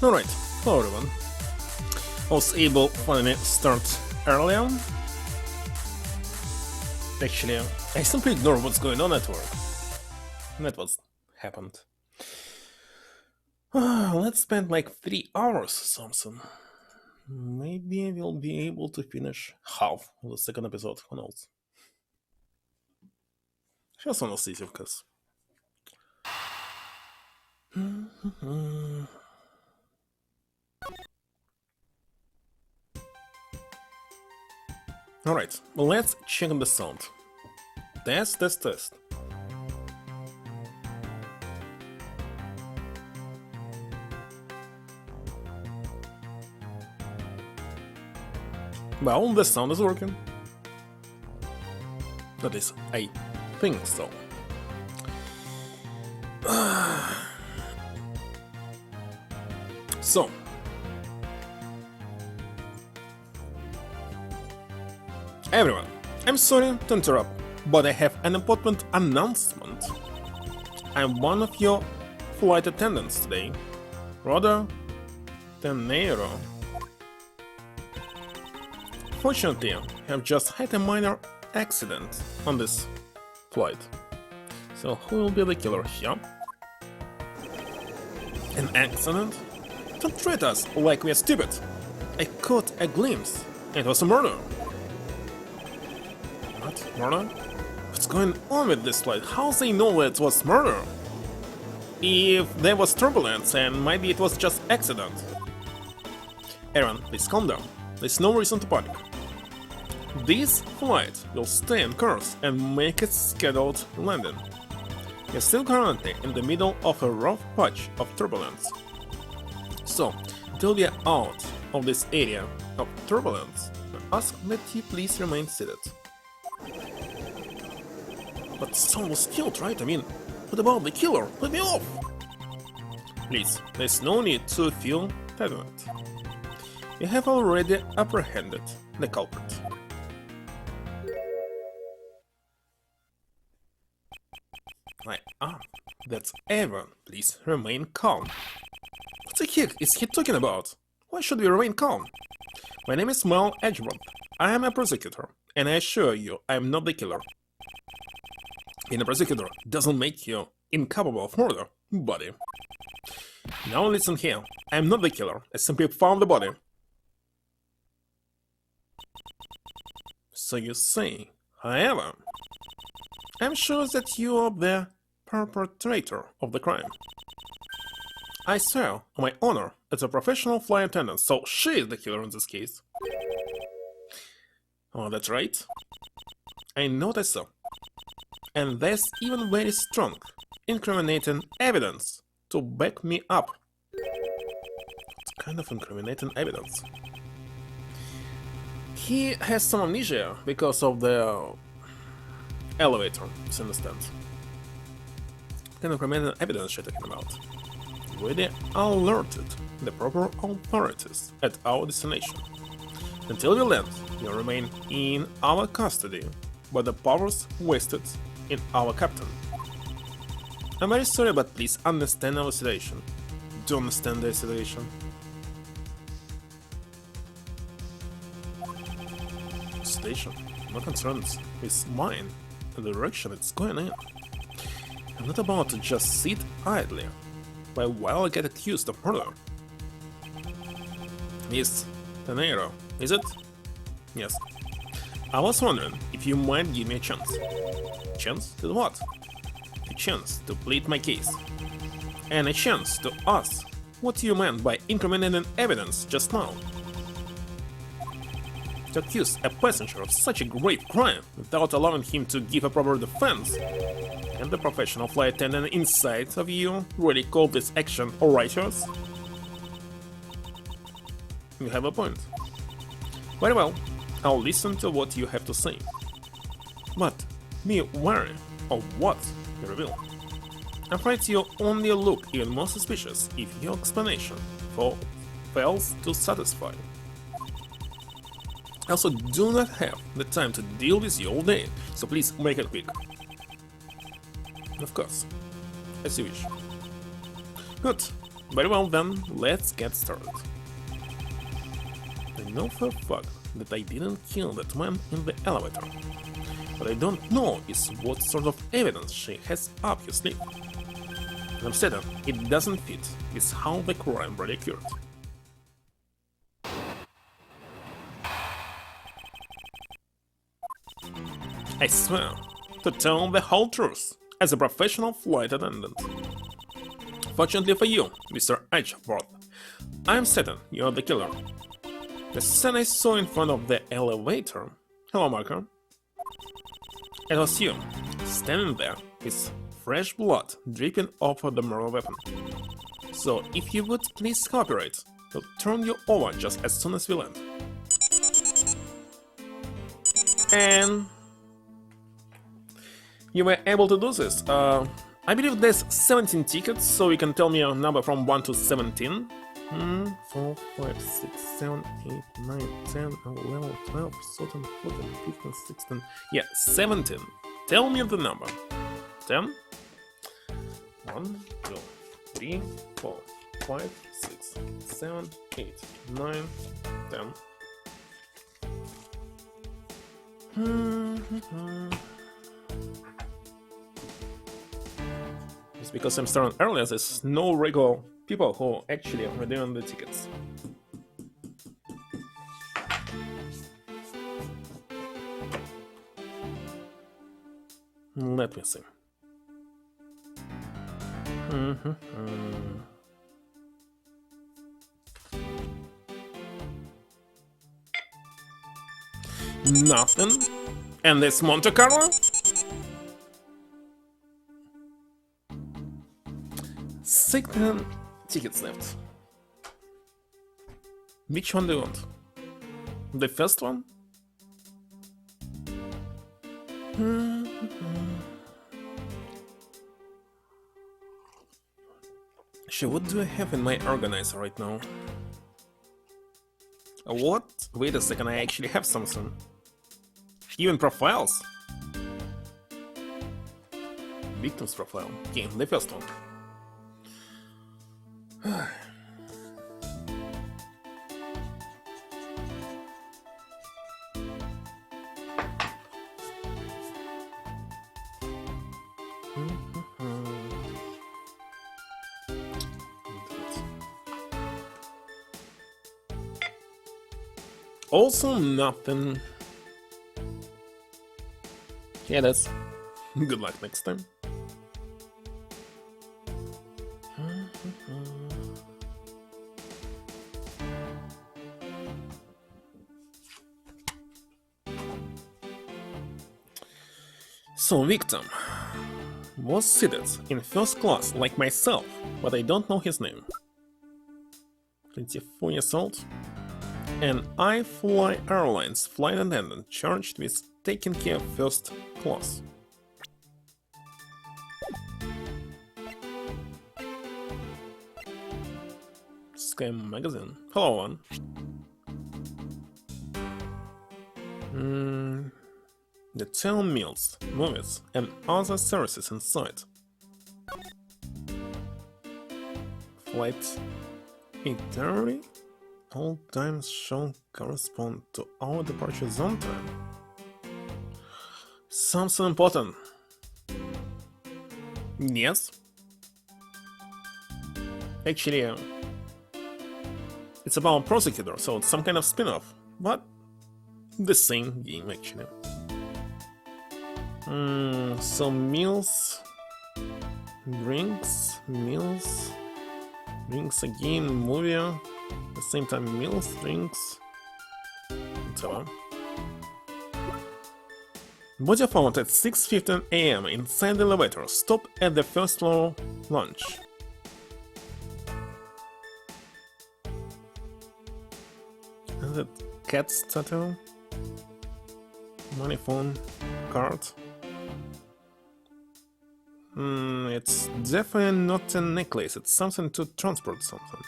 Alright, hello everyone. I was able to finally start earlier. Actually, I simply ignore what's going on at work. And that was happened. Let's spend like 3 hours or something. Maybe we'll be able to finish half of the second episode, who knows. Just wanna see if cause. Alright, let's check on the sound. Test. Well, the sound is working. That is, I think so. So. Everyone, I'm sorry to interrupt, but I have an important announcement. I'm one of your flight attendants today, Rhoda De Niro. Fortunately, I have just had a minor accident on this flight. So who will be the killer here? An accident? Don't treat us like we're stupid. I caught a glimpse. It was a murder. What? Murder? What's going on with this flight? How they know it was murder? If there was turbulence and maybe it was just accident. Everyone, please calm down. There's no reason to panic. This flight will stay on course and make its scheduled landing. We're still currently in the middle of a rough patch of turbulence. So, until we are out of this area of turbulence, I ask that you please remain seated. But someone was killed, right? I mean, what about the killer? Let me off! Please, there's no need to feel threatened. We have already apprehended the culprit. That's everyone. Please remain calm. What the heck is he talking about? Why should we remain calm? My name is Edgeworth. I am a prosecutor, and I assure you I am not the killer. Being a prosecutor doesn't make you incapable of murder, buddy. Now listen here. I am not the killer. I simply found the body. So you say, however, I'm sure that you are the perpetrator of the crime. I swear on my honor as a professional flight attendant, so she is the killer in this case. Oh, that's right. I noticed so. And there's even very strong, incriminating evidence to back me up. What kind of incriminating evidence? He has some amnesia because of the elevator, you understand. What kind of criminal evidence you're talking about? We alerted the proper authorities at our destination. Until we land, you remain in our custody, but the powers wasted in our captain. I'm very sorry, but please understand our situation. Do understand the situation. Station. My concerns is mine and the direction it's going in. I'm not about to just sit idly while I get accused of murder. Miss Tenero, is it? Yes. I was wondering if you might give me a chance. Chance to what? A chance to plead my case. And a chance to ask what you meant by incriminating evidence just now. To accuse a passenger of such a grave crime without allowing him to give a proper defense, and the professional flight attendant inside of you really call this action righteous? You have a point. Very well, I'll listen to what you have to say. But be wary of what you reveal. I'm afraid you'll only look even more suspicious if your explanation fails to satisfy. I also do not have the time to deal with you all day, so please make it quick. Of course, as you wish. Good, very well then, let's get started. I know for a fact that I didn't kill that man in the elevator. What I don't know is what sort of evidence she has up her sleeve. And I'm certain it doesn't fit with how the crime really occurred. I swear to tell the whole truth as a professional flight attendant. Fortunately for you, Mr. Edgeworth, I'm certain you're the killer. The scene I saw in front of the elevator. Hello, Marker. It was you, standing there, with fresh blood dripping off of the murder weapon. So if you would please cooperate, we'll turn you over just as soon as we land. And you were able to do this. I believe there's 17 tickets, so you can tell me a number from 1 to 17. 4, 5, 6, 7, 8, 9, 10, 11, 12, 13, 14, 15, 16. Yeah, 17. Tell me the number. 10. 1, 2, 3, 4, 5, 6, 7, 8, 9, 10. It's because I'm starting earlier, there's no regular people who actually are doing the tickets. Let me see. Nothing. And this Monte Carlo? 16 tickets left. Which one do you want? The first one? So what do I have in my organizer right now? What? Wait a second, I actually have something. Even profiles? Victim's profile. Okay, the first one. Also nothing. Yeah, that's good luck next time. So, victim was seated in first class like myself, but I don't know his name. 24 years old. An iFly Airlines flight attendant charged with taking care first class. Scam magazine. Hello, one. The town meals, movies, and other services inside. Flight itinerary? All times shown correspond to our departure zone time. Something important. Yes. Actually, it's about prosecutor, so it's some kind of spin-off, but the same game actually. So meals, drinks, meals, drinks again, movie, at the same time meals, drinks, and so on. Body found at 6:15 AM inside the elevator. Stop at the first floor lunch. And that cat tattoo, money, phone, card. It's definitely not a necklace, it's something to transport something.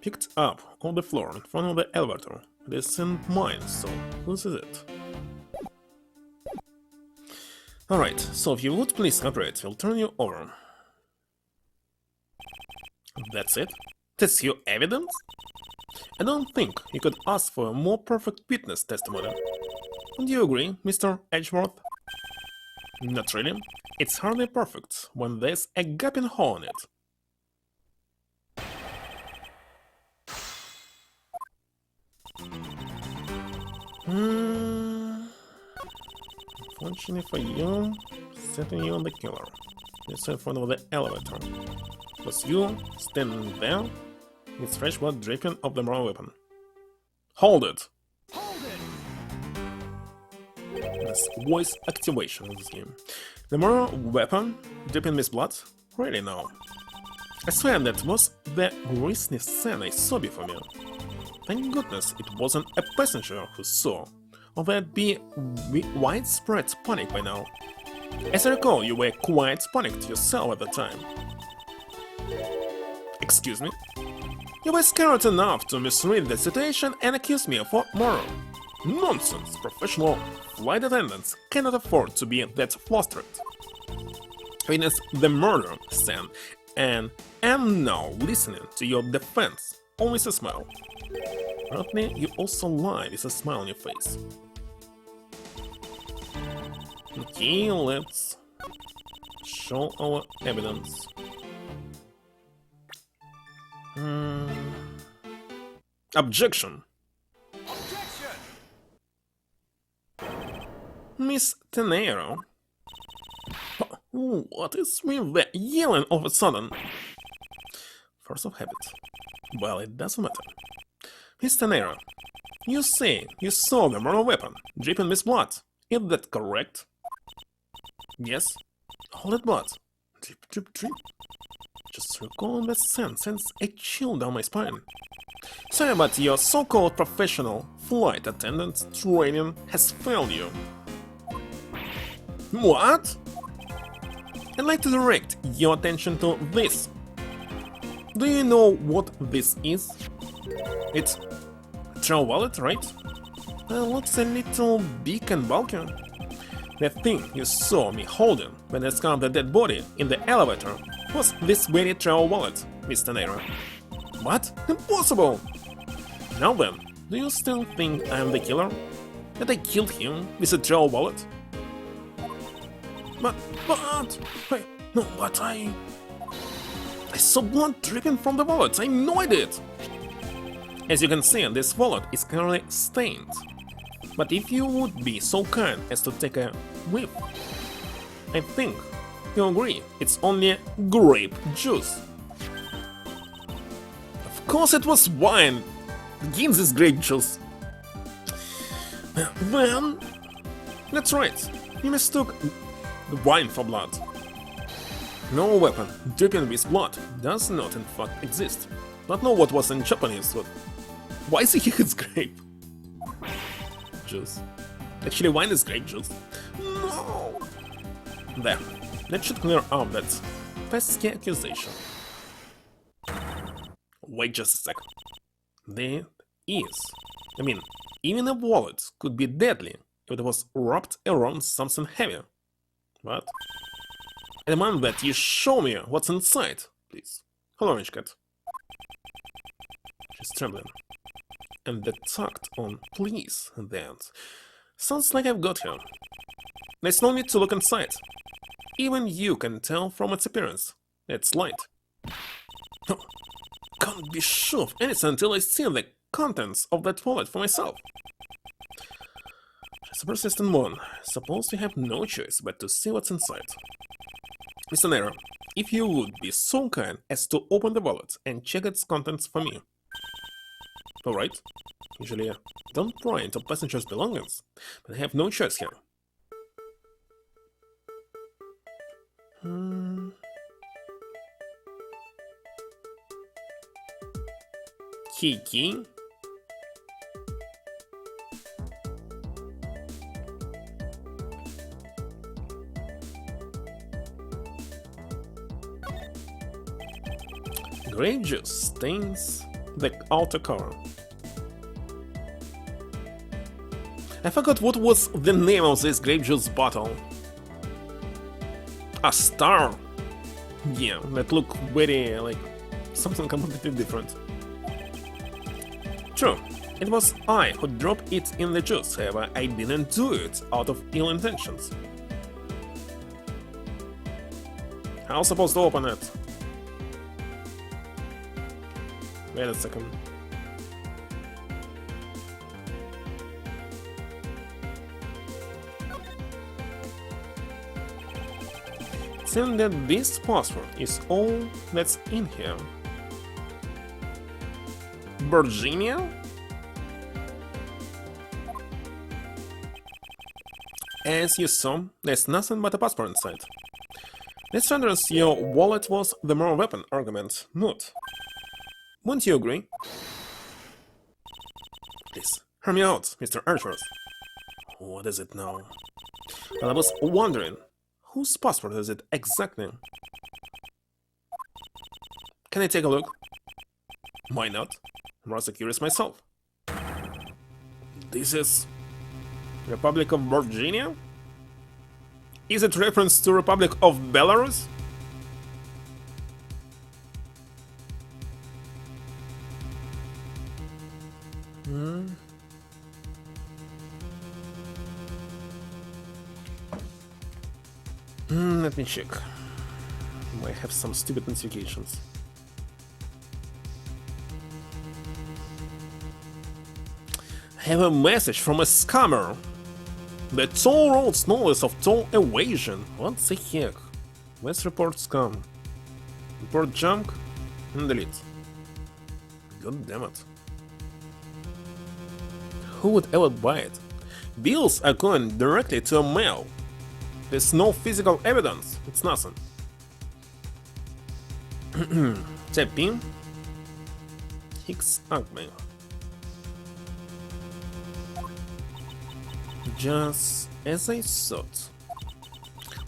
Picked up on the floor in front of the elevator. It isn't mine, so whose is it? Alright, so if you would please cooperate, we'll turn you over. That's it? That's your evidence? I don't think you could ask for a more perfect witness testimony. Do you agree, Mr. Edgeworth? Not really. It's hardly perfect when there's a gaping hole in it. Unfortunately for you, setting you on the killer. You're in front of the elevator. Was you standing there with fresh blood dripping off the murder weapon? Hold it! This voice activation in this game. The murder weapon dripping with blood? Really no. I swear that was the grisliest scene I saw before me. Thank goodness it wasn't a passenger who saw, or there'd be widespread panic by now. As I recall, you were quite panicked yourself at the time. Excuse me? You were scared enough to misread the situation and accuse me of murder. Nonsense! Professional flight attendants cannot afford to be that flustered. Witness the murder scene and am now listening to your defense. Always a smile. Apparently, you also lie with a smile on your face. Okay, let's show our evidence. Objection! Miss Tenero. What is with the yelling all of a sudden? Force of habit. Well, it doesn't matter. Miss Tenero, you say you saw the murder weapon dripping with blood. Is that correct? Yes. All that blood. Drip, drip, drip. Just recalling that scene sends a chill down my spine. Sorry, but your so-called professional flight attendant training has failed you. What? I'd like to direct your attention to this. Do you know what this is? It's a travel wallet, right? Looks a little big and bulky. The thing you saw me holding when I discovered the dead body in the elevator was this very travel wallet, Mr. Naira. What? Impossible! Now then, do you still think I am the killer? That I killed him with a travel wallet? But I saw blood dripping from the wallet, I know I did! As you can see, this wallet is currently stained. But if you would be so kind as to take a whiff, I think you agree it's only grape juice. Of course it was wine! Again this grape juice! Then... That's right, you mistook the wine for blood. No weapon dripping with blood does not in fact exist. Don't know what was in Japanese, but why is he his grape juice? Actually, wine is grape juice. No! There. That should clear up that pesky accusation. Wait just a second. That is... I mean, even a wallet could be deadly if it was wrapped around something heavy. But... I demand that you show me what's inside, please. Hello, Orange Cat. She's trembling. And the tucked on please at the end. Sounds like I've got her. There's no need to look inside. Even you can tell from its appearance. It's light. No, can't be sure of anything until I see the contents of that wallet for myself. She's a persistent one. Suppose we have no choice but to see what's inside. Mr. Nero, if you would be so kind as to open the wallet and check its contents for me. Alright. Usually I don't pry into passengers' belongings, but I have no choice here. Kiki? Grape juice stains the outer cover. I forgot what was the name of this grape juice bottle. A star? Yeah, that looked very like something completely different. True, it was I who dropped it in the juice, however I didn't do it out of ill intentions. How am I supposed to open it? Wait a second. Seeing that this password is all that's in here. Virginia? As you saw, there's nothing but a passport inside. This renders your wallet was the more weapon argument moot. Wouldn't you agree? Please, hear me out, Mr. Edgeworth. What is it now? Well, I was wondering, whose passport is it exactly? Can I take a look? Why not? I'm rather curious myself. This is... Republic of Virginia? Is it reference to Republic of Belarus? Let me check. Might have some stupid notifications. I have a message from a scammer. The toll road's knowledge of toll evasion. What the heck? Let's report scam. Report junk and delete. God damn it. Who would ever buy it? Bills are going directly to a mail. There's no physical evidence. It's nothing. Tap in. Hicks Agmail. Just as I thought.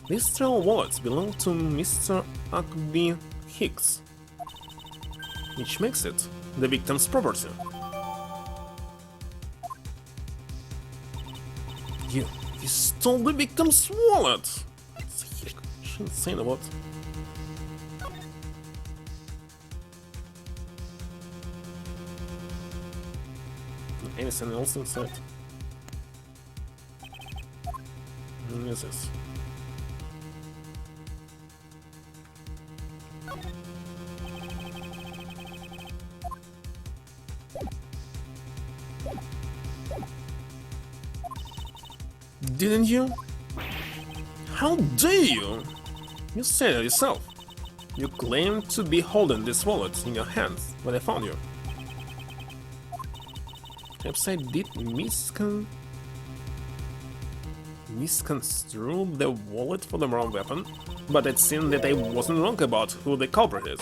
These trail wallets belong to Mr. Agby Hicks, which makes it the victim's property. You stole the victim's wallet! What the heck? She's insane about. Anything else inside? Yes, yes. Didn't you? How dare you? You said it yourself. You claimed to be holding this wallet in your hands when I found you. Perhaps I did misconstrued the wallet for the wrong weapon, but it seemed that I wasn't wrong about who the culprit is.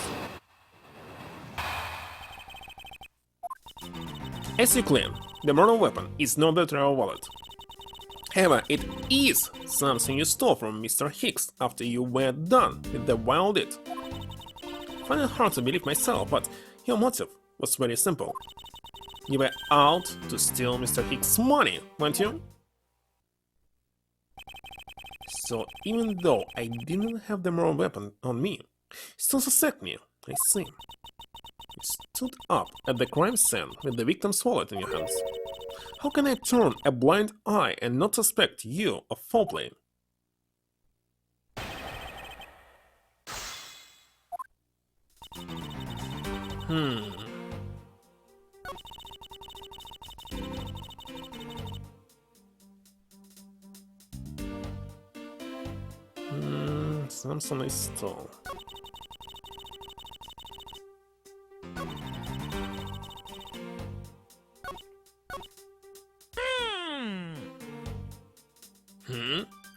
As you claim, the murder weapon is not the travel wallet. However, it is something you stole from Mr. Hicks after you were done with the wild deed. I find it hard to believe myself, but your motive was very simple. You were out to steal Mr. Hicks' money, weren't you? So even though I didn't have the murder weapon on me, you still suspect me, I see. You stood up at the crime scene with the victim's wallet in your hands. How can I turn a blind eye and not suspect you of foul play? Something I stole.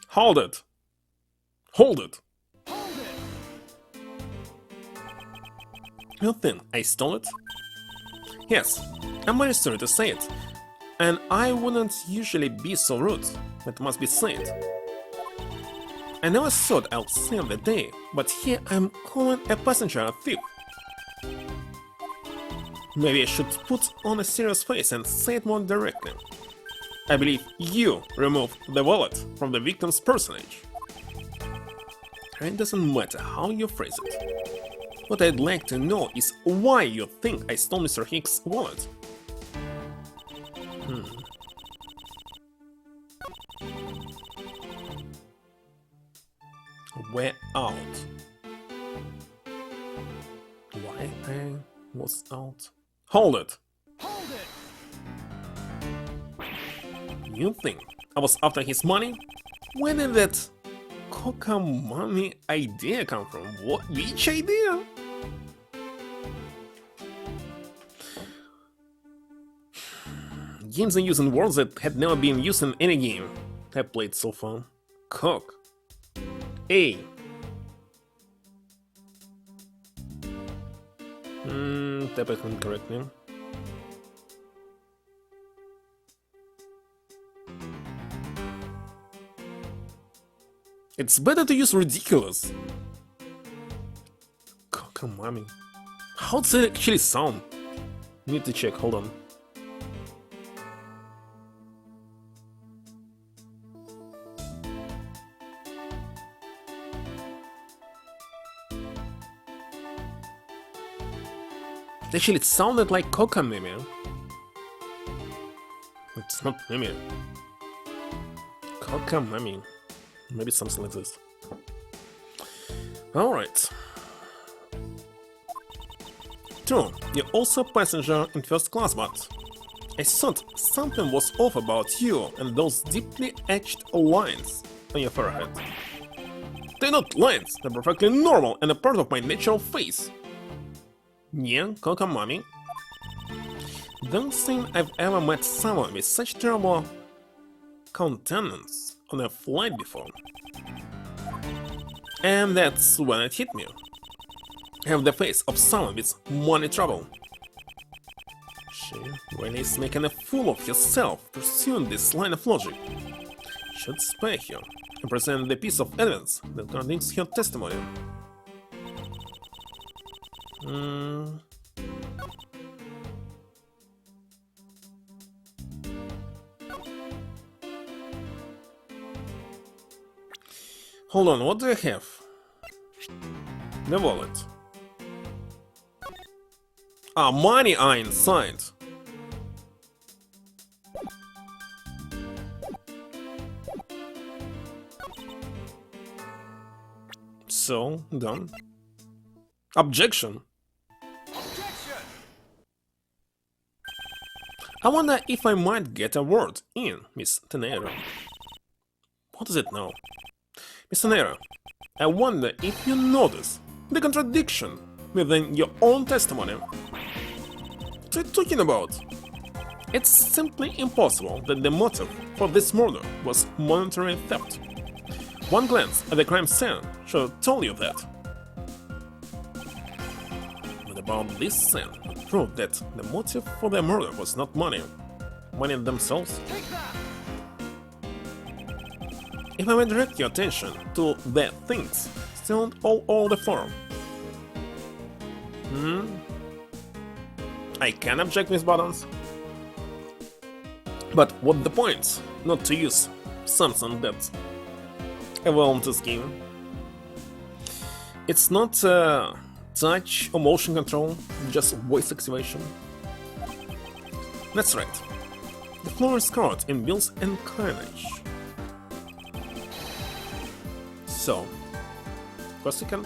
Hold it! Hold it! You think I stole it? Yes, I'm very sorry to say it. And I wouldn't usually be so rude, but must be said. I never thought I'd save the day, but here I'm calling a passenger a thief. Maybe I should put on a serious face and say it more directly. I believe you removed the wallet from the victim's personage. It doesn't matter how you phrase it. What I'd like to know is why you think I stole Mr. Hicks' wallet. We're out. Why I was out? Hold it! Hold it! You think I was after his money? Where did that coca money idea come from? Which idea? Games are using words that had never been used in any game I played so far. Cock. A. Type it incorrectly. It's better to use ridiculous. Kokamami. How does it actually sound? Need to check, hold on. Actually, it sounded like Kokamimi. It's not Mimi. Kokamami. Maybe something like this. Alright. True, you're also a passenger in first class, but I thought something was off about you and those deeply etched lines on your forehead. They're not lines, they're perfectly normal and a part of my natural face. Yeah, Kokamami. Don't think I've ever met someone with such terrible countenance on a flight before. And that's when it hit me. I have the face of someone with money trouble. She really is making a fool of herself pursuing this line of logic. Should spare her and present the piece of evidence that contradicts her testimony. Hold on, what do I have? The wallet. Ah, money are inside. So, done. Objection. I wonder if I might get a word in, Miss Tenero. What is it now? Miss Tenero, I wonder if you notice the contradiction within your own testimony. What are you talking about? It's simply impossible that the motive for this murder was monetary theft. One glance at the crime scene should have told you that. What about this scene proved that the motive for the murder was not money themselves? If I may direct your attention to the things still all over the floor. I can object, Miss Buttons. But what the point not to use something that evolved this game? It's not touch or motion control, just voice activation. That's right. The floor is covered in bills and coinage. So, first you can.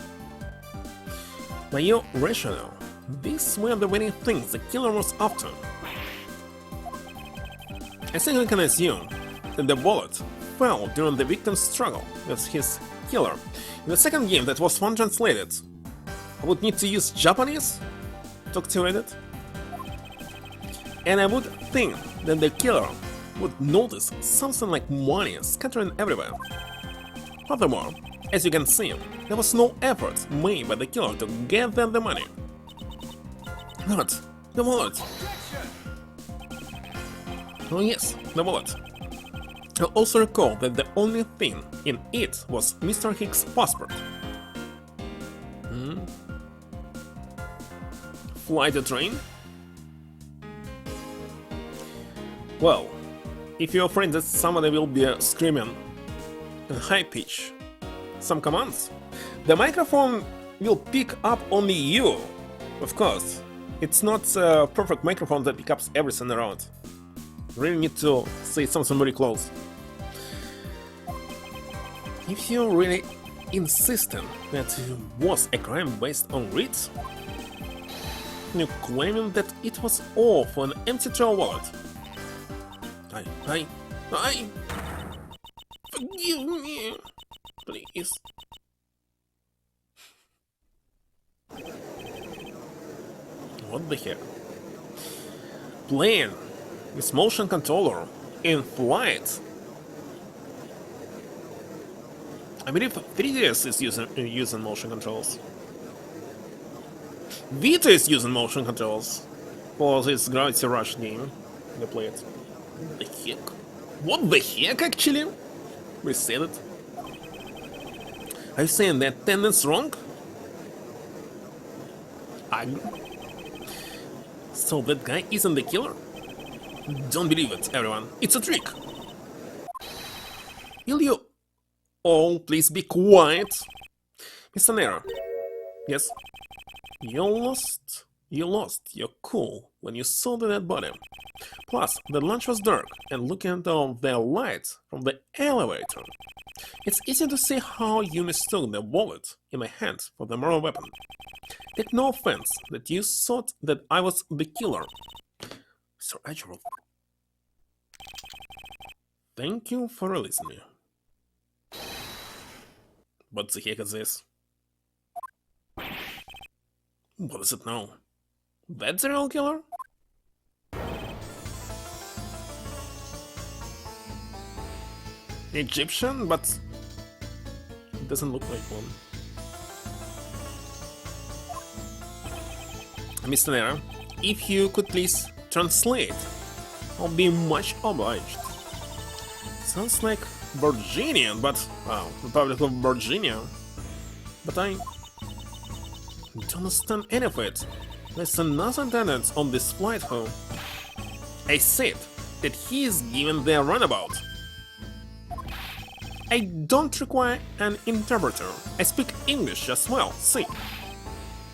By your rationale, these were the very things the killer was after. I think we can assume that the wallet fell during the victim's struggle with his killer. In the second game that was one translated, I would need to use Japanese to activate it. And I would think that the killer would notice something like money scattering everywhere. Furthermore, as you can see, there was no effort made by the killer to gather the money. But the wallet. Oh yes, the wallet. I also recall that the only thing in it was Mr. Hicks' passport. Fly the train? Well, if you're afraid that somebody will be screaming in high pitch some commands, the microphone will pick up only you. Of course, it's not a perfect microphone that picks up everything around. You really need to say something very close. If you're really insisting that it was a crime based on greed, you're claiming that it was all for an empty trail wallet. I... Forgive me, please. What the heck? Playing with motion controller in flight? I believe 3DS is using motion controls. Vita is using motion controls for this Gravity Rush game. They play it. What the heck? What the heck, actually? We said it. Are you saying that Tendon's wrong? So that guy isn't the killer? Don't believe it, everyone. It's a trick. Will you all please be quiet? Mr. Nero. Yes? You lost your cool when you saw the dead body. Plus, the lunch was dark, and looking at the light from the elevator, it's easy to see how you mistook the wallet in my hand for the murder weapon. Take no offense that you thought that I was the killer. Sir Edgeworth. Thank you for releasing me. What the heck is this? What is it now? That's the real killer? Egyptian, but it doesn't look like one. Mr. Nera, if you could please translate, I'll be much obliged. Sounds like Virginian, but wow, Republic of Virginia. But I don't understand any of it. There's another attendant on this flight home. I said that he is given the runabout. I don't require an interpreter. I speak English as well, see.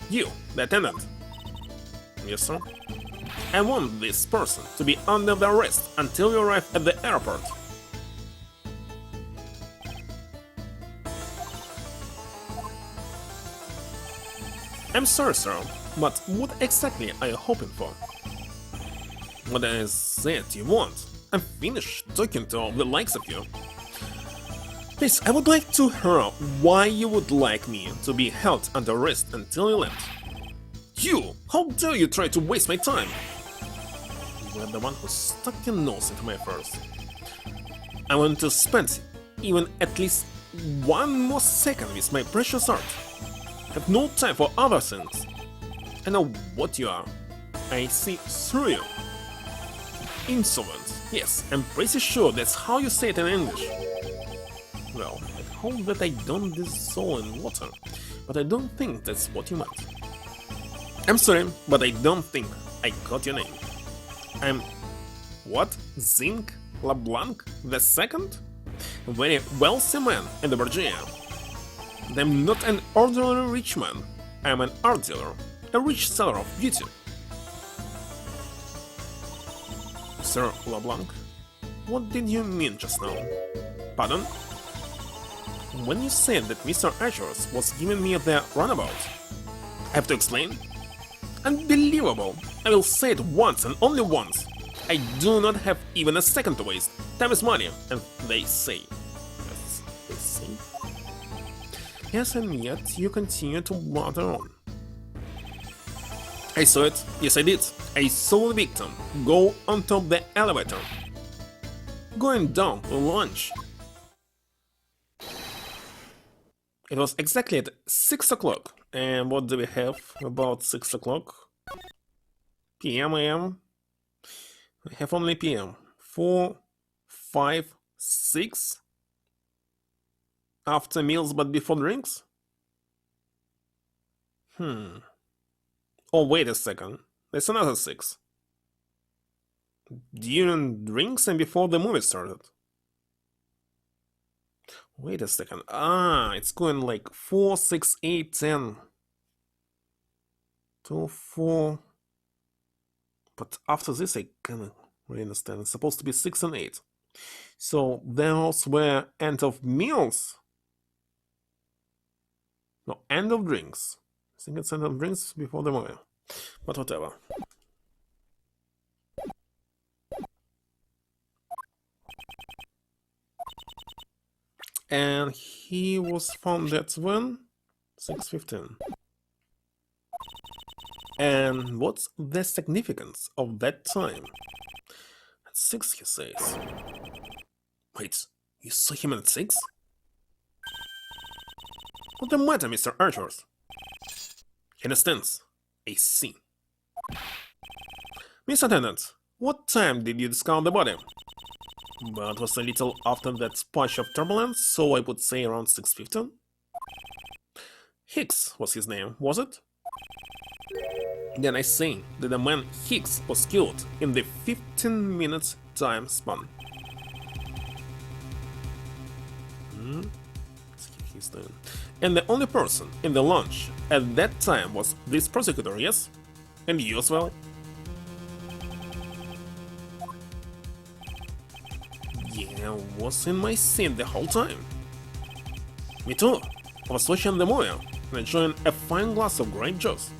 You, the attendant. Yes, sir. I want this person to be under the arrest until we arrive at the airport. I'm sorry, sir, but what exactly are you hoping for? What is it you want? I'm finished talking to all the likes of you. Please, I would like to hear why you would like me to be held under arrest until you land. You! How dare you try to waste my time? like the one who stuck your nose into my affairs. I want to spend even at least one more second with my precious art. I have no time for other things. I know what you are. I see through you. Insolent. Yes, I'm pretty sure that's how you say it in English. Well, I hope that I don't dissolve in water, but I don't think that's what you meant. I'm sorry, but I don't think I got your name. I'm... what? Zinc LeBlanc the second? A very wealthy man in the Virginia. I'm not an ordinary rich man. I'm an art dealer, a rich seller of beauty. Sir LeBlanc, what did you mean just now? Pardon? When you said that Mr. Edgeworth was giving me the runabout, I have to explain? Unbelievable! I will say it once and only once. I do not have even a second to waste. Time is money, and they say. Yes, they say. Yes, and yet you continue to wander on. I saw it. Yes, I did. I saw the victim go on top of the elevator. Going down to lunch. It was exactly at 6 o'clock. And what do we have about 6 o'clock? PM, AM? We have only PM. 4, 5, 6? After meals but before drinks? Oh, wait a second. There's another 6. During drinks and before the movie started. Wait a second. Ah, it's going like 4, 6, 8, 10. 2, 4. But after this, I cannot really understand. It's supposed to be 6 and 8. So those were end of meals. No, end of drinks. I think it's end of drinks before the movie. But whatever. And he was found at when? 6:15. And what's the significance of that time? At 6, he says. Wait, you saw him at 6? What's the matter, Mr. Edgeworth? He understands. I see. Mr. Attendant, what time did you discover the body? Well, it was a little after that splash of turbulence, so I would say around 6:15. Hicks was his name, was it? Then I say that the man Hicks was killed in the 15 minutes time span. And the only person in the lounge at that time was this prosecutor, yes? And you as well? Yeah, I was in my seat the whole time. Me too. I was watching the movie and enjoying a fine glass of grape juice.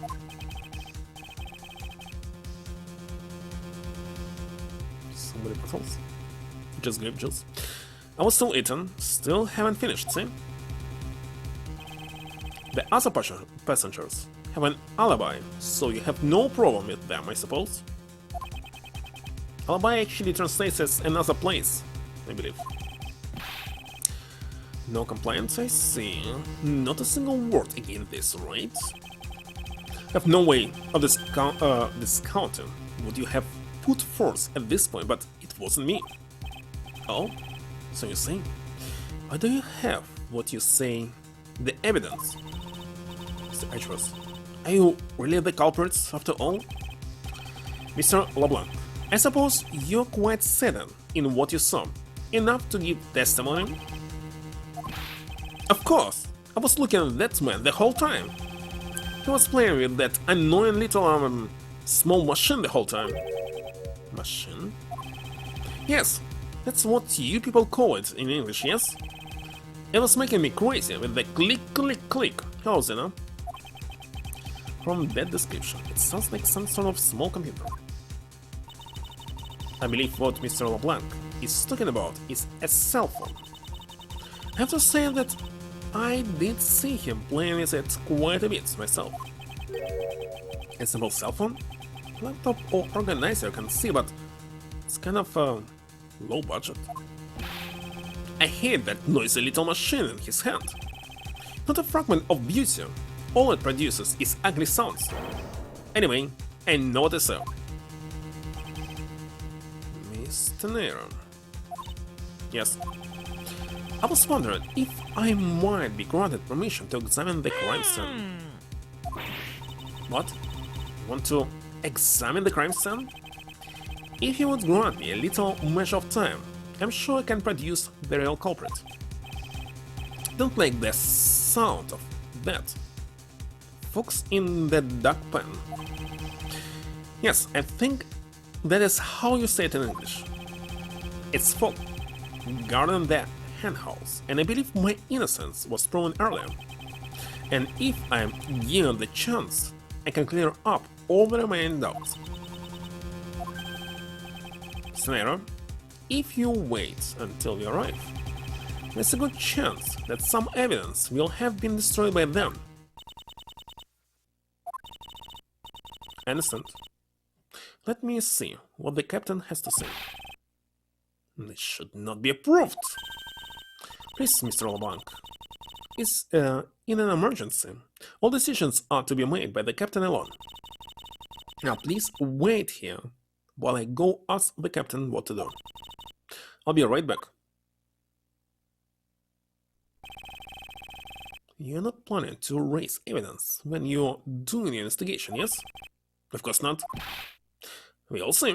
So many bottles. Just grape juice. I was still eating, still haven't finished, see? The other passengers have an alibi, so you have no problem with them, I suppose? Alibi actually translates as another place, I believe. No complaints, I see. Not a single word against this, right? Have no way of discounting what you have put forth at this point, but it wasn't me. Oh? So you say? Why do you have what you say, the evidence? Mr. Edgeworth, are you really the culprits after all? Mr. LeBlanc, I suppose you're quite certain in what you saw, enough to give testimony? Of course, I was looking at that man the whole time. He was playing with that annoying little small machine the whole time. Machine? Yes, that's what you people call it in English, yes? It was making me crazy with the click, click, click. How's it, huh? From that description, it sounds like some sort of small computer. I believe what Mr. LeBlanc is talking about is a cell phone. I have to say that I did see him playing with it quite a bit myself. A simple cell phone? Laptop or organizer I can see, but It's kind of low budget. I hate that noisy little machine in his hand. Not a fragment of beauty. All it produces is ugly sounds. Anyway, I know what to say. Mr. Nero. Yes. I was wondering if I might be granted permission to examine the crime scene. What? Want to examine the crime scene? If you would grant me a little measure of time, I'm sure I can produce the real culprit. Don't like the sound of that. Fox in the duck pen. Yes, I think that is how you say it in English. It's Fog, guarding the henhouse, and I believe my innocence was proven earlier. And if I am given the chance, I can clear up all the remaining doubts. Snare, if you wait until we arrive, there's a good chance that some evidence will have been destroyed by them. Understand? Let me see what the captain has to say. This should not be approved. Please, Mr. LeBlanc. It's in an emergency. All decisions are to be made by the captain alone. Now please wait here while I go ask the captain what to do. I'll be right back. You're not planning to raise evidence when you're doing the investigation, yes? Of course not. We'll see.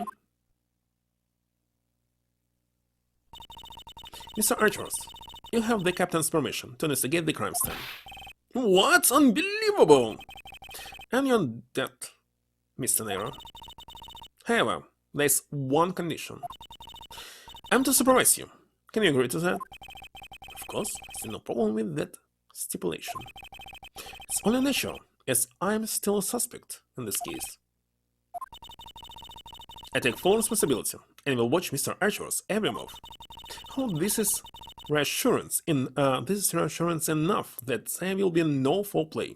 Mr. Edgeworth, you have the captain's permission to investigate the crime scene. What? Unbelievable! And you're dead, Mr. Nero. However, there's one condition. I'm to supervise you. Can you agree to that? Of course, there's no problem with that stipulation. It's only natural, as I'm still a suspect in this case. I take full responsibility and will watch Mr. Edgeworth's every move. Oh, this is reassurance enough that there will be no foul play.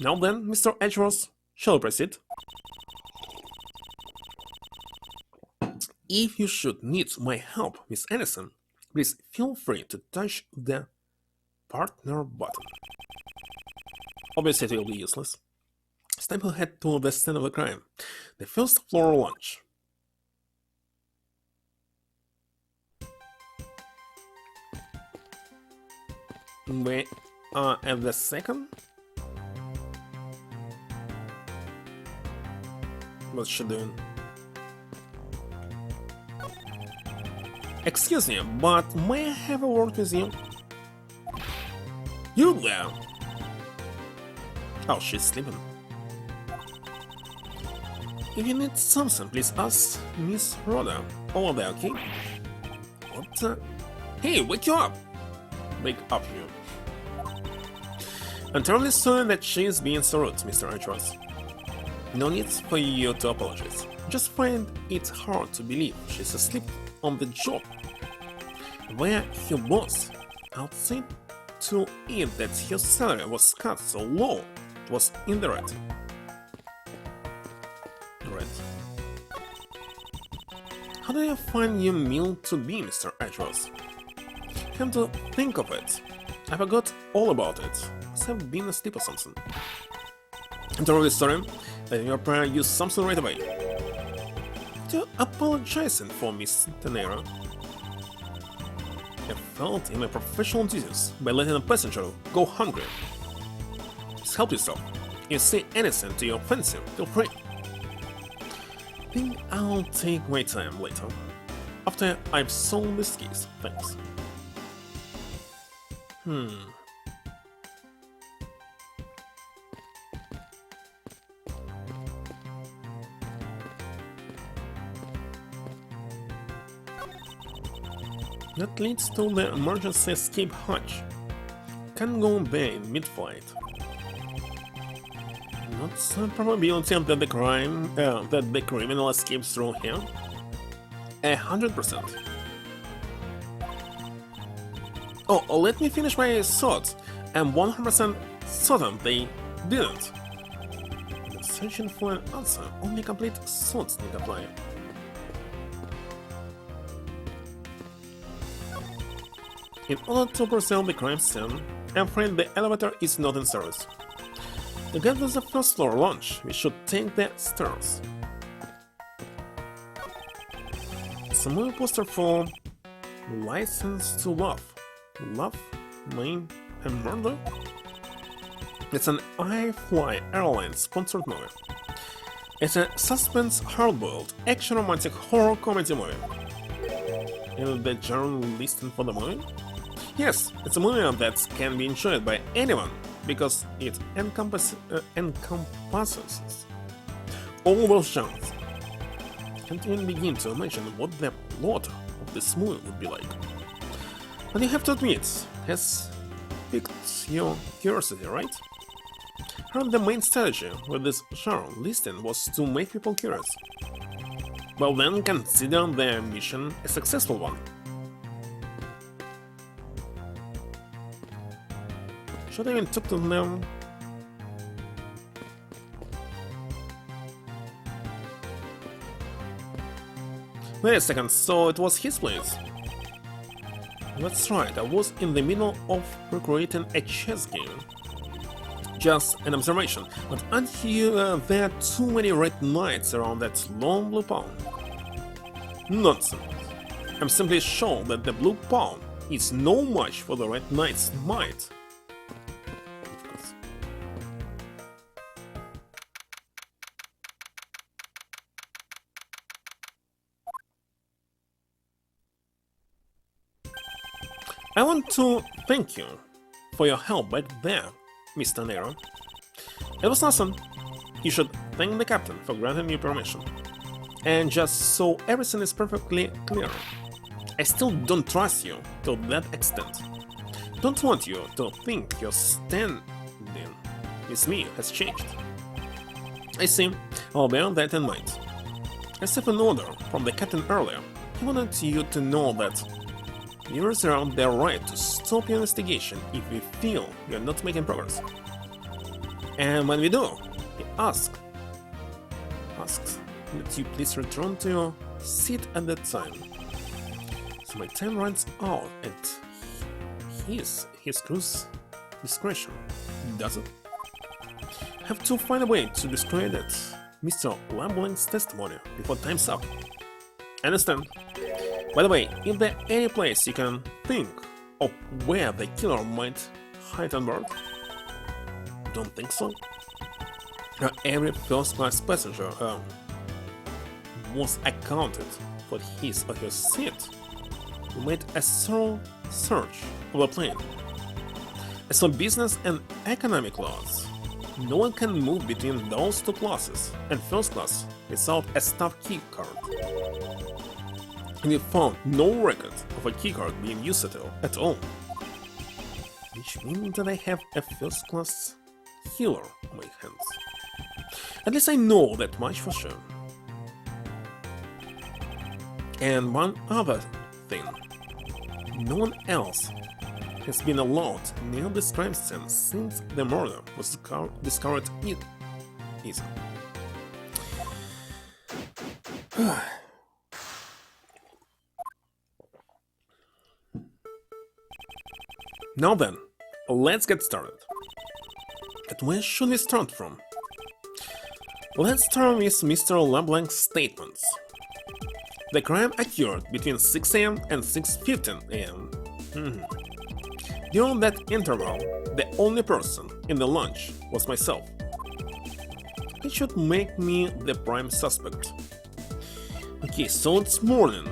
Now then, Mr. Edgeworth, shall we proceed? If you should need my help, Miss Anderson, please feel free to touch the partner button. Obviously it will be useless. Step ahead to the scene of the crime, the first floor lounge. We are at the second. What's she doing? Excuse me, but may I have a word with you? You there? Oh, she's sleeping. If you need something, please ask Miss Rhoda over there, okay? What? Hey, wake you up! Wake up, you. I'm terribly sorry that she is being so rude, Mr. Edgeworth. No need for you to apologize. Just find it hard to believe she's asleep on the job. Where her boss outside to it that her salary was cut so low it was in the red. How do you find your meal to be, Mr. Edgeworth? Come to think of it, I forgot all about it. Must have been asleep or something. I'm terribly sorry that your prayer used something right away. To apologizing for Miss Tenera. I failed in my professional duties by letting a passenger go hungry. Just help yourself. If you say anything to your fancy, feel free. Think I'll take my time later, after I've solved this case. Thanks. That leads to the emergency escape hatch. Can go away in mid-flight. What's the probability that the criminal escapes through here? 100%. Oh, let me finish my thoughts. I'm 100% certain they didn't. But searching for an answer, only complete thoughts need apply. In order to preserve the crime scene, I'm afraid the elevator is not in service. To get to the first floor launch, we should take the stairs. It's a movie poster for License to Love. Love, Main, and Murder? It's an iFly Airlines sponsored movie. It's a suspense, hard-boiled, action-romantic horror comedy movie. Is the genre listed for the movie? Yes, it's a movie that can be enjoyed by anyone because it encompasses all those genres. Can't even begin to imagine what the plot of this movie would be like. But you have to admit, it has piqued your curiosity, right? Heard the main strategy with this genre listing was to make people curious. Well then, consider the mission a successful one. Should I even talk to them? Wait a second, so it was his place? That's right, I was in the middle of recreating a chess game. Just an observation, but aren't there are too many red knights around that lone blue pawn? Nonsense. I'm simply sure that the blue pawn is no match for the red knight's might. I want to thank you for your help back there, Mr. Nero. It was awesome. You should thank the captain for granting you permission. And just so everything is perfectly clear, I still don't trust you to that extent. Don't want you to think your standing with me has changed. I see, I'll bear that in mind. I received an order from the captain earlier. He wanted you to know that you reserve the right to stop your investigation if we feel you're not making progress. And when we do, he asks that you please return to your seat at that time. So my time runs out at his crew's discretion, does it? I have to find a way to discredit Mr. Lambling's testimony before time's up. Understand? By the way, is there any place you can think of where the killer might hide on board? Don't think so? Every first-class passenger was accounted for his or her seat. We made a thorough search of the plane. As for business and economy class, no one can move between those two classes and first class without a staff key card. We found no record of a keycard being used at all. Which means that I have a first-class healer on my hands. At least I know that much for sure. And one other thing. No one else has been allowed near this crime scene since the murder was discovered easy. Now then, let's get started. But where should we start from? Let's start with Mr. LeBlanc's statements. The crime occurred between 6 AM and 6:15 AM. During that interval, the only person in the launch was myself. It should make me the prime suspect. Okay, so it's morning.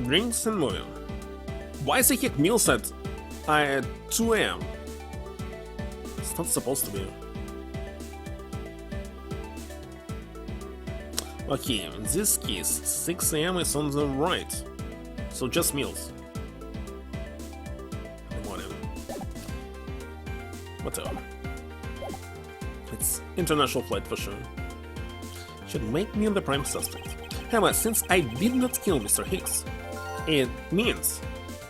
Drinks and moving. Why is the heck meals at 2 AM? It's not supposed to be. Okay, in this case, 6 AM is on the right, so just meals. In the morning. Whatever. It's international flight for sure. Should make me the prime suspect. However, since I did not kill Mr. Hicks, it means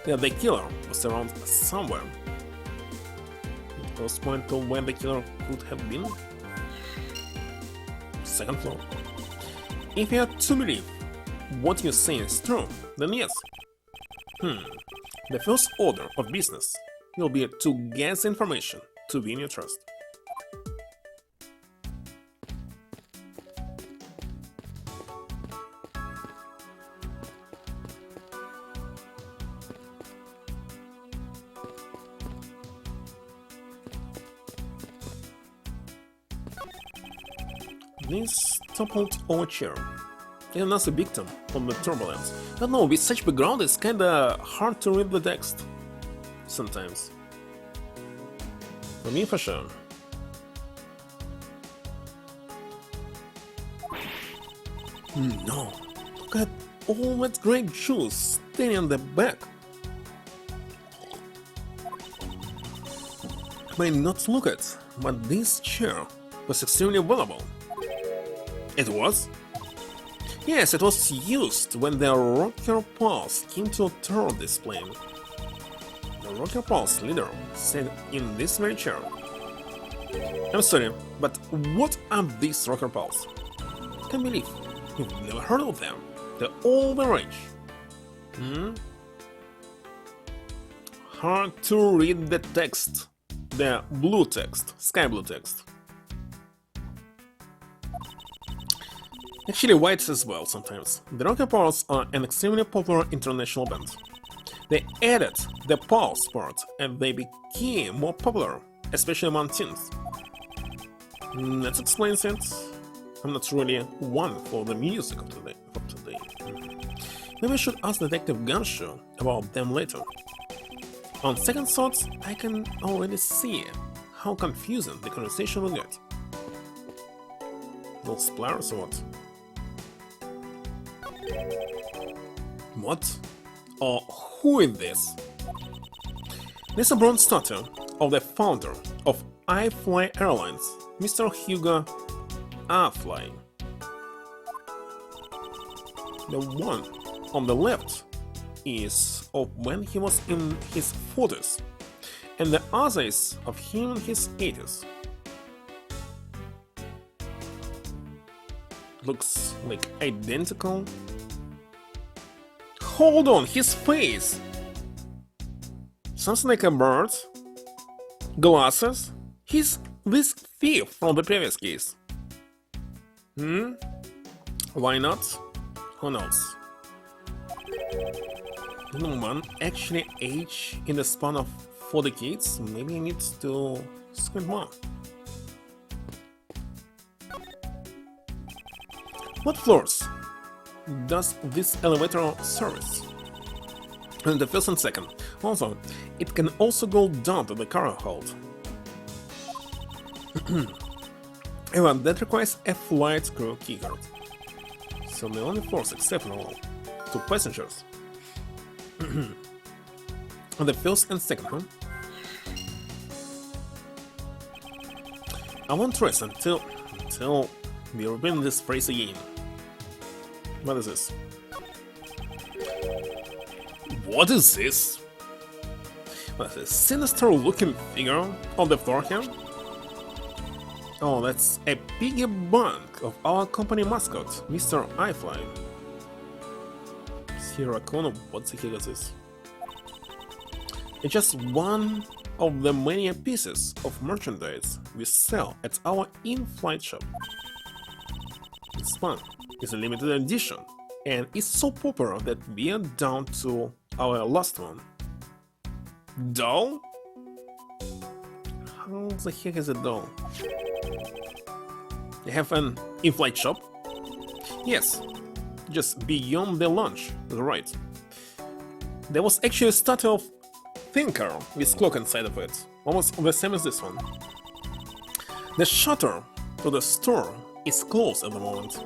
that the killer was around somewhere. The first point of where the killer could have been? Second floor. If you are to believe what you say is true, then yes. The first order of business will be to guess information to win your trust. This toppled over chair. Another victim of the turbulence. I don't know, with such background it's kinda hard to read the text. Sometimes. For me, for sure. No. Look at all that grape juice staying on the back. I may not look at, but this chair was extremely valuable. It was? Yes, it was used when the Rocker Pulse came to tour this plane. The Rocker Pulse leader sat in this very chair. I'm sorry, but what are these Rocker Pulse? I can't believe you've never heard of them. They're all the rage. Hard to read the text. The blue text, sky blue text. Actually white as well sometimes. The Rocker Pulse are an extremely popular international band. They added the pulse part and they became more popular, especially among teens. That explains it. I'm not really one for the music of today. Maybe I should ask Detective Gunshoe about them later. On second thoughts, I can already see how confusing the conversation will get. Those splars or what? What? Or who is this? This is a bronze statue of the founder of iFly Airlines, Mr. Hugo Afly. The one on the left is of when he was in his 40s, and the other is of him in his 80s. Looks like identical. Hold on, his face! Something like a bird. Glasses. He's this thief from the previous case. Why not? Who knows? No man actually age in the span of 4 decades. Maybe he needs to squint more. What floors does this elevator service? And the first and second. Also, it can also go down to the cargo hold. Even that requires a flight crew keycard. So the only floors acceptable to passengers. On the first and second one. I won't rest until we repeat this phrase again. What is this? What is this? What is this sinister looking figure on the floor here? Oh, that's a piggy bank of our company mascot, Mr. iFly. Is he a raccoon? What the heck is this? It's just one of the many pieces of merchandise we sell at our in-flight shop. This one is a limited edition, and it's so popular that we are down to our last one. Doll? How the heck is a doll? You have an in-flight shop? Yes, just beyond the launch, right. There was actually a statue of Thinker with clock inside of it, almost the same as this one. The shutter to the store is closed at the moment,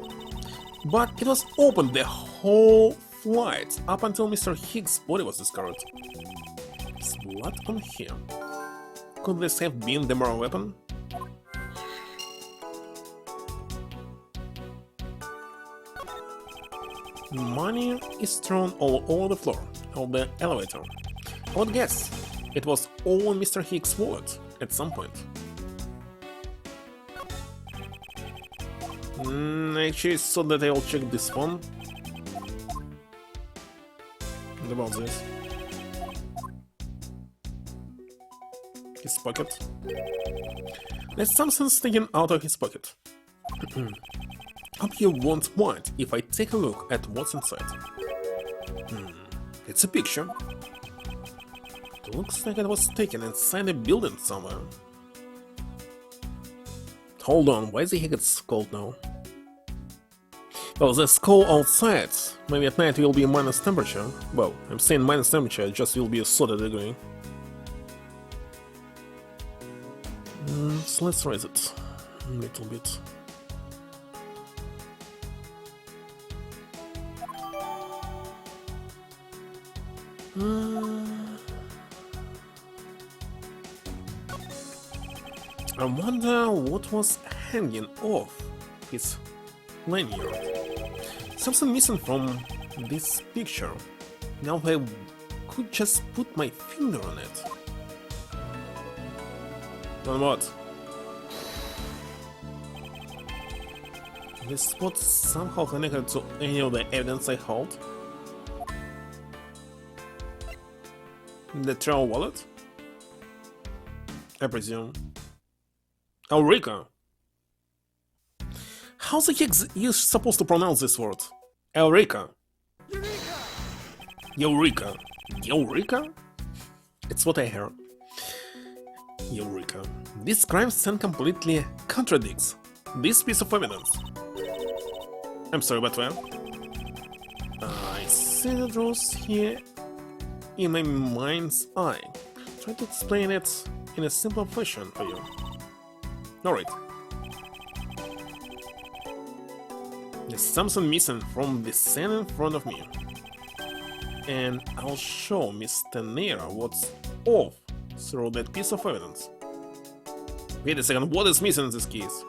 but it was open the whole flight up until Mr. Higgs' body was discovered. There's blood on here. Could this have been the murder weapon? Money is thrown all over the floor of the elevator. I would guess it was all in Mr. Higgs' wallet at some point. Actually, so that I'll check this phone. about this? His pocket. There's something sticking out of his pocket. Hope you won't mind if I take a look at what's inside. It's a picture. It looks like it was taken inside a building somewhere. Hold on, why is the heck it's cold now? Well, there's cold outside. Maybe at night it will be minus temperature. Well, I'm saying minus temperature, it just will be a soda degree. So let's raise it a little bit. I wonder what was hanging off his lanyard. Something missing from this picture. Now I could just put my finger on it. On what? This spot somehow connected to any of the evidence I hold? The travel wallet? I presume. Eureka! How the heck you supposed to pronounce this word? Eureka! Eureka! Eureka? It's what I heard. Eureka. This crime scene completely contradicts this piece of evidence. I'm sorry, but well, I see the rules here in my mind's eye. Try to explain it in a simple fashion for you. Alright. There's something missing from the scene in front of me. And I'll show Mr. Nera what's off through that piece of evidence. Wait a second, what is missing in this case?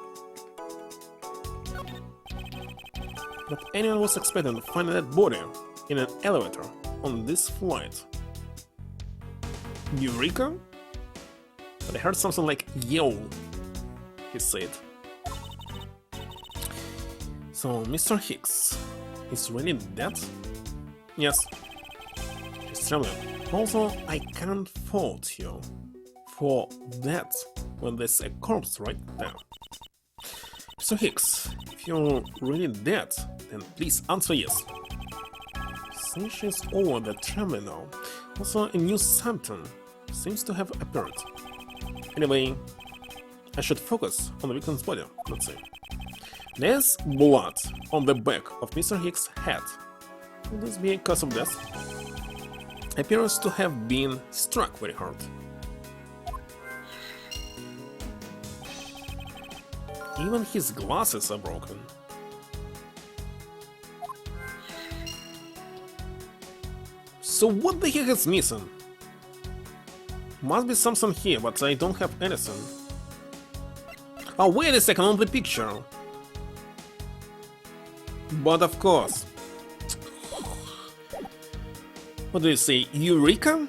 But anyone was expecting to find that body in an elevator on this flight. Eureka? But I heard something like yo, he said. So, Mr. Hicks is really dead? Yes. He's trembling. Also, I can't fault you for that when there's a corpse right there. Mr. Hicks, if you're really dead, then please answer yes. Since she's over the trembling now, also a new symptom seems to have appeared. Anyway, I should focus on the victim's body, let's say. There's blood on the back of Mr. Hicks' head. Could this be a cause of death? Appears to have been struck very hard. Even his glasses are broken. So what the heck is missing? Must be something here, but I don't have anything. Oh, wait a second, on the picture. But of course. What do you say, Eureka?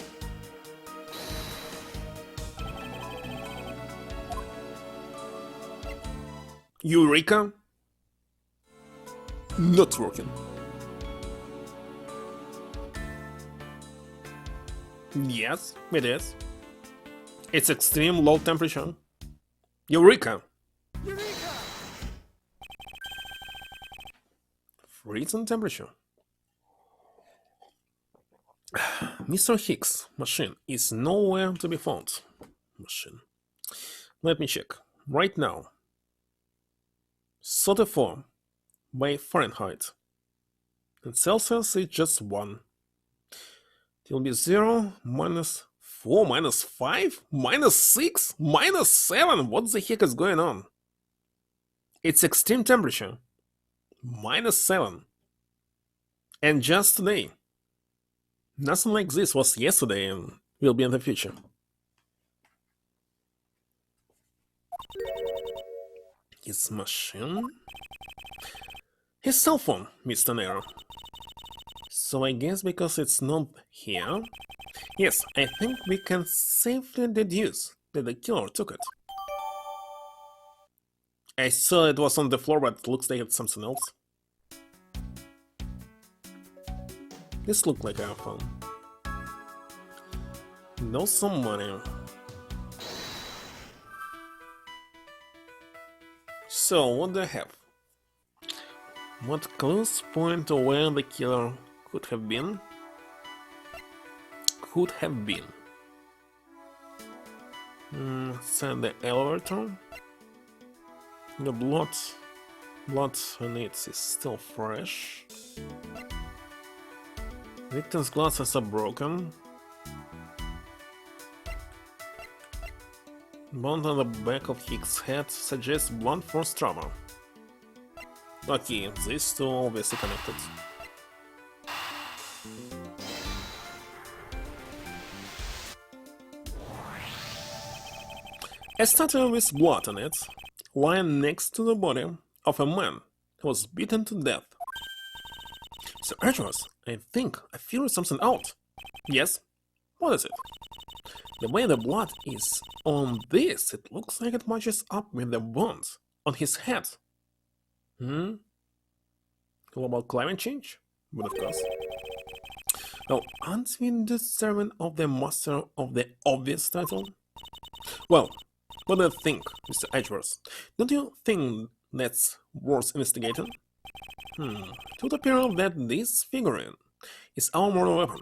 Eureka? Not working. Yes, it is. It's extreme low temperature. Eureka! Freezing temperature. Mr. Hicks' machine is nowhere to be found. Machine. Let me check. Right now. 34 by Fahrenheit. And Celsius is just 1. It will be 0, minus 4, minus 5, minus 6, minus 7. What the heck is going on? It's extreme temperature. Minus 7. And just today. Nothing like this was yesterday and will be in the future. His machine? His cell phone, Mr. Nero. So I guess because it's not here? Yes, I think we can safely deduce that the killer took it. I saw it was on the floor, but it looks like it's something else. This looked like our phone. Know some money. So, what do I have? What clues point to where the killer could have been? Could have been. Send the elevator. The blood on it is still fresh. Victim's glasses are broken. Bond on the back of Hicks' head suggests blunt force trauma. Okay, these two are obviously connected. A statue with blood on it, lying next to the body of a man who was beaten to death. Sir Edgeworth, I think I figured something out. Yes? What is it? The way the blood is on this, it looks like it matches up with the wounds on his head. Global climate change? But of course. Now, aren't we deserving of the master of the obvious title? Well, what do you think, Mr. Edgeworth? Don't you think that's worth investigating? It would appear that this figurine is our mortal weapon.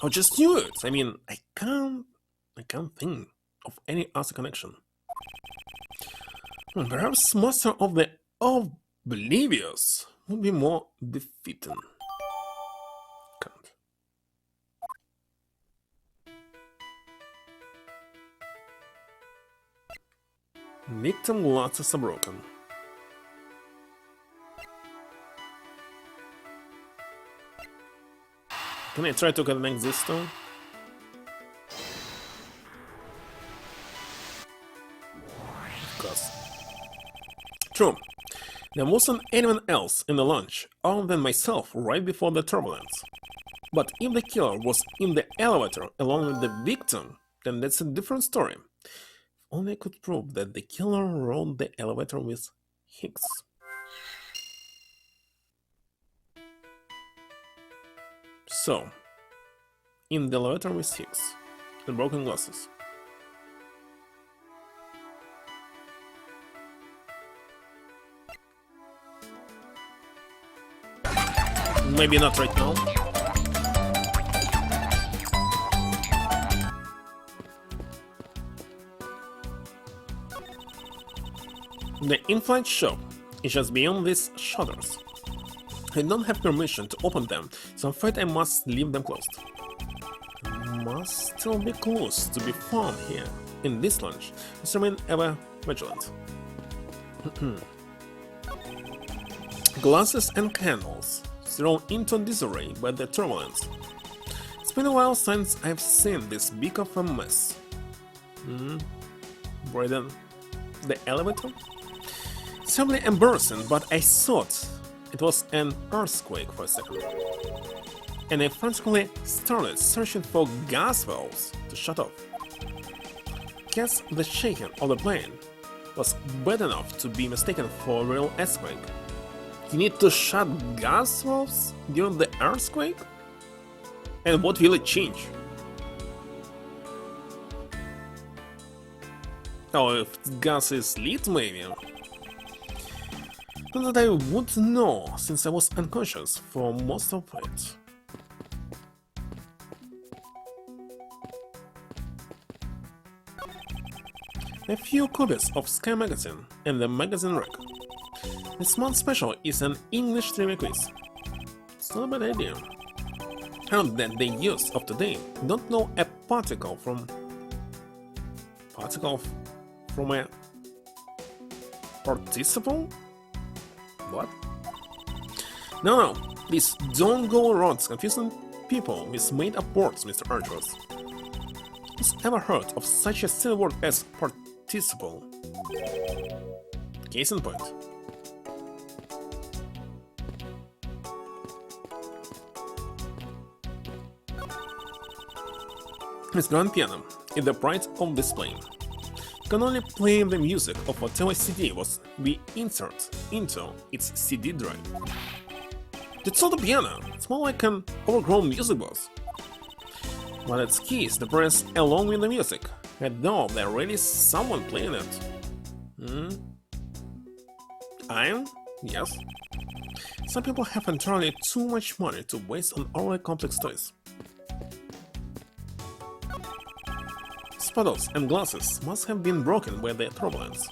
I just knew it! I mean, I can't think of any other connection. Perhaps Master of the Oblivious would be more befitting. Can't. Victim glasses are broken. Can I try to connect this two? Of course. True. There wasn't anyone else in the launch other than myself right before the turbulence. But if the killer was in the elevator along with the victim, then that's a different story. If only I could prove that the killer rode the elevator with Hicks. So, in the elevator with Hicks, the broken glasses. Maybe not right now. The in-flight shop is just beyond these shutters. I don't have permission to open them, so I'm afraid I must leave them closed. Must still be clues to be found here, in this lounge. Let's remain ever vigilant. Glasses and candles, thrown into disarray by the turbulence. It's been a while since I've seen this big of a mess. Braden, the elevator? It's certainly embarrassing, but I thought it was an earthquake for a second. And I frantically started searching for gas valves to shut off. Guess the shaking of the plane was bad enough to be mistaken for a real earthquake. You need to shut gas valves during the earthquake? And what will it change? Oh, if gas is lit, maybe? Not that I would know, since I was unconscious for most of it. A few copies of Sky Magazine and the magazine rack. This month's special is an English trivia quiz. It's not a bad idea. Heard that the youth of today don't know a particle from a participle? What? No, please don't go around confusing people with made-up words, Mr. Edgeworth. Who's ever heard of such a silly word as participle? Case in point. This grand piano is the pride of this plane. You can only play the music of whatever CD was we insert into its CD drive. It's not a piano, it's more like an overgrown music box. But its key is to press along with the music, and though there really is someone playing it. Hmm? Iron? Yes. Some people have entirely too much money to waste on overly complex toys. Puddles and glasses must have been broken by the turbulence.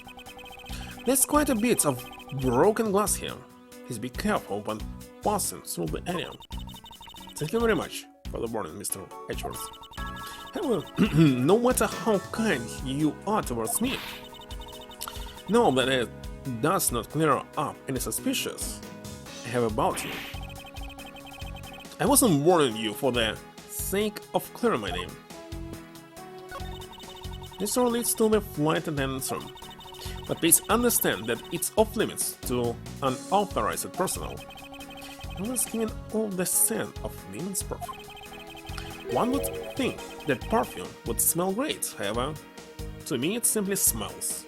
There's quite a bit of broken glass here. Please be careful when passing through the area. Thank you very much for the warning, Mr. Edgeworth. However, no matter how kind you are towards me, know that it does not clear up any suspicions I have about you. I wasn't warning you for the sake of clearing my name. This door leads to the flight attendant's room, but please understand that it's off limits to unauthorized personnel. No one's given all the scent of women's perfume. One would think that perfume would smell great, however, to me it simply smells.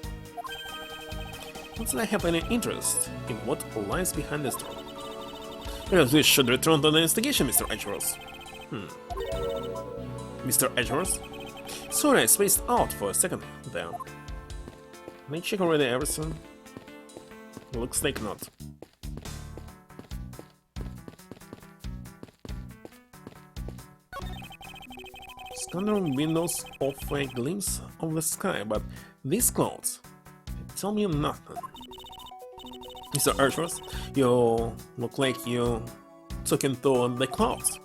Not that I have any interest in what lies behind this door. Perhaps we should return to the investigation, Mr. Edgeworth. Mr. Edgeworth? Sorry, I spaced out for a second there. Can I check already everything? Looks like not. Scanner windows offer a glimpse of the sky, but these clouds tell me nothing. Mr. Edgeworth, you look like you took into the clouds.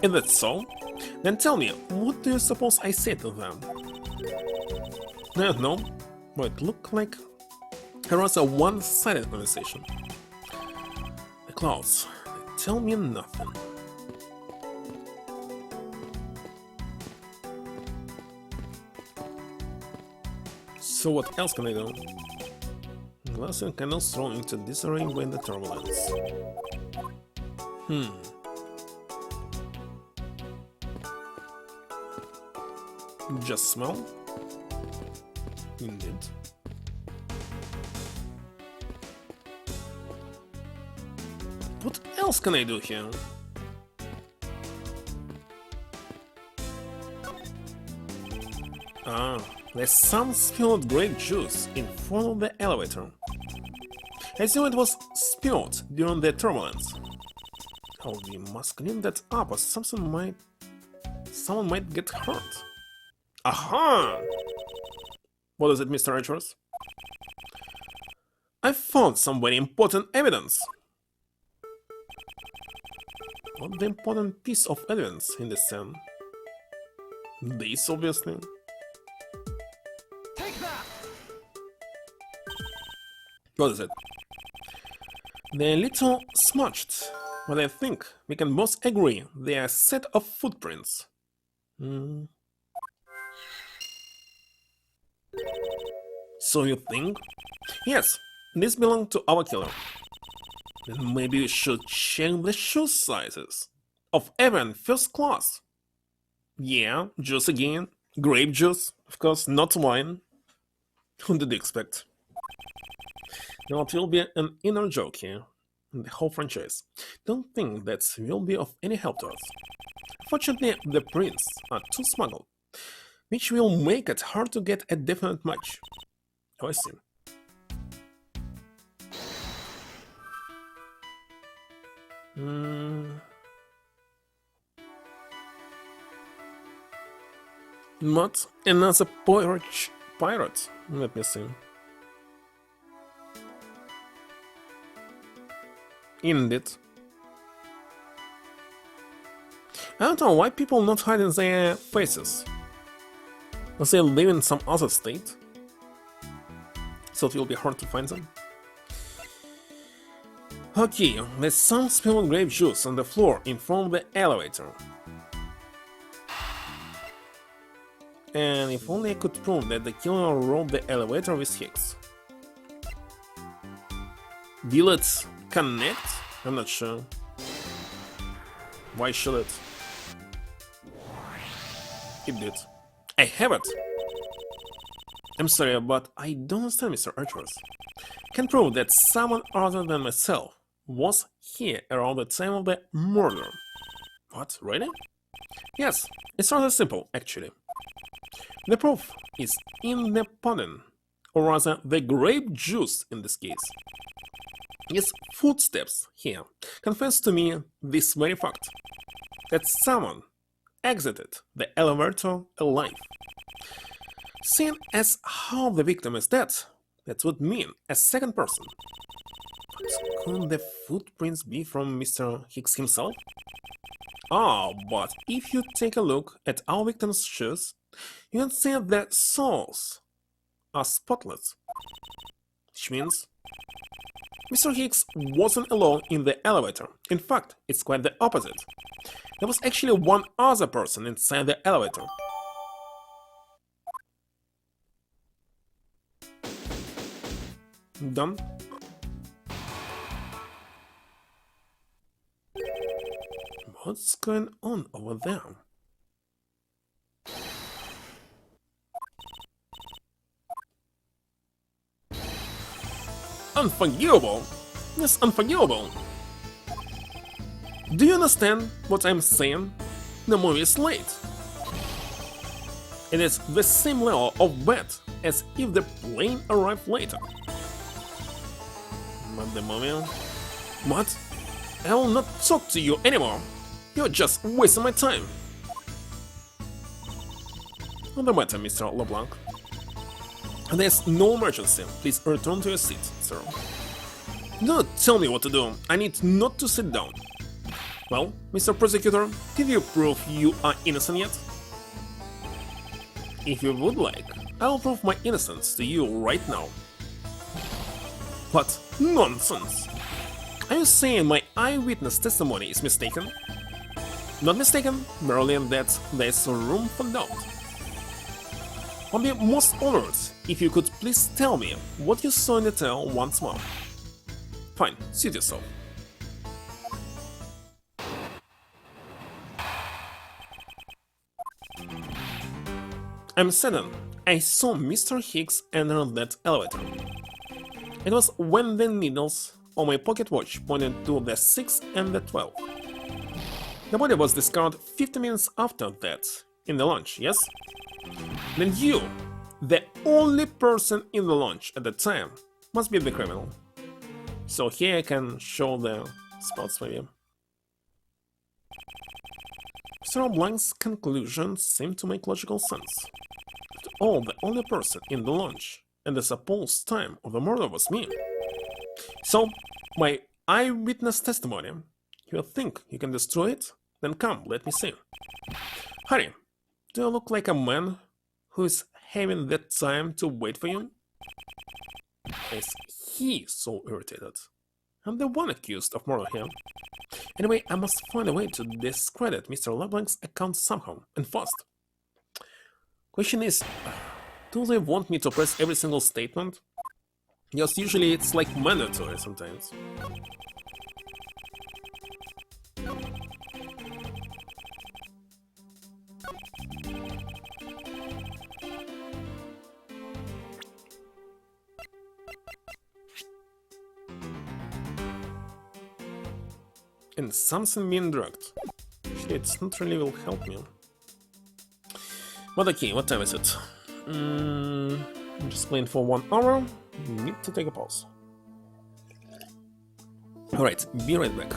Is that so? Then tell me, what do you suppose I said to them? I don't know, but it looked like it was a one-sided conversation. The clouds, they tell me nothing. So what else can I do? Glass and candles thrown into disarray by the turbulence. Just smell? Indeed. What else can I do here? The sun spilled grape juice in front of the elevator. I assume it was spilled during the turbulence. Oh, we must clean that up or someone might get hurt. Aha! What is it, Mr. Edgeworth? I found some very important evidence. What the important piece of evidence in the scene? This, obviously. Take that! What is it? They're a little smudged, but I think we can both agree they are a set of footprints. So you think? Yes, this belonged to our killer. Then maybe we should check the shoe sizes of everyone first class. Yeah, juice again. Grape juice, of course, not wine. Who did you expect? Now it will be an inner joke here in the whole franchise. Don't think that will be of any help to us. Fortunately, the prints are too smuggled, which will make it hard to get a definite match. Oh, I see. Not another pirate. Let me see. Indeed. I don't know why people not hiding their faces. Does they live in some other state? So it will be hard to find them. Okay, there's some spilled grape juice on the floor in front of the elevator. And if only I could prove that the killer rode the elevator with Hicks. Will it connect? I'm not sure. Why should it? It did. I have it! I'm sorry, but I don't understand, Mr. Edgeworth. Can prove that someone other than myself was here around the time of the murder. What, really? Yes, it's rather simple, actually. The proof is in the pudding, or rather the grape juice in this case. His footsteps here confess to me this very fact, that someone exited the elevator alive. Seeing as how the victim is dead, that would mean a second person. But couldn't the footprints be from Mr. Hicks himself? Ah, but if you take a look at our victim's shoes, you can see that soles are spotless. Which means Mr. Hicks wasn't alone in the elevator. In fact, it's quite the opposite. There was actually one other person inside the elevator. Done? What's going on over there? Unforgivable! Yes, unforgivable! Do you understand what I'm saying? The movie is late. It is the same level of bad as if the plane arrived later. But the movie... What? I will not talk to you anymore. You're just wasting my time. What's the matter, Mr. LeBlanc? There's no emergency. Please return to your seat, sir. Do not tell me what to do. I need not to sit down. Well, Mr. Prosecutor, did you prove you are innocent yet? If you would like, I'll prove my innocence to you right now. What nonsense! Are you saying my eyewitness testimony is mistaken? Not mistaken, merely that there's room for doubt. I'll be most honored if you could please tell me what you saw in detail once more. Fine, suit yourself. I'm certain I saw Mr. Hicks enter that elevator. It was when the needles on my pocket watch pointed to the 6 and the 12. The body was discovered 50 minutes after that, in the lounge, yes? Then you, the only person in the lounge at the time, must be the criminal. So here I can show the spots for you. Mr. Blank's conclusions seem to make logical sense. After all, the only person in the lounge at the supposed time of the murder was me. So, my eyewitness testimony, you think you can destroy it? Then come, let me see. Harry, do I look like a man who is having the time to wait for you? Is he so irritated? I'm the one accused of murder here. Anyway, I must find a way to discredit Mr. LeBlanc's account somehow, and fast. Question is, do they want me to press every single statement? Yes, usually it's like mandatory sometimes. And something being drugged. Actually, it's not really will help me. But okay, what time is it? I'm just playing for 1 hour. Need to take a pause. Alright, be right back.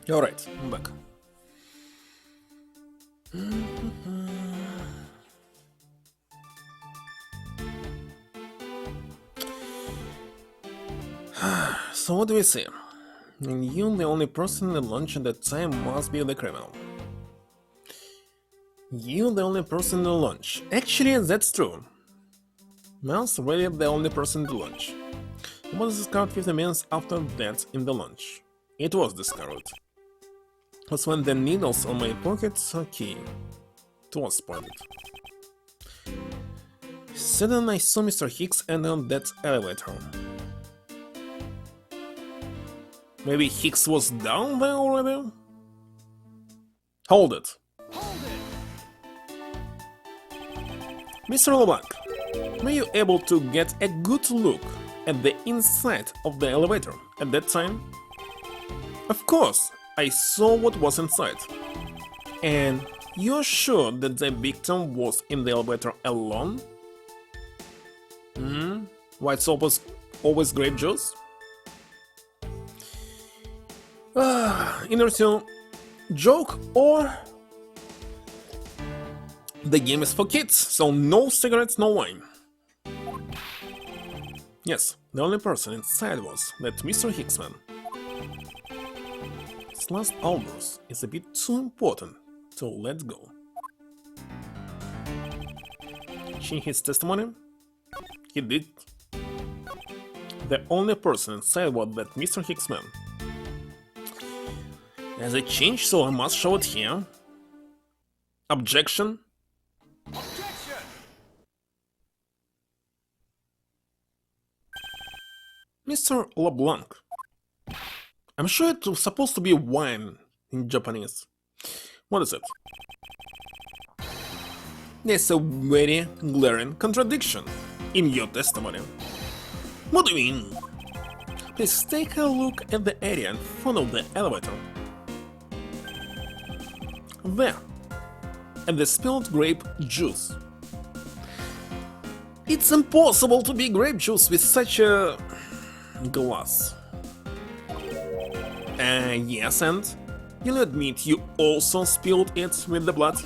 Alright, I'm back. So what do we see? And you, the only person in the launch at that time, must be the criminal. You, the only person in the launch. Actually, that's true. Mel's really the only person in the launch. It was discovered 50 minutes after that in the launch. It was discovered. It was when the needles on my pocket key. It was spotted. Suddenly I saw Mr. Hicks enter that elevator. Maybe Hicks was down there already? Hold it. Mr. LeBlanc, were you able to get a good look at the inside of the elevator at that time? Of course, I saw what was inside. And you're sure that the victim was in the elevator alone? White soap was always grape juice? Interesting joke, or the game is for kids, so no cigarettes, no wine. Yes, the only person inside was that Mr. Hicksman. His last outburst is a bit too important to let go. In his testimony, he did. The only person inside was that Mr. Hicksman. Has it changed, so I must show it here? Objection? Objection! Mr. LeBlanc. I'm sure it was supposed to be wine in Japanese. What is it? There's a very glaring contradiction in your testimony. What do you mean? Please take a look at the area in front of the elevator. There, and the spilled grape juice. It's impossible to be grape juice with such a glass. Yes, and you'll admit you also spilled it with the blood?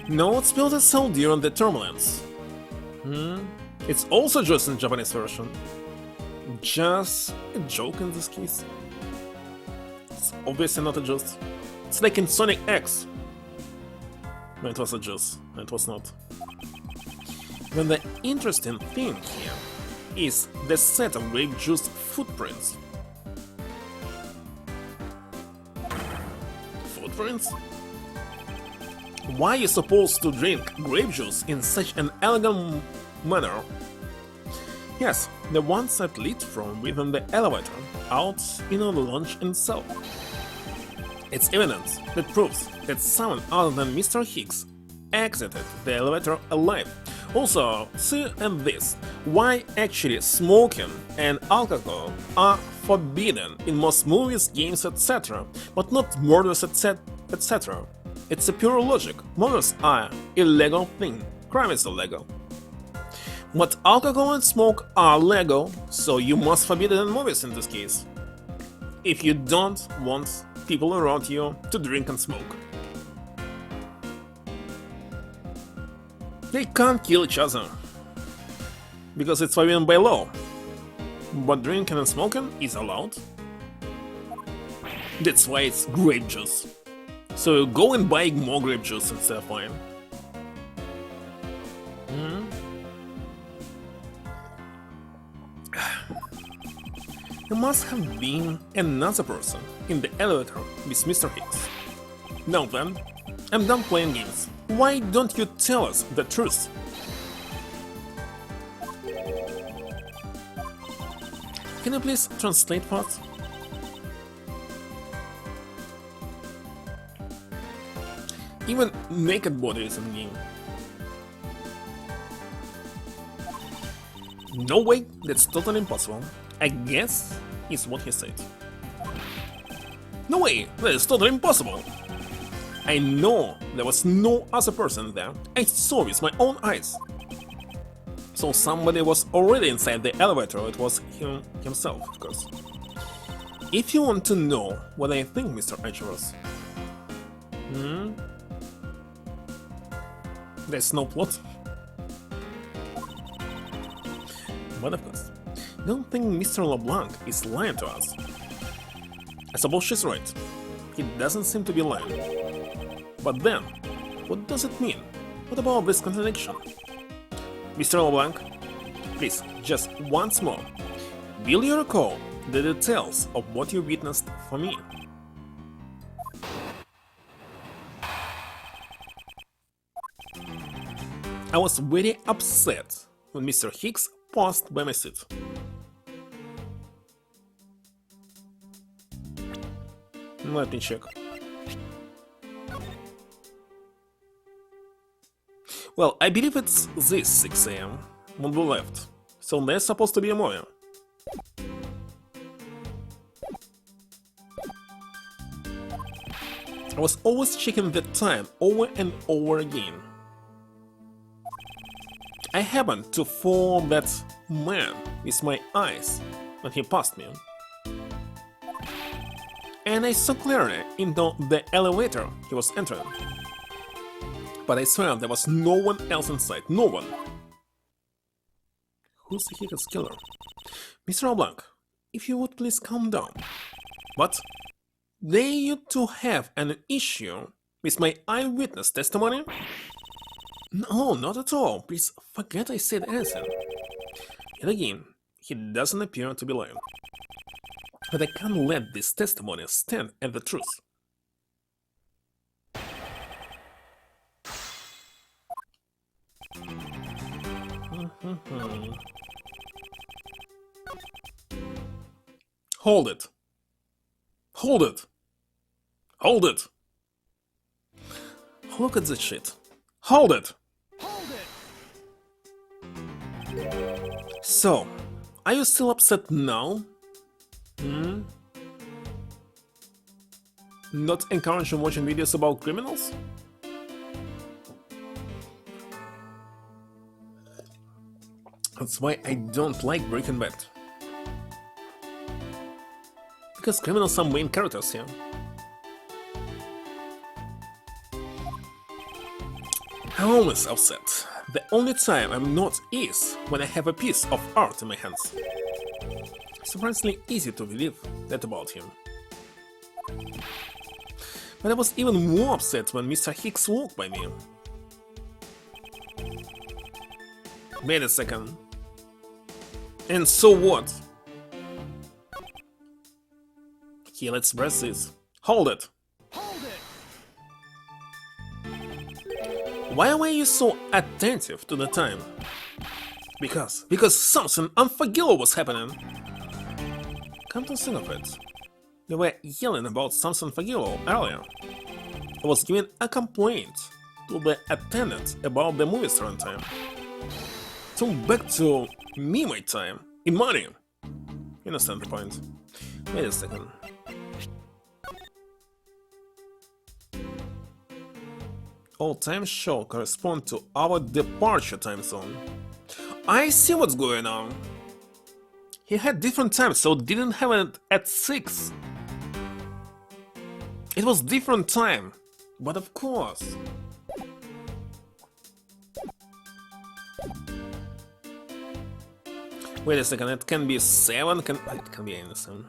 No, it spilled itself during the turbulence. It's also just in Japanese version. Just a joke in this case. It's obviously not a juice. It's like in Sonic X. No, it was a juice. No, it was not. But the interesting thing here is the set of grape juice footprints. Footprints? Why are you supposed to drink grape juice in such an elegant manner? Yes, the ones that lead from within the elevator out into the launch itself. It's evidence that proves that someone other than Mr. Hicks exited the elevator alive. Also, see and this, why actually smoking and alcohol are forbidden in most movies, games, etc., but not murders, etc. It's a pure logic. Murders are illegal thing. Crime is illegal. But alcohol and smoke are legal, so you must forbid it in movies in this case. If you don't want people around you to drink and smoke. They can't kill each other, because it's forbidden by law. But drinking and smoking is allowed. That's why it's grape juice. So go and buy more grape juice instead of wine. There must have been another person in the elevator with Mr. Hicks. Now then, I'm done playing games. Why don't you tell us the truth? Can you please translate that? Even naked body is in game. No way, that's totally impossible. I guess is what he said. No way, that is totally impossible. I know there was no other person there. I saw with my own eyes. So somebody was already inside the elevator. It was himself, of course. If you want to know what I think, Mr. Edgeworth, there's no plot. But of course, don't think Mr. LeBlanc is lying to us. I suppose she's right. He doesn't seem to be lying. But then, what does it mean? What about this contradiction? Mr. LeBlanc, please, just once more, will you recall the details of what you witnessed for me? I was very upset when Mr. Hicks paused by my seat. Let me check. Well, I believe it's this 6 AM when we left, so there's supposed to be a movie. I was always checking the time over and over again. I happened to follow that man with my eyes when he passed me. And I saw clearly into the elevator he was entering. But I swear there was no one else inside, no one. Who's the Hicks killer? Mr. LeBlanc, if you would please calm down. What? They you two have an issue with my eyewitness testimony? No, not at all. Please forget I said anything. And again, he doesn't appear to be lying. But I can't let this testimony stand as the truth. Hold it. Hold it. Hold it. Look at this shit. Hold it. Hold it! So, are you still upset now? Not encouraging watching videos about criminals? That's why I don't like Breaking Bad. Because criminals are main characters here. I'm always upset. The only time I'm not is when I have a piece of art in my hands. Surprisingly easy to believe that about him. But I was even more upset when Mr. Hicks walked by me. Wait a second. And so what? Okay, let's press this. Hold it. Hold it! Why were you so attentive to the time? Because something unforgivable was happening. Come to think of it, you were yelling about something unforgivable earlier. I was giving a complaint to the attendant about the movie run time. So back to me my time in money. You understand the point? Wait a second. All times shall correspond to our departure time zone. I see what's going on. He had different times, so didn't have it at 6. It was different time, but of course. Wait a second, it can be 7, it can be anything.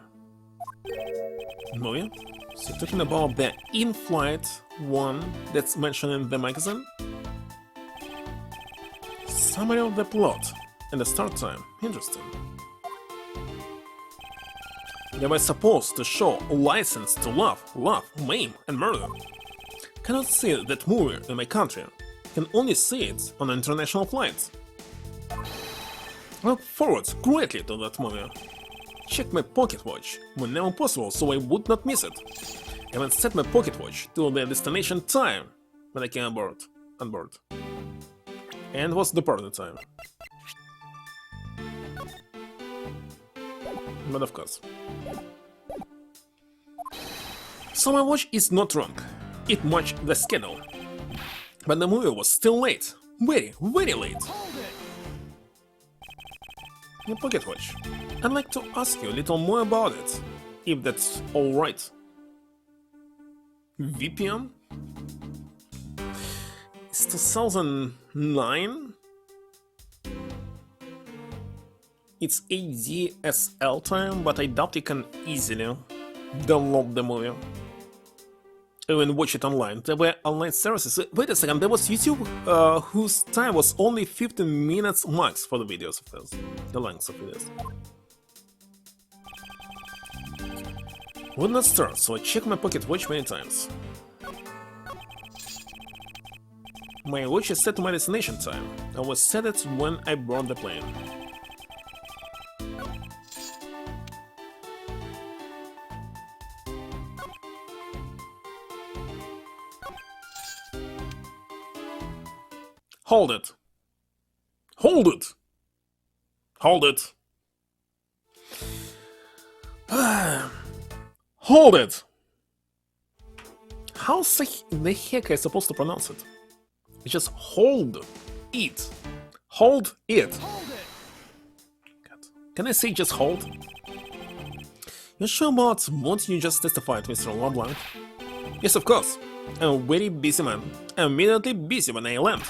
Movie? So you're talking about the in-flight one that's mentioned in the magazine? Summary of the plot and the start time. Interesting. They were supposed to show License to Love, Maim, and Murder. Cannot see that movie in my country. Can only see it on international flights. I look forward greatly to that movie. Check my pocket watch whenever possible so I would not miss it. I even set my pocket watch to the destination time when I came on board. And was departure time. But of course. So my watch is not wrong. It matched the schedule. But the movie was still late. Very, very late. My pocket watch. I'd like to ask you a little more about it. if that's alright. VPN? It's 2009? It's ADSL time, but I doubt you can easily download the movie. Even watch it online. There were online services. Wait a second, there was YouTube whose time was only 15 minutes max for the videos of this. The length of videos. Would not start, so I checked my pocket watch many times. My watch is set to my destination time. I was set it when I boarded the plane. Hold it! Hold it! Hold it! Hold it! How the heck am I supposed to pronounce it? It's just hold it. Hold it. Hold it. God. Can I say just hold? You sure about what you just testified, Mr. LeBlanc? Yes, of course. I'm a very busy man. I'm immediately busy when I land.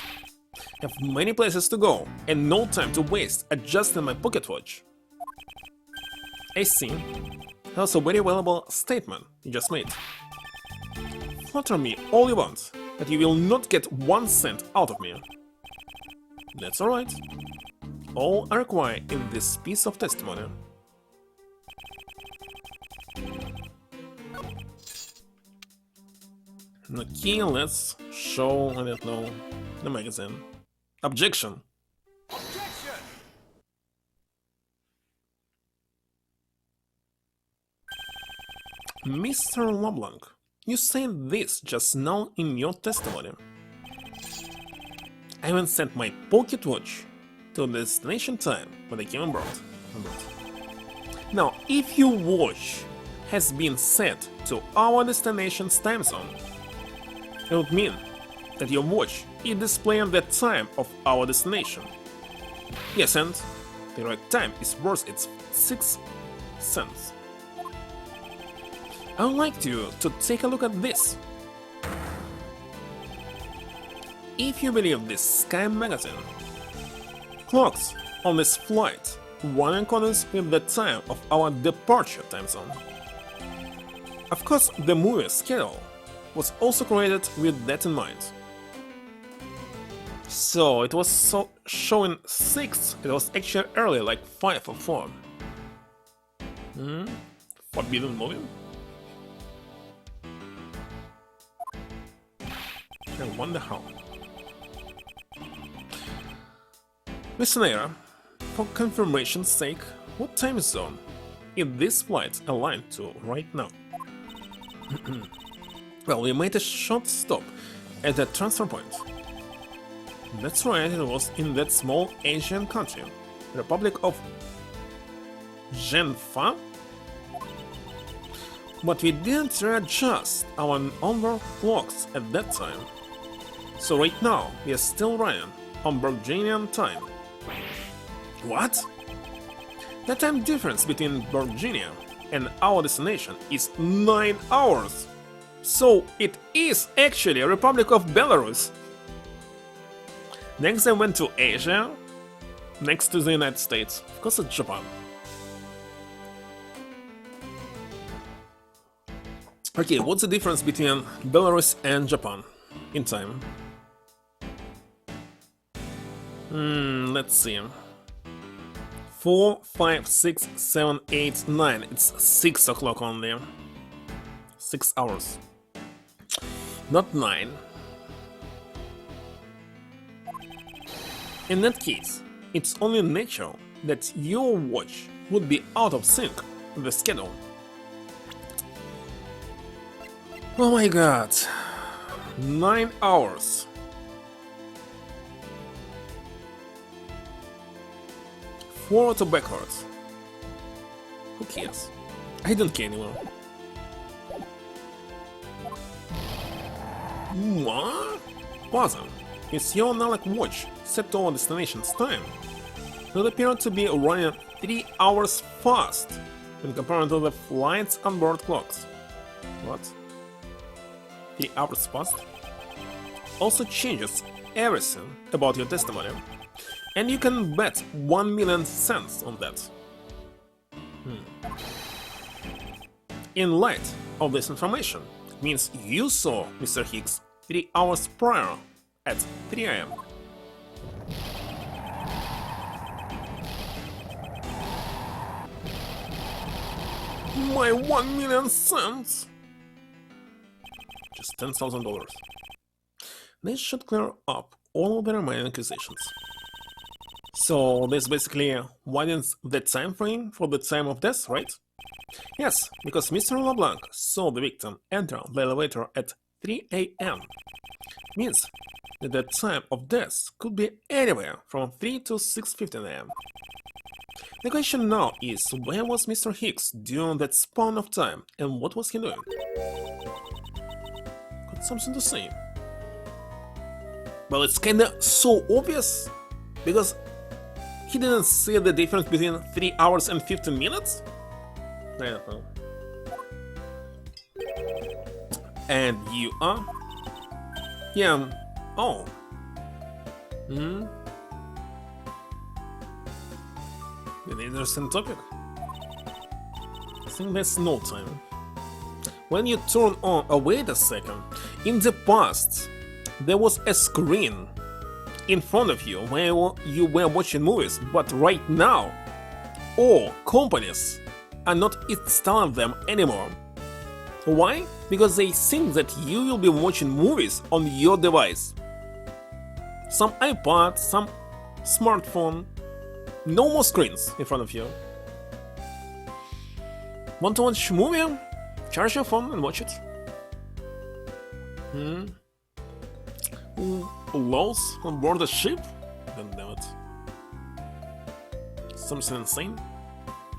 I have many places to go, and no time to waste adjusting my pocket watch. I see. That's a very valuable statement you just made. Flatter me all you want, but you will not get 1 cent out of me. That's alright. All I require in this piece of testimony. Okay, let's show, I don't know, the magazine. Objection! Objection! Mr. LeBlanc, you said this just now in your testimony. I haven't sent my pocket watch to the destination time when I came aboard. Now, if your watch has been set to our destination's time zone, it would mean that your watch is displaying the time of our destination. Yes, and the right time is worth its 6 cents. I would like you to take a look at this. If you believe this Sky magazine, clocks on this flight run in accordance with the time of our departure time zone. Of course, the movie schedule was also created with that in mind. So it was showing 6, it was actually early, like 5 or 4. Forbidden movie? I wonder how. Mr. Naira, for confirmation's sake, what time zone is this flight aligned to right now? Well, we made a short stop at the transfer point. That's right, it was in that small Asian country, Republic of Genfa. But we didn't readjust our onboard clocks at that time. So right now, we are still running on Virginian time. What? The time difference between Virginia and our destination is 9 hours. So it is actually a Republic of Belarus. Next I went to Asia, next to the United States, of course it's Japan. Okay, what's the difference between Belarus and Japan in time? Let's see. 4, 5, 6, 7, 8, 9. It's 6 o'clock only. 6 hours. Not 9. In that case, it's only natural that your watch would be out of sync with the schedule. Oh my god. 9 hours. Forward or backwards? Who cares? I don't care anymore. What? Buzzer, is your analog watch set to our destination's time? It appeared to be running 3 hours fast when compared to the flight's onboard clocks. What? 3 hours passed? Also changes everything about your testimony, and you can bet 1 million cents on that. In light of this information, it means you saw Mr. Higgs 3 hours prior at 3 AM. My 1 million cents! Just $10,000. This should clear up all of the remaining accusations. So this basically widens the time frame for the time of death, right? Yes, because Mr. LeBlanc saw the victim enter the elevator at 3 AM. Means that the time of death could be anywhere from 3 to 6:15 AM. The question now is, where was Mr. Higgs during that span of time, and what was he doing? Got something to say? Well, it's kinda so obvious, because he didn't see the difference between 3 hours and 15 minutes? I don't know. And you are? Yeah, oh. An interesting topic. I think that's no time. When you turn on, wait a second. In the past, there was a screen in front of you when you were watching movies, but right now, all companies are not installing them anymore. Why? Because they think that you will be watching movies on your device. Some iPad, some smartphone. No more screens in front of you. Want to watch a movie? Charge your phone and watch it. Laws on board a ship? Don't know it. Something insane.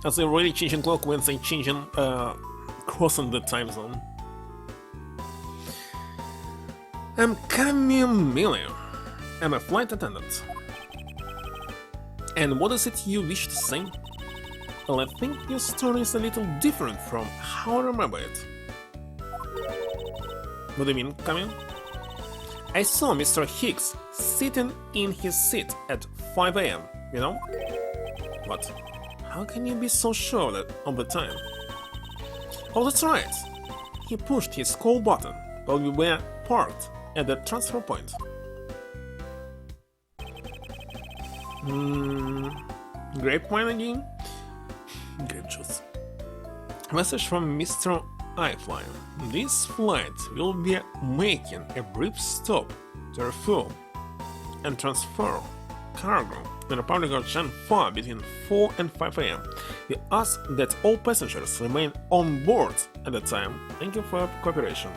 As they're already changing clock when they changing, crossing the time zone. I'm Camille. I'm a flight attendant. And what is it you wish to say? Well, I think your story is a little different from how I remember it. What do you mean, Camille? I saw Mr. Higgs sitting in his seat at 5 AM, you know? What? How can you be so sure of the time? Oh, that's right! He pushed his call button while we were parked at the transfer point. Grapevine again? Grape juice. Message from Mr. iFly. This flight will be making a brief stop to refuel and transfer cargo in the Republic of Shanfa between 4 and 5 AM. We ask that all passengers remain on board at the time. Thank you for your cooperation.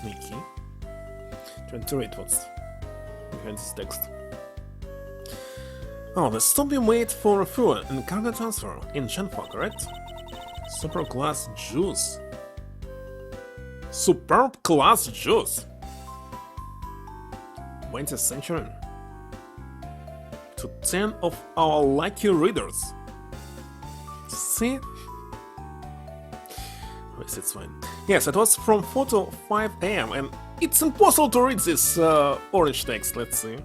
Okay. Trying to read what's behind this text. Oh, the stop we wait for refuel and cargo transfer in Shanfa, correct? Super class juice. Superb class juice. 20th century. To 10 of our lucky readers. See? Yes, it's fine. Yes, it was from 4 to 5 AM, and it's impossible to read this orange text. Let's see.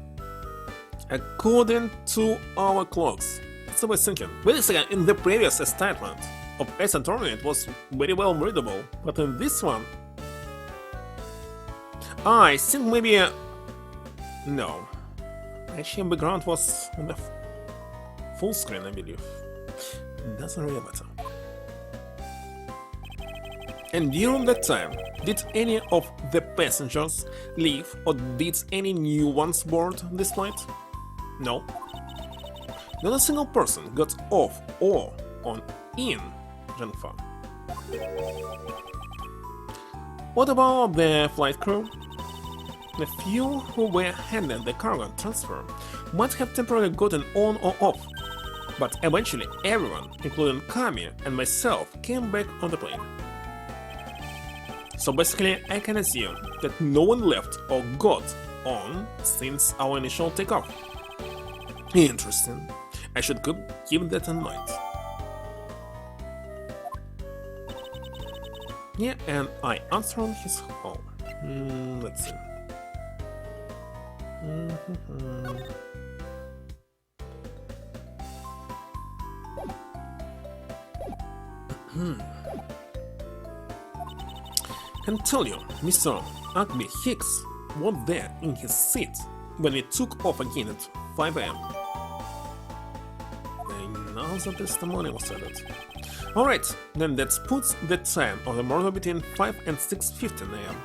According to our clocks. That's what I was thinking. Wait a second, in the previous statement of Ace Attorney it was very well readable, but in this one... I think maybe... No. Actually, background was on the full screen, I believe. Doesn't really matter. And during that time, did any of the passengers leave, or did any new ones board this flight? No. Not a single person got off or on in Shanfa. What about the flight crew? The few who were handling the cargo transfer might have temporarily gotten on or off, but eventually everyone, including Kami and myself, came back on the plane. So basically, I can assume that no one left or got on since our initial takeoff. Interesting. I should keep that in mind. Yeah, and I answered his call. Let's see. Can tell you, Mr. Acme Hicks was there in his seat when we took off again at 5 am. Another testimony was added. Alright, then that puts the time of the murder between 5 and 6:15 am.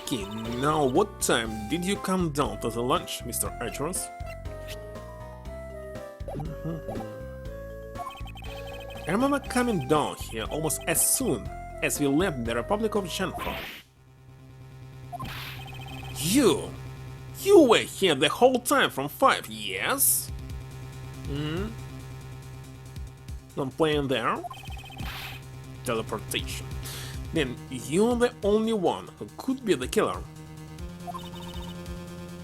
Okay, now what time did you come down to the lunch, Mr. Edgeworth? I remember coming down here almost as soon as we left the Republic of Genfa. You were here the whole time from 5, yes? Not playing there? Teleportation. Then you're the only one who could be the killer.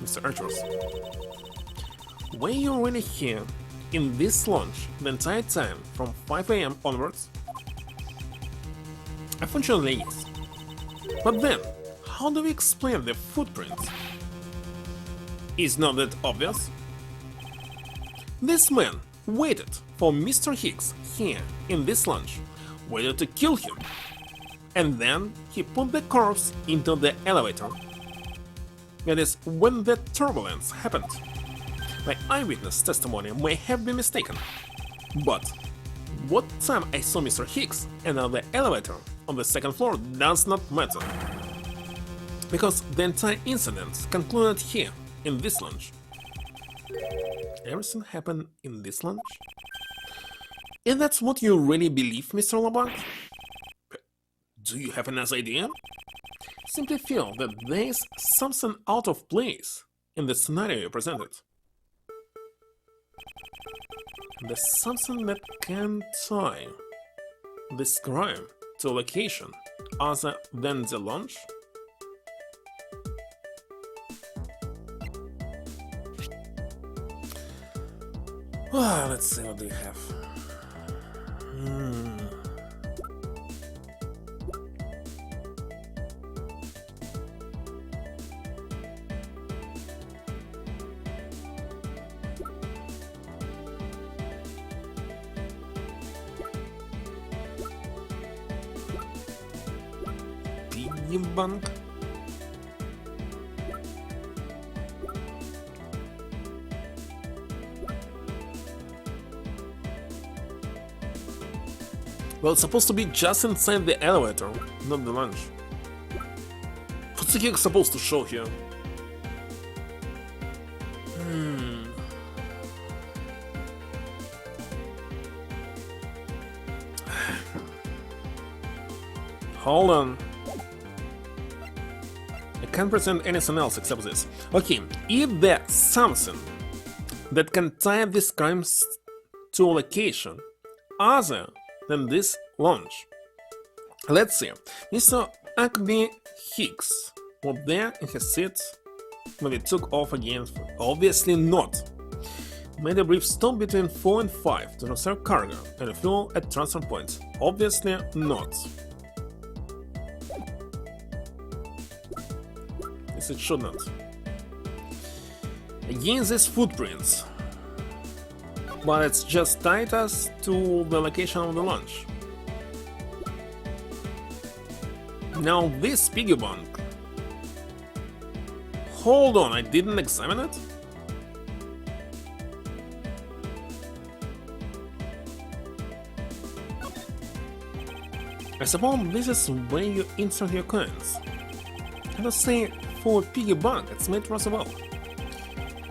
Mr. Edgeworth. Were you really here in this lunch the entire time from 5 am onwards? Unfortunately, yes. But then, how do we explain the footprints? Is not that obvious? This man waited for Mr. Hicks here in this lunch, waited to kill him, and then he put the corpse into the elevator. That is when the turbulence happened. My eyewitness testimony may have been mistaken, but what time I saw Mr. Hicks enter the elevator on the second floor does not matter, because the entire incident concluded here in this lunch. Everything happened in this lunch? And that's what you really believe, Mr. LeBlanc? Do you have another idea? Simply feel that there is something out of place in the scenario you presented. There's something that can tie this crime to a location other than the lunch? Let's see what they have. Piggy bank. Well, it's supposed to be just inside the elevator, not the lunch. What's the gig supposed to show here? Hold on. I can't present anything else except this. Okay, if there's something that can tie these crimes to a location other than this launch. Let's see. Mr. Acme Hicks was there in his seat when we took off again. Obviously not. Made a brief stop between 4 and 5 to transfer cargo and fuel at transfer points. Obviously not. Yes, it should not. Again, these footprints. But it's just tied us to the location of the launch. Now this piggy bank. Hold on, I didn't examine it? I suppose this is where you insert your coins. And I say for a piggy bank it's made rather well.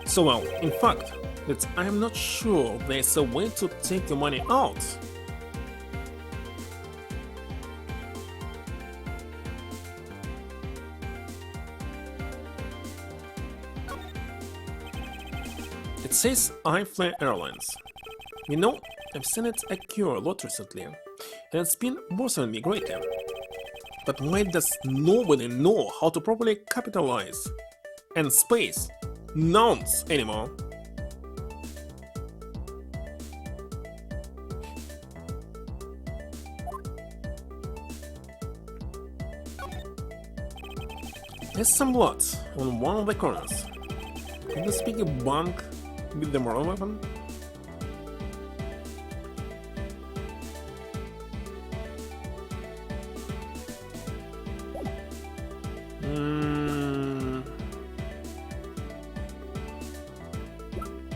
So well, in fact, that I am not sure there's a way to take your money out. It says I Fly Airlines. You know, I've seen it occur a lot recently. and it's been bothering me greatly. But why does nobody know how to properly capitalize and space nouns anymore? There's some blood on one of the corners. Can this be a bunk with the moral weapon?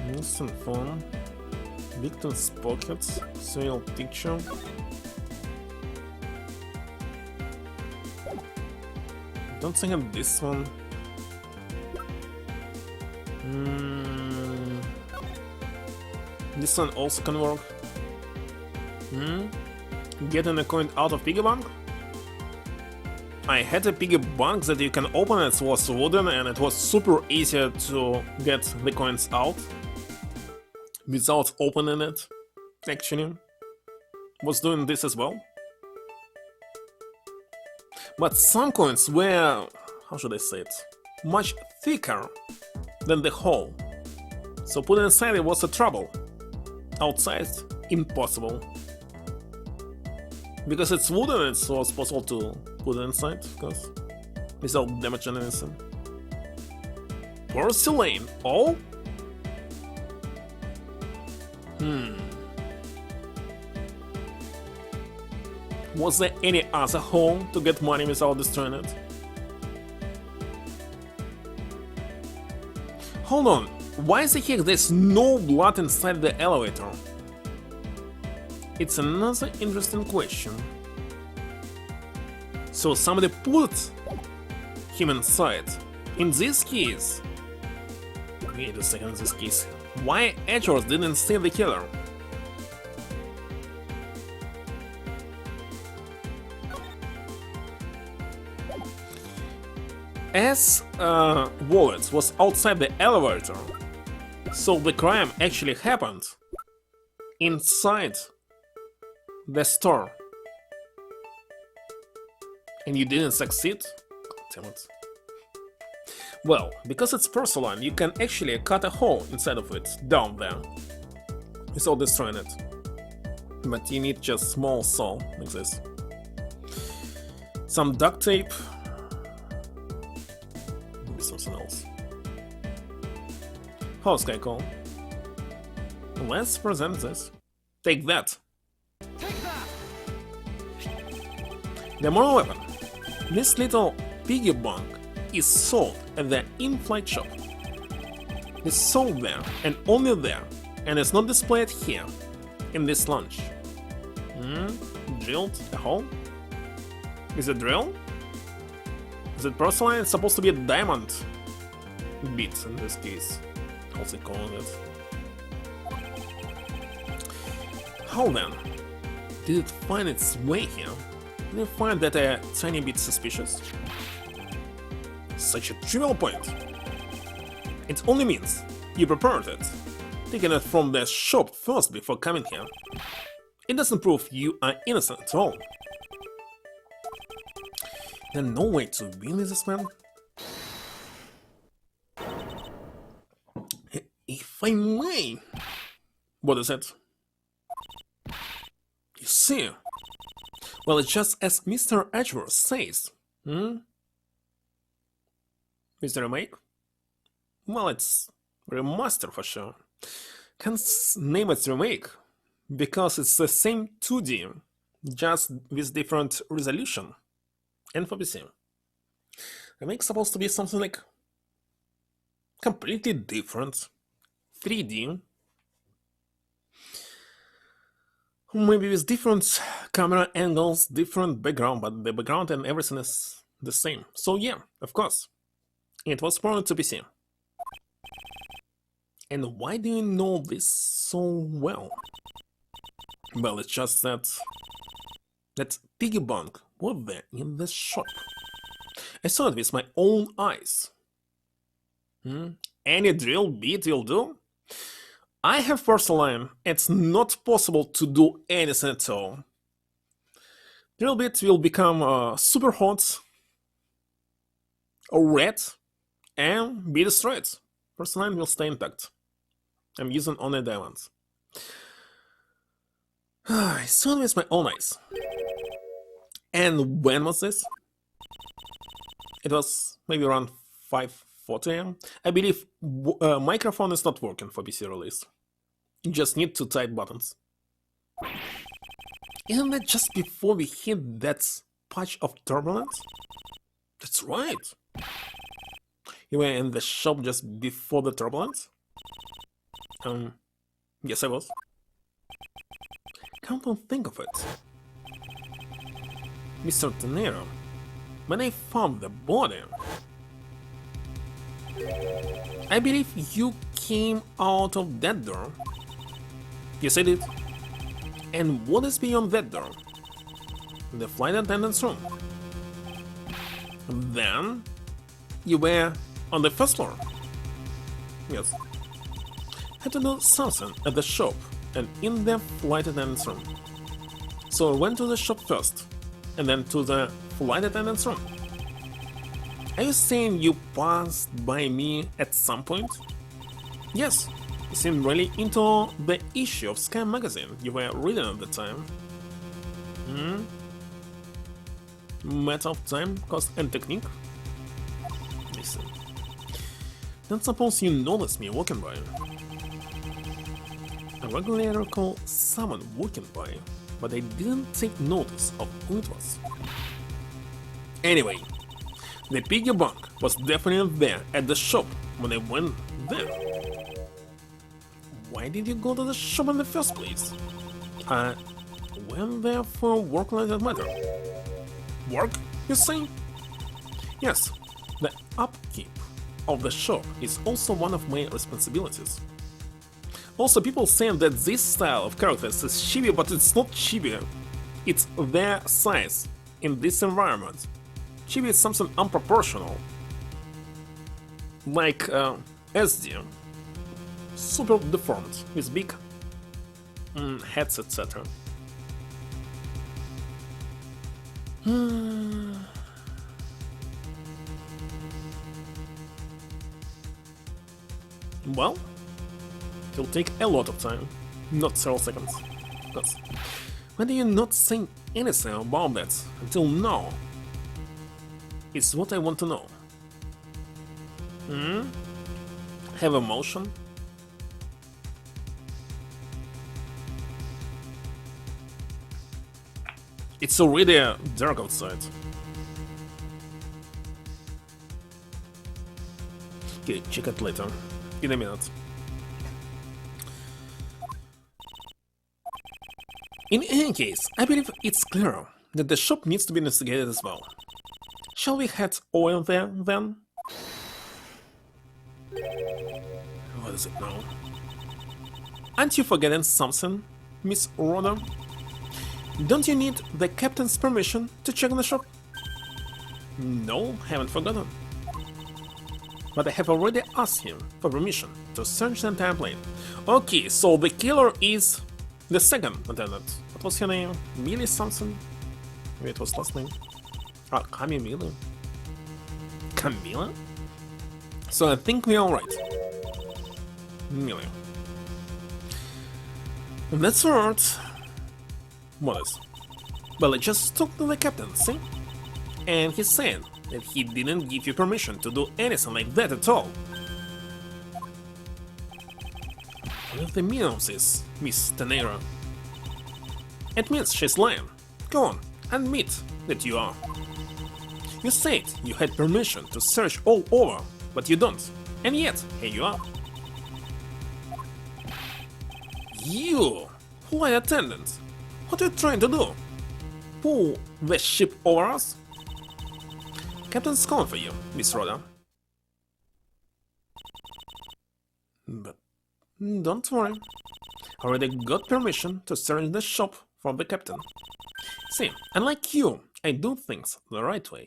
Instant phone. Victim's pockets. Serial picture. Don't think of this one. This one also can work. Getting a coin out of piggy bank? I had a piggy bank that you can open, it was wooden and it was super easy to get the coins out without opening it, actually. Was doing this as well. But some coins were, how should I say it, much thicker than the hole. So putting inside it was a trouble. Outside, impossible. Because it's wooden, it was possible to put it inside, of course, without damaging anything. Porcelain, all? Was there any other hole to get money without destroying it? Hold on, why the heck there's no blood inside the elevator? It's another interesting question. So somebody put him inside. In this case... Wait a second, in this case... Why Edgeworth didn't see the killer? As wallet was outside the elevator, so the crime actually happened inside the store. And you didn't succeed? God damn it. Well, because it's porcelain, you can actually cut a hole inside of it, down there, without destroying it. But you need just small saw, like this. Some duct tape. Maybe something else. Hello, Skycall. Let's present this. Take that! Take that! The moral weapon. This little piggy bank is sold at the in-flight shop. It's sold there and only there, and it's not displayed here, in this lounge. Drilled a hole? Is it drill? Is it porcelain? It's supposed to be a diamond bit in this case. How's it calling it? How then? Did it find its way here? Did you find that a tiny bit suspicious? Such a trivial point. It only means you prepared it, taking it from the shop first before coming here. It doesn't prove you are innocent at all. There's no way to win with this man. If I may. What is it? You see? Well, it's just as Mr. Edgeworth says. Mr. Remake? Well, it's remaster for sure. Can't name it remake because it's the same 2D, just with different resolution. And for PC. Remake's supposed to be something like completely different. 3D. Maybe with different camera angles, different background, but the background and everything is the same. So yeah, of course. It was ported to PC. And why do you know this so well? Well, it's just that piggy bank was there in the shop. I saw it with my own eyes. Any drill bit you'll do? I have porcelain. It's not possible to do anything at all. Little bit will become super hot, or red, and be destroyed. First line will stay intact. I'm using only diamonds. I saw it with my own eyes. And when was this? It was maybe around 5:40 am. I believe microphone is not working for PC release. You just need to type buttons. Isn't that just before we hit that patch of turbulence? That's right. You were in the shop just before the turbulence? Yes I was. Come to think of it, Mr. Tenero, when I found the body, I believe you came out of that door. Yes, I did. And what is beyond that door? The flight attendant's room. Then, you were on the first floor. Yes. Had to do something at the shop and in the flight attendant's room. So I went to the shop first, and then to the flight attendant's room. Are you saying you passed by me at some point? Yes, you seemed really into the issue of Sky magazine you were reading at the time. Matter of time, cost and technique? Listen. Don't suppose you noticed me walking by. I regularly recall someone walking by, but I didn't take notice of who it was. Anyway, the piggy bank was definitely there at the shop when I went there. Why did you go to the shop in the first place? I went there for work-related matter. Work, you say? Yes, the upkeep of the shop is also one of my responsibilities. Also, people saying that this style of characters is chibi, but it's not chibi. It's their size in this environment. Chibi is something unproportional. Like SD. Super deformed, with big heads, etc. Well, it'll take a lot of time, not several seconds. Because why do you not say anything about that until now? It's what I want to know. Have emotion? It's already dark outside. Okay, check it later. In a minute. In any case, I believe it's clear that the shop needs to be investigated as well. Shall we head over there, then? What is it now? Aren't you forgetting something, Miss Roder? Don't you need the captain's permission to check the shop? No, haven't forgotten. But I have already asked him for permission to search the entire plane. Okay, so the killer is the second lieutenant. What was her name? Millie something? Maybe it was last name. Ah, Camila. Camila? So I think we're alright. Millie. That's right. What is? Well, I just talked to the captain, see? And he said that he didn't give you permission to do anything like that at all. What if the meaning of this, Miss Tenera? It means she's lying. Go on, admit that you are. You said you had permission to search all over, but you don't. And yet, here you are. You, flight attendant, what are you trying to do? Pull the ship over us? Captain's calling for you, Miss Rhoda. But don't worry. I already got permission to search the shop from the captain. See, unlike you, I do things the right way.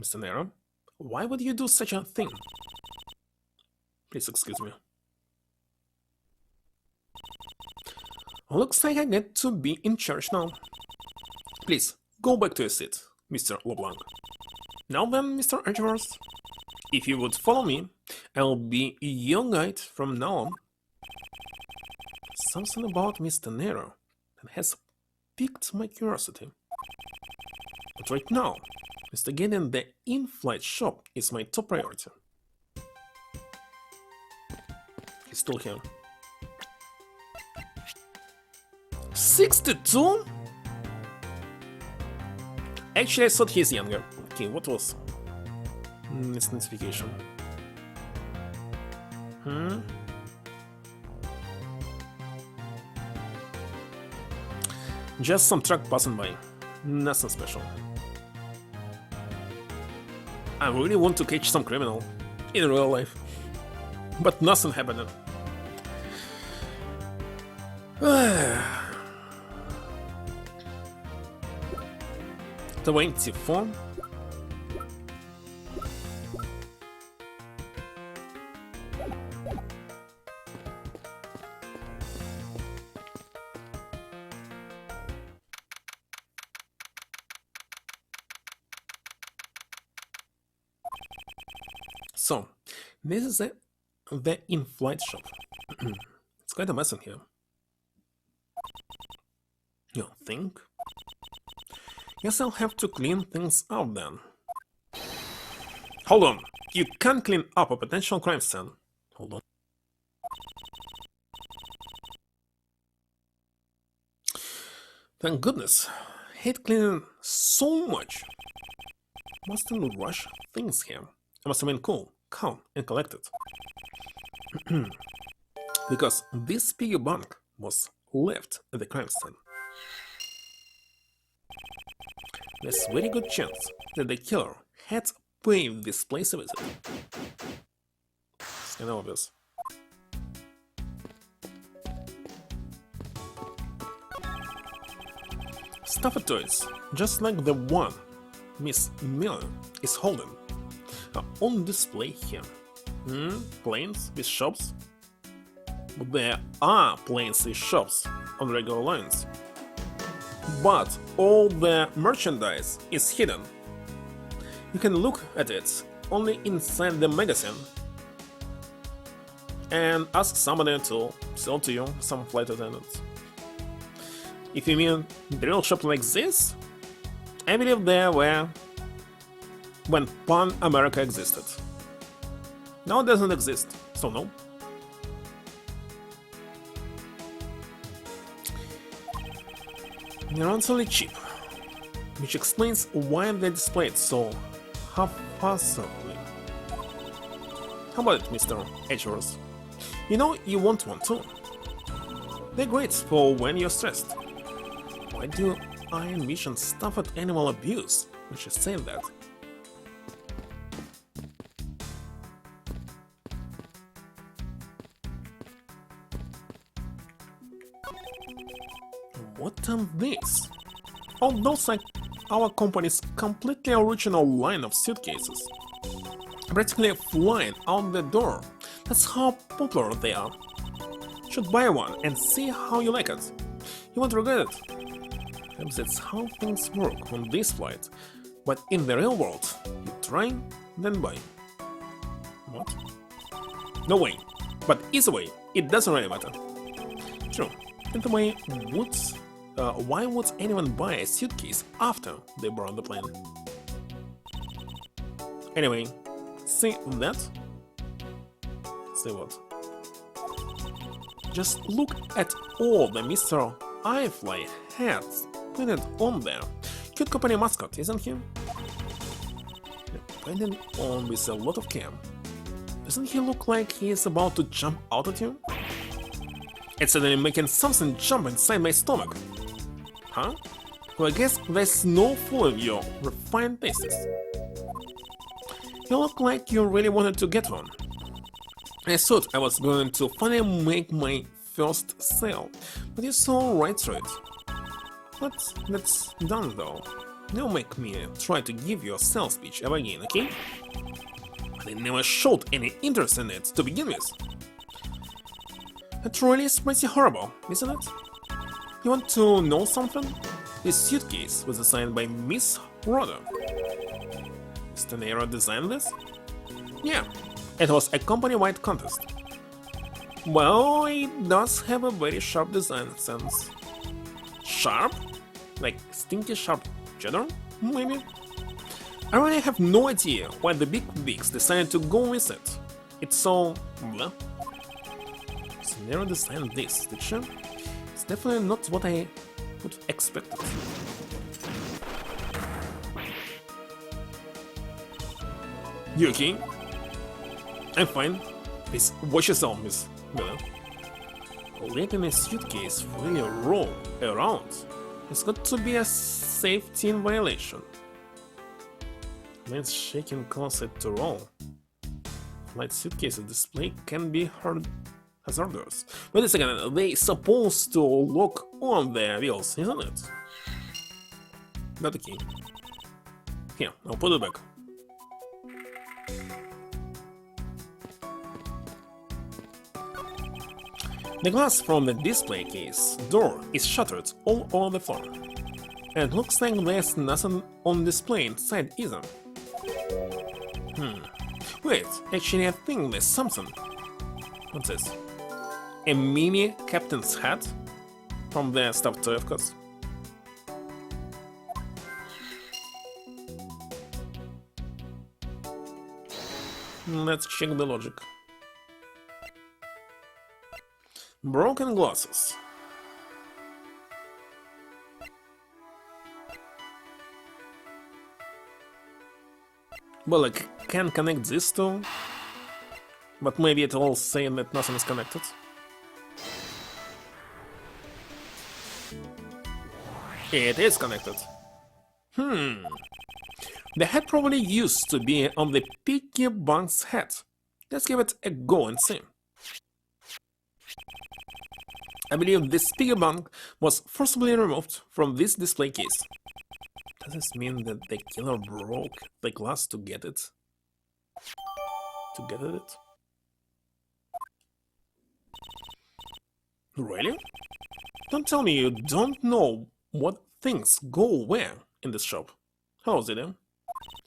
Mr. Nero, why would you do such a thing? Please excuse me. Looks like I get to be in charge now. Please, go back to your seat, Mr. LeBlanc. Now then, Mr. Edgeworth, if you would follow me, I'll be your guide from now on. Something about Mr. Nero that has piqued my curiosity. But right now, investigating the in-flight shop is my top priority. He's still here. 62? Actually, I thought he's younger. Okay, what was? It's notification. Just some truck passing by. Nothing special. I really want to catch some criminal in real life, but nothing happened. 24. So, this is the in-flight shop. It's quite a mess in here. You think? Guess I'll have to clean things up then. Hold on! You can't clean up a potential crime scene. Hold on. Thank goodness. Hate cleaning so much. Mustn't rush things here. I must remain cool, calm, and collected. Because this piggy bank was left at the crime scene. There's a very good chance that the killer had paid this place a visit. It's kind of obvious. Stuffed toys, just like the one Miss Miller is holding, are on display here. Planes with shops? There are planes with shops on regular lines. But all the merchandise is hidden. You can look at it only inside the magazine and ask somebody to sell to you, some flight attendants. If you mean the real shop like this, I believe there were when Pan America existed. Now it doesn't exist, so no. They're only cheap, which explains why they're displayed so haphazardly. How about it, Mr. Edgeworth? You know you want one too. They're great for when you're stressed. Why do I envision stuffed animal abuse when she said that? What are these? Oh, those are our company's completely original line of suitcases. Practically flying out the door. That's how popular they are. Should buy one and see how you like it. You won't regret it. Perhaps that's how things work on this flight. But in the real world, you try, then buy. What? No way. But either way, it doesn't really matter. True. In the way, why would anyone buy a suitcase after they board the plane? Anyway, see that? See what? Just look at all the Mr. iFly hats printed on there. Cute company mascot, isn't he? Painted on with a lot of care. Doesn't he look like he is about to jump out at you? It's suddenly making something jump inside my stomach. Huh? Well, I guess there's no fooling your refined tastes. You look like you really wanted to get one. I thought I was going to finally make my first sale, but you saw right through it. But that's done though. Don't make me try to give you a sales pitch ever again, okay? I never showed any interest in it to begin with. It really is pretty horrible, isn't it? You want to know something? This suitcase was designed by Miss Rhoda. Is Tenero designed this? Yeah, it was a company-wide contest. Well, it does have a very sharp design sense. Sharp? Like stinky sharp cheddar, maybe? I really have no idea why the big wigs decided to go with it. It's so... blah. Tenero designed this, did she? It's definitely not what I would have expected. You okay? I'm fine. Please watch yourself, Miss Miller. Letting a suitcase freely roll around has got to be a safety violation. Man's shaking closet to roll. Light suitcases display can be hazardous. Wait a second, they supposed to lock on their wheels, isn't it? Not the key. Here, I'll put it back. The glass from the display case door is shattered all over the floor. And looks like there's nothing on display inside either. Wait, actually I think there's something. What's this? A mini captain's hat? From the stuffed toy, of course. Let's check the logic. Broken glasses. Well, I can connect these two, but maybe it will say that nothing is connected. It is connected. The hat probably used to be on the piggy bank's head. Let's give it a go and see. I believe this piggy bank was forcibly removed from this display case. Does this mean that the killer broke the glass to get it? To get at it? Really? Don't tell me you don't know what things go where in this shop. How's it, eh?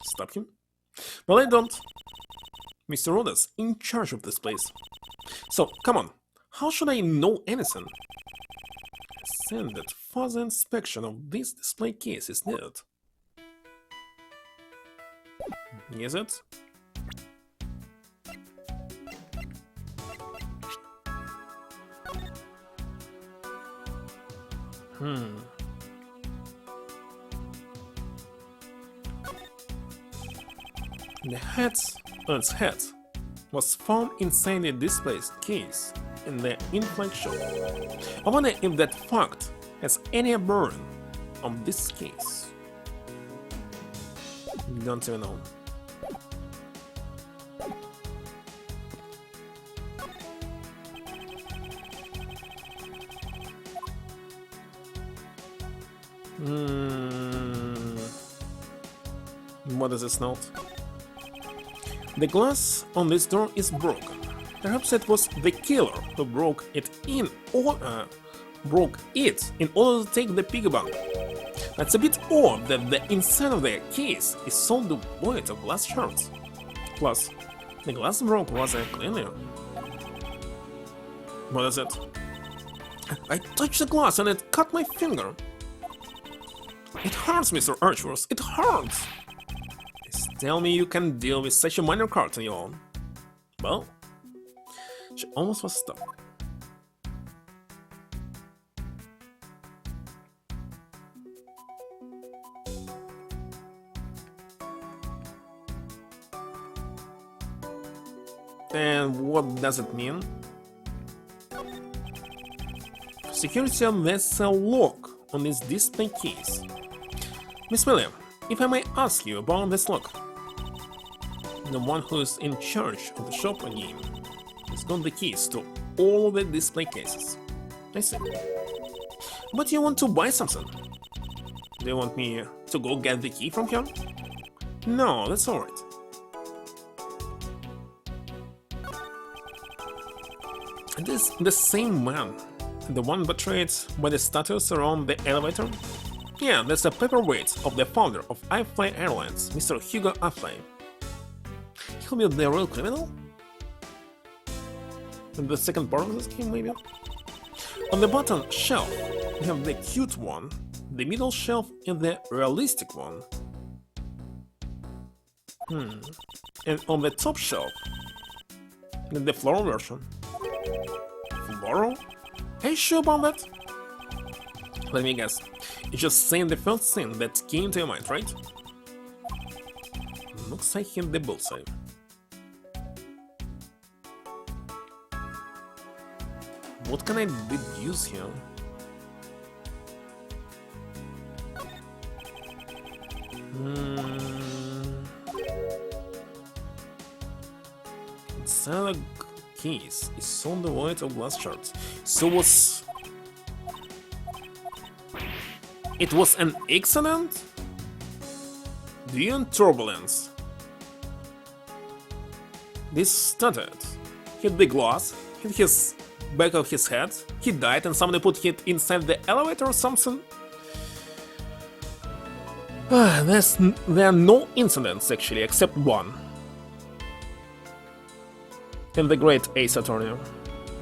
Stop him? Well, I don't. Mr. Roda's in charge of this place. So, come on. How should I know anything? Send that further inspection of this display case is needed. Is it? The hat on its head was found inside the display case in the in-flight shop. I wonder if that fact has any bearing on this case. Don't even know. What is this note? The glass on this door is broken. Perhaps it was the killer who broke it in order to take the piggy bank. That's a bit odd that the inside of the case is so devoid of glass shards. Plus, the glass broke rather clearly. What is it? I touched the glass and it cut my finger. It hurts, Mr. Edgeworth. It hurts. Please tell me you can deal with such a minor card on your own. Well, she almost was stuck. And what does it mean? Security, there's a lock on this display case. Miss William, if I may ask you about this lock. The one who is in charge of the shop again has got the keys to all the display cases. I see. But you want to buy something? Do you want me to go get the key from her? No, that's alright. It is the same man, the one betrayed by the statues around the elevator? Yeah, that's the paperweight of the founder of iFly Airlines, Mr. Hugo iFly. He'll be the real criminal? In the second part of this game, maybe? On the bottom shelf, we have the cute one. The middle shelf is the realistic one. And on the top shelf, the floral version. Floral? Are you sure about that? Let me guess. You just saying the first thing that came to your mind, right? Looks like hit the bullseye. What can I deduce here? Inside the case is on the white of glass shards. So it was an accident? During turbulence. This stuttered. Hit the glass, hit his back of his head, he died and somebody put it inside the elevator or something. There are no incidents actually, except one. In the Great Ace Attorney.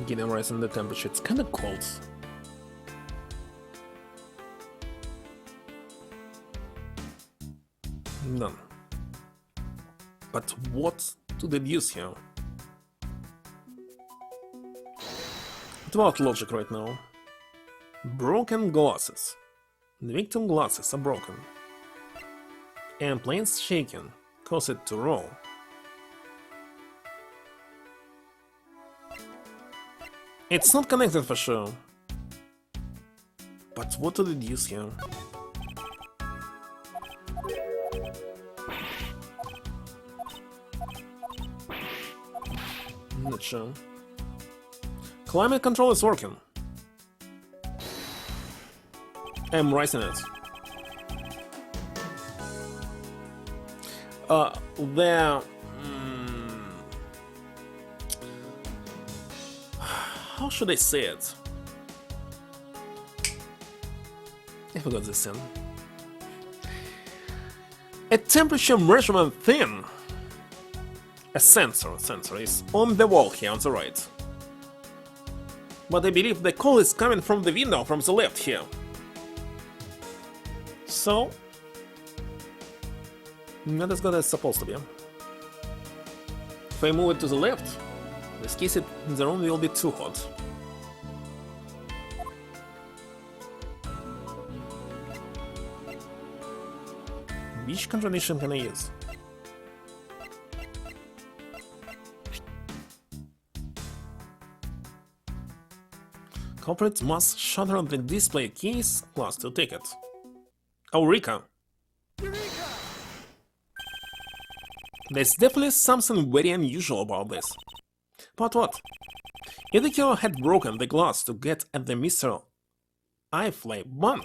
Getting rising the temperature, it's kinda cold. None. But what to deduce here? What about logic right now? Broken glasses. The victim glasses are broken. And planes shaking cause it to roll. It's not connected for sure. But what to deduce here? Not sure. Climate control is working. I'm rising it. How should I say it? I forgot this in. A temperature measurement thing. A sensor is on the wall here on the right. But I believe the call is coming from the window from the left here. So, not as good as it's supposed to be. If I move it to the left, in this case the room will be too hot. Which contradiction can I use? Culprits must shatter the display case glass to take it. Eureka! There's definitely something very unusual about this. But what? If the killer had broken the glass to get at the Mr. iFly bank,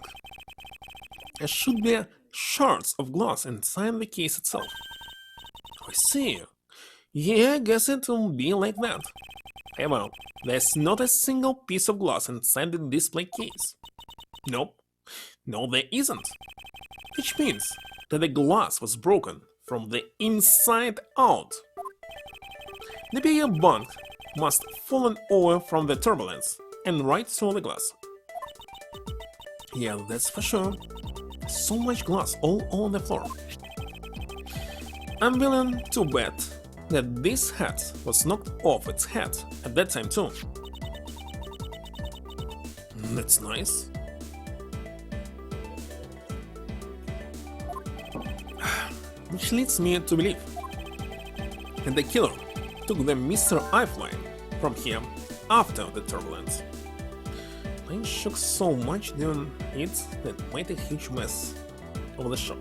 there should be shards of glass inside the case itself. I see. Yeah, I guess it will be like that. However, there's not a single piece of glass inside the display case. Nope. No, there isn't. Which means that the glass was broken from the inside out. The bigger bank must have fallen over from the turbulence and right through the glass. Yeah, that's for sure. So much glass all on the floor. I'm willing to bet that this hat was knocked off its head at that time too. That's nice. Which leads me to believe that the killer took the Mr. iFly from here after the turbulence. Plane shook so much during it that made a huge mess of the shop.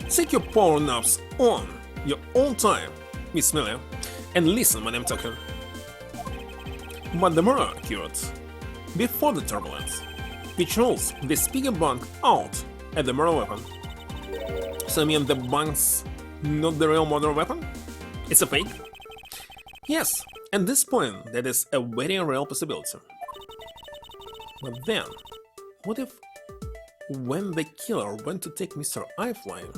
Take your power naps on your own time, Miss Miller, and listen when I'm talking. But the mirror occurred before the turbulence, which rolls the speaker bank out at the mirror weapon. So I mean the bank's Not the real modern weapon? It's a fake? Yes, at this point, that is a very real possibility. But then, what if when the killer went to take Mr. I flying,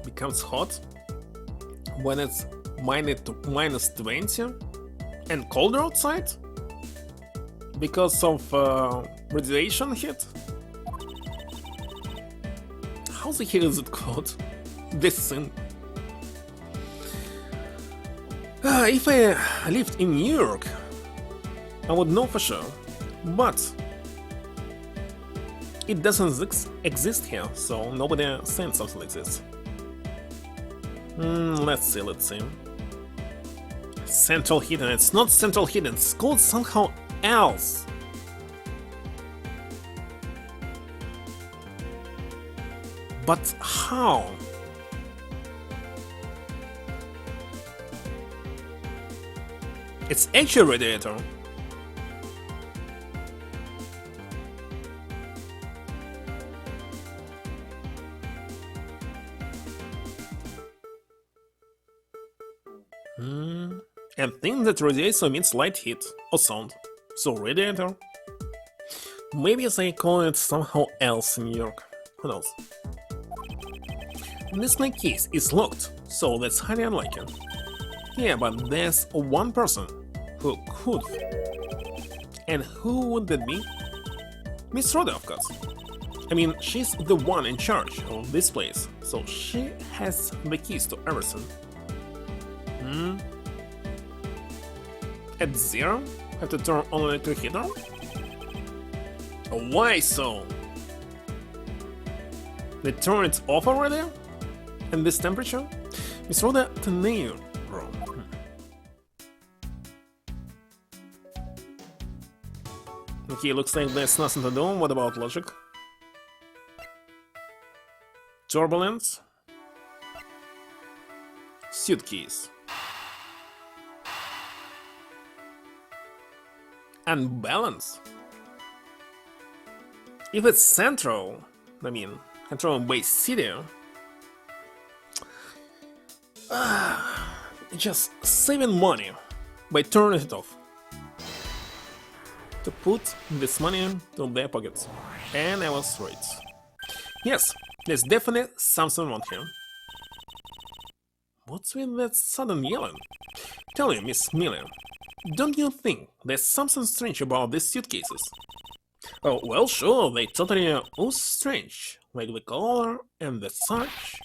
becomes hot when it's minus 20 and colder outside because of radiation hit? How the hell is it called? This thing. If I lived in New York, I would know for sure, but it doesn't exist here, so nobody saying something like this. Let's see. Central Hidden. It's not Central Hidden. It's called somehow else. But how? It's actually radiator. And think that radiator means light heat or sound. So radiator. Maybe they call it somehow else in New York. Who knows? This my case is locked, so that's highly unlikely. Yeah, but there's one person who could. And who would that be? Miss Rhoda, of course. I mean, she's the one in charge of this place, so she has the keys to everything. At 0? Have to turn on electric heater? Why so? They turn it off already? And this temperature? Miss Rhoda Teneo room. Okay, looks like there's nothing to do. What about logic? Turbulence. Suitcase. And balance. If it's central, I mean, controlling Bay City, just saving money by turning it off. To put this money to their pockets. And I was right. Yes, there's definitely something wrong here. What's with that sudden yelling? Tell me, Miss Miller, don't you think there's something strange about these suitcases? Oh, well, sure, they totally are strange, like the color and the such.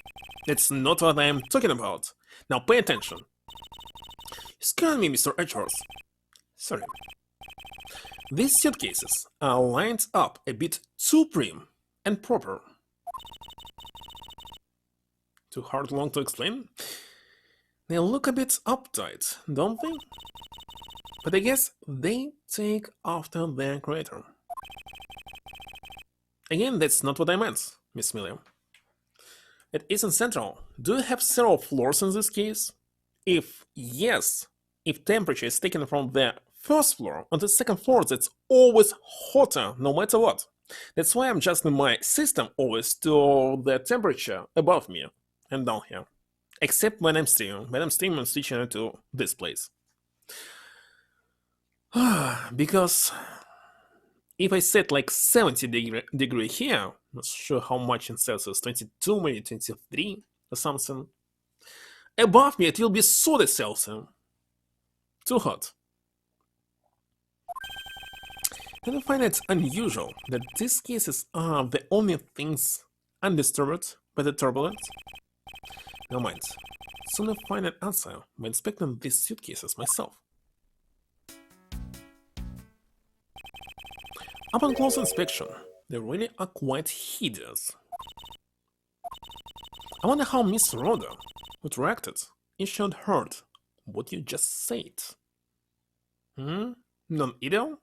That's not what I'm talking about. Now pay attention. Excuse me, Mr. Edgeworth. Sorry. These suitcases are lined up a bit too prim and proper. Too hard long to explain? They look a bit uptight, don't they? But I guess they take after their creator. Again, that's not what I meant, Miss Miller. It isn't central. Do you have several floors in this case? If yes, if temperature is taken from the first floor on the second floor, that's always hotter no matter what. That's why I'm adjusting my system always to the temperature above me and down here. Except when I'm streaming. When I'm streaming, I'm switching it to this place. Because if I set like 70 degree here, not sure how much in Celsius, 22, maybe 23 or something. Above me it will be 30 Celsius. Too hot. Then I find it unusual that these cases are the only things undisturbed by the turbulence. No mind. Soon I'll find an answer by inspecting these suitcases myself. Upon close inspection, they really are quite hideous. I wonder how Miss Rhoda would reacted if she had heard what you just said. Non-ideal?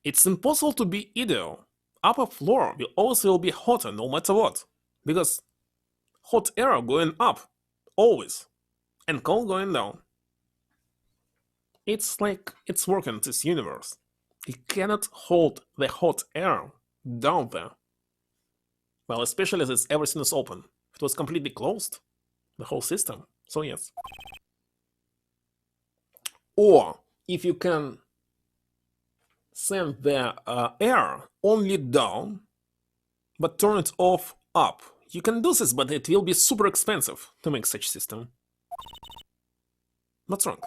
It's impossible to be ideal. Upper floor will also be hotter no matter what, because hot air going up, always, and cold going down. It's like it's working in this universe. It cannot hold the hot air down there. Well, especially as everything is open. If it was completely closed, the whole system, so yes. Or if you can send the air only down, but turn it off up. You can do this, but it will be super expensive to make such system. What's wrong?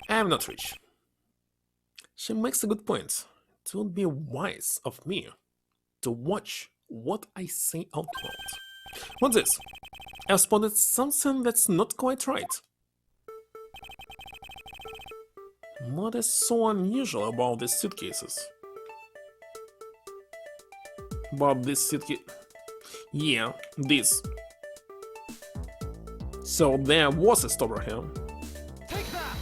I'm not rich. She makes a good point. It would be wise of me to watch what I say out loud. What's this? I've spotted something that's not quite right. What is so unusual about these suitcases? About this suitcase? Yeah, this. So there was a stopper here. Take that!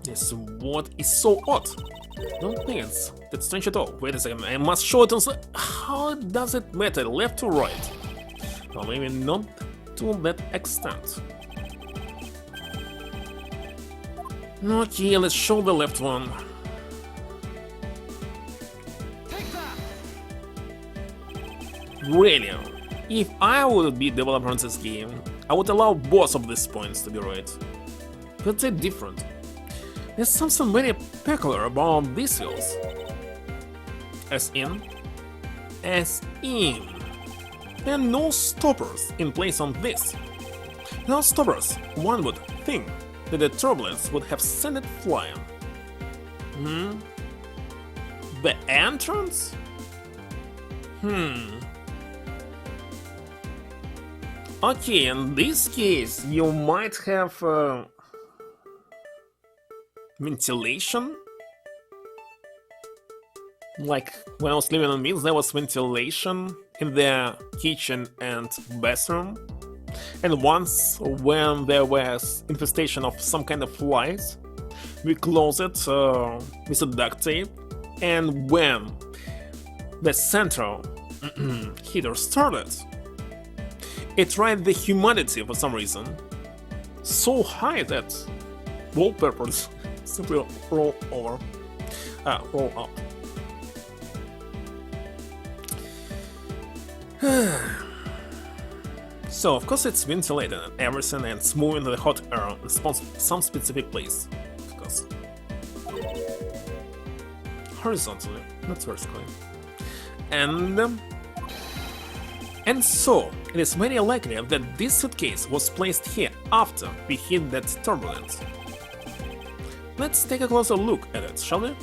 Yes, what is so odd? Don't think it's that strange at all. Wait a second, I must show it on the... How does it matter, left or right? Well, maybe not to that extent. Okay, let's show the left one. Take that! Really? If I would be developer in this game, I would allow both of these points to be right. But they're different. There's something very peculiar about these wheels. As in? There are no stoppers in place on this. No stoppers, one would think that the turbulence would have sent it flying. The entrance? Okay, in this case, you might have ventilation. Like when I was living on Meals, there was ventilation in the kitchen and bathroom. And once, when there was infestation of some kind of flies, we closed it with a duct tape. And when the central heater started, it raised the humidity for some reason so high that wallpapers simply roll over, roll up. So of course it's ventilated and everything, and it's moving the hot air in some specific place. Of course. Horizontally, not vertically. And so, it is very likely that this suitcase was placed here after we hit that turbulence. Let's take a closer look at it, shall we?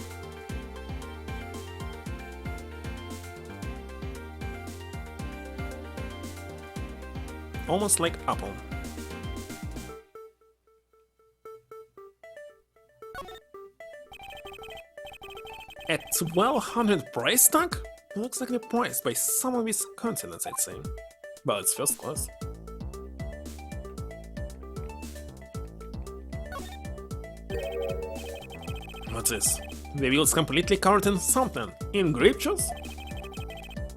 Almost like Apple. At 1200 price tag? Looks like the price by some of these continents, I'd say. Well, it's first class. What's this? The wheel's completely covered in something. In grape juice?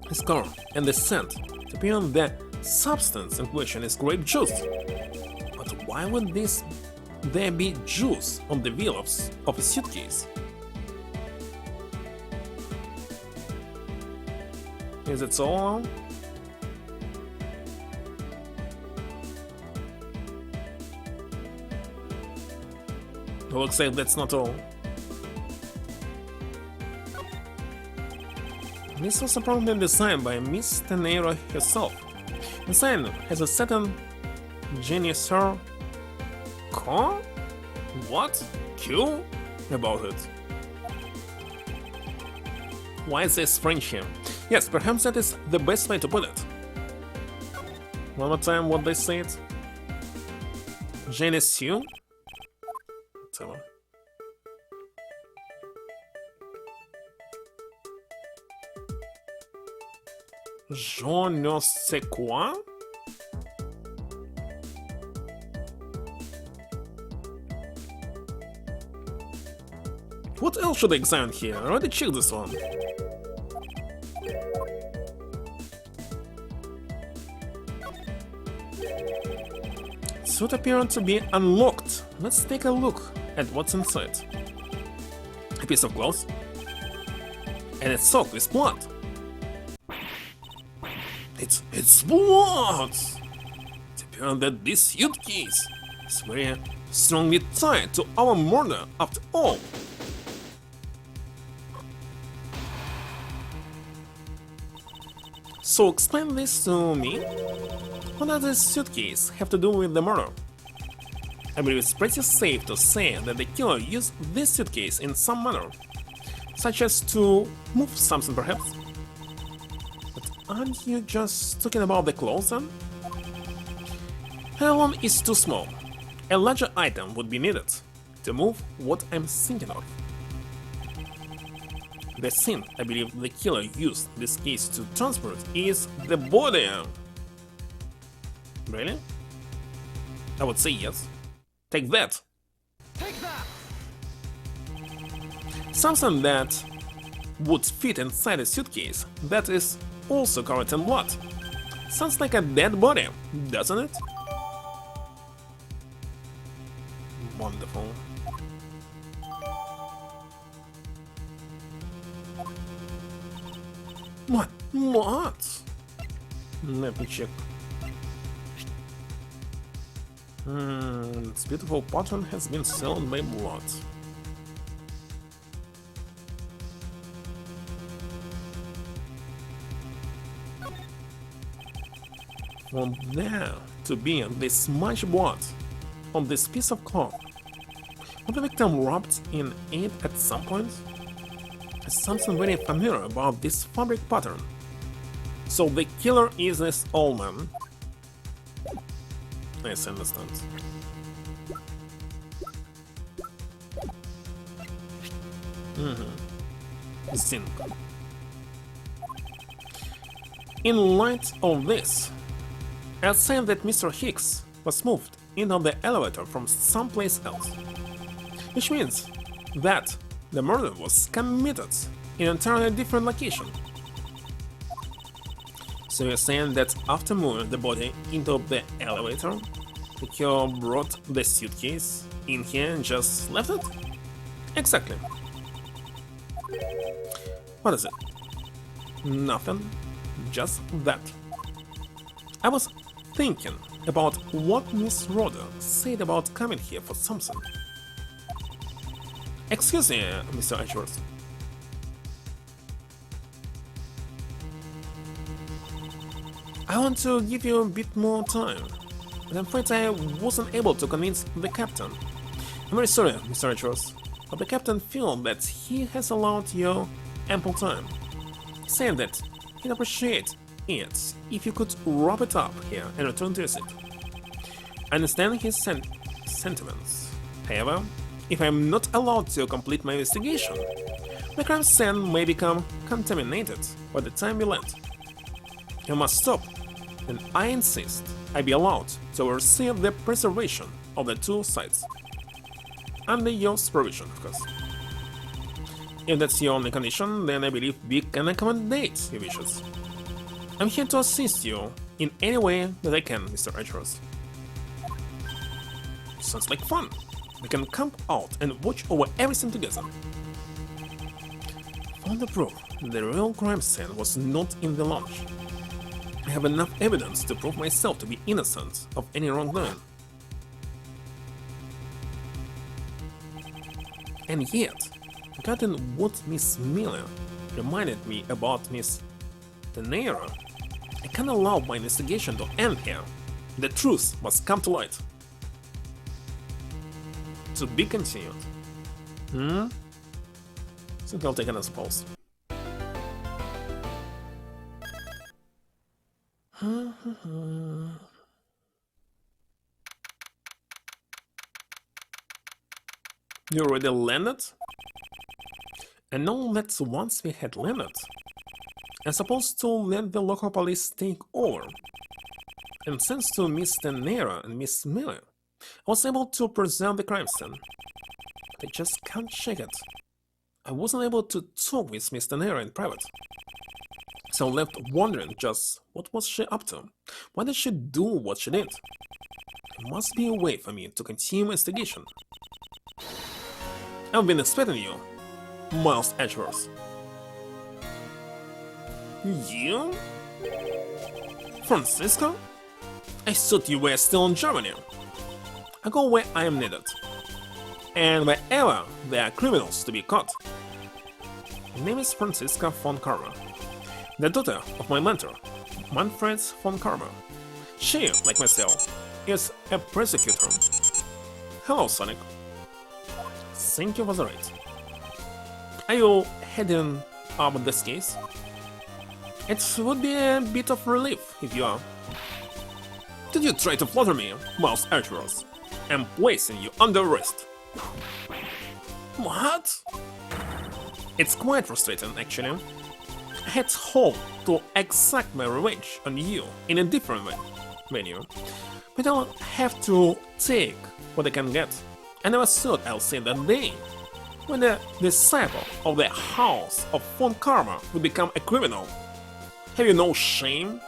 This color and the scent appear on the substance in question is grape juice. But why would there be juice on the wheel of a suitcase? Is it so long? Looks like that's not all. This was apparently designed by Miss Tenero herself. The sign has a certain genius car? What? Q? About it. Why is this French here? Yes, perhaps that is the best way to put it. One more time, what they say it? Je ne sais. Whatever. Je ne sais quoi? What else should I examine here? I already checked this one. Suit appeared to be unlocked. Let's take a look at what's inside. A piece of cloth. And it's soaked with blood. It's blood! It appears that this suitcase is very strongly tied to our murder after all. So explain this to me. What does this suitcase have to do with the murder? I believe it's pretty safe to say that the killer used this suitcase in some manner, such as to move something perhaps. But aren't you just talking about the clothes then? Alone is too small. A larger item would be needed to move what I'm thinking of. The thing I believe the killer used this case to transport is the body. Really? I would say yes. Take that! Take that! Something that would fit inside a suitcase that is also covered in blood. Sounds like a dead body, doesn't it? Wonderful. What? What? Let me check. This beautiful pattern has been sealed by blood. For there to be this much blood on this piece of cloth, was the victim rubbed in it at some point? There's something very familiar about this fabric pattern. So the killer is this old man. Yes, I understand. Zinc. In light of this, I'd say that Mr. Hicks was moved into the elevator from someplace else, which means that the murder was committed in an entirely different location. So you're saying that after moving the body into the elevator, the killer brought the suitcase in here and just left it? Exactly. What is it? Nothing, just that. I was thinking about what Miss Roder said about coming here for something. Excuse me, Mr. Edgeworth. I want to give you a bit more time, but I'm afraid I wasn't able to convince the captain. I'm very sorry, Mr. Edgeworth, but the captain feels that he has allowed you ample time, saying that he'd appreciate it if you could wrap it up here and return to your seat. I understand his sentiments. However, if I'm not allowed to complete my investigation, the crime scene may become contaminated by the time we land. You must stop, and I insist I be allowed to oversee the preservation of the two sites. Under your supervision, of course. If that's your only condition, then I believe we can accommodate your wishes. I'm here to assist you in any way that I can, Mr. Edgeworth. Sounds like fun. We can camp out and watch over everything together. For the proof, the real crime scene was not in the lounge. I have enough evidence to prove myself to be innocent of any wrongdoing. And yet, regarding what Miss Miller reminded me about Miss Tenera, I can't allow my investigation to end here. The truth must come to light. To be continued. So I'll take another pause. You already landed? And now that once we had landed, I'm supposed to let the local police take over. And thanks to Miss Tenera and Miss Miller, I was able to preserve the crime scene. But I just can't shake it. I wasn't able to talk with Miss Tenera in private. So I left wondering just what was she up to? Why did she do what she did? There must be a way for me to continue investigation. I've been expecting you, Miles Edgeworth. You? Francisco? I thought you were still in Germany. I go where I am needed. And wherever there are criminals to be caught. My name is Francisca von Karma, the daughter of my mentor, Manfred von Karma. She, like myself, is a prosecutor. Hello, Sonic. Thank you for the ride. Are you heading up this case? It would be a bit of relief if you are. Did you try to flatter me whilst Edgeworth? I'm placing you under arrest. What? It's quite frustrating, actually. I had hoped to exact my revenge on you in a different venue, but I'll have to take what I can get. I never thought I'll see that day when the disciple of the House of Von Karma would become a criminal. Have you no shame?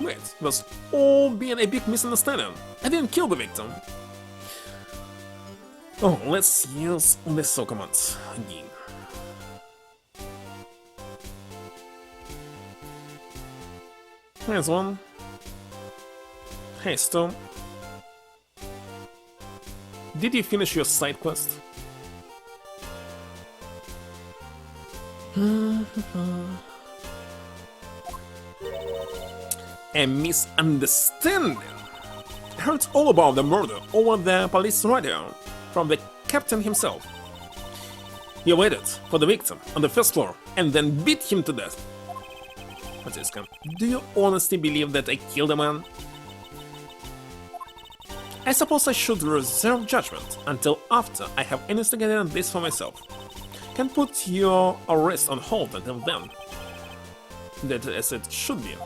Wait, it was all being a big misunderstanding. I didn't kill the victim. Oh, let's use the so commands again. Here's one. Hey, Stone. Did you finish your side quest? A misunderstanding. I heard all about the murder over the police radio from the captain himself. You waited for the victim on the first floor and then beat him to death. Francisca, do you honestly believe that I killed a man? I suppose I should reserve judgment until after I have investigated this for myself. Can put your arrest on hold until then. That as it should be.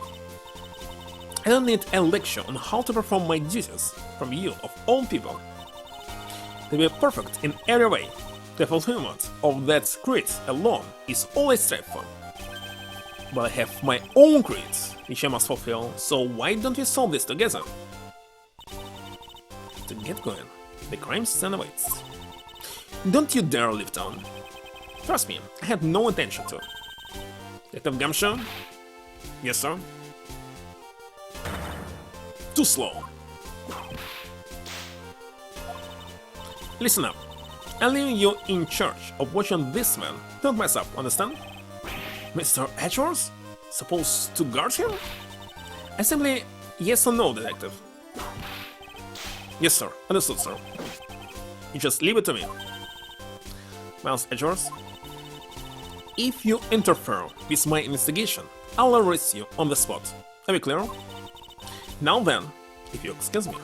I don't need a lecture on how to perform my duties from you of all people. To be perfect in every way, the fulfillment of that creed alone is all I strive for. But I have my own creed, which I must fulfill, so why don't we solve this together? To get going, the crime scene awaits. Don't you dare leave town. Trust me, I had no intention to. Detective Gumshoe? Yes, sir? Too slow. Listen up. I'm leaving you in charge of watching this man. Don't mess up, understand? Mr. Edgeworth? Supposed to guard him? I simply yes or no, detective. Yes, sir. Understood, sir. You just leave it to me. Miles Edgeworth? If you interfere with my investigation, I'll arrest you on the spot. Are we clear? Now then, if you excuse me.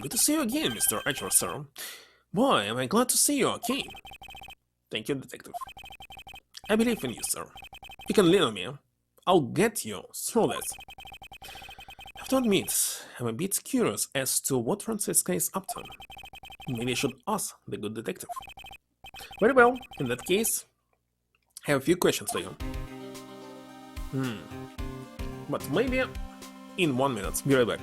Good to see you again, Mr. Edgeworth, sir. Boy, am I glad to see you okay. Thank you, detective. I believe in you, sir. You can lean on me. I'll get you through this. I have to admit, I'm a bit curious as to what Francisca is up to. Maybe I should ask the good detective. Very well, in that case, I have a few questions for you. But maybe in 1 minute. Be right back.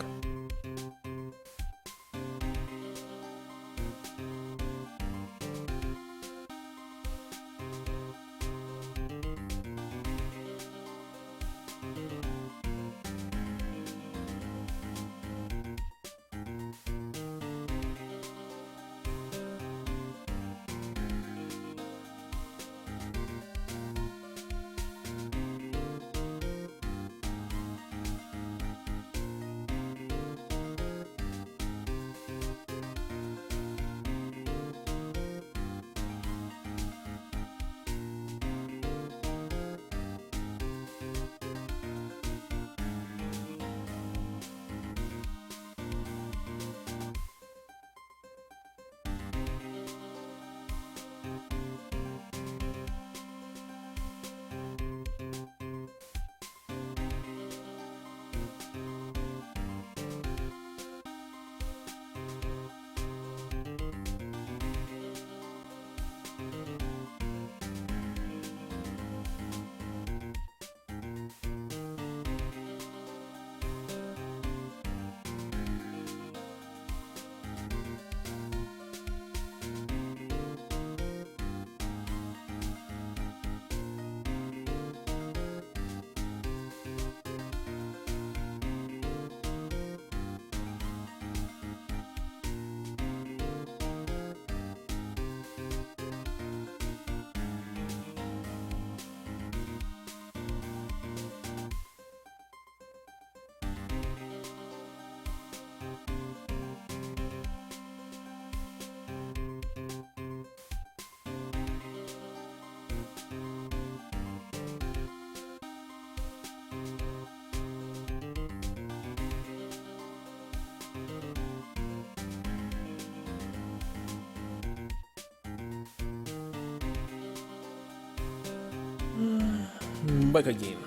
back again.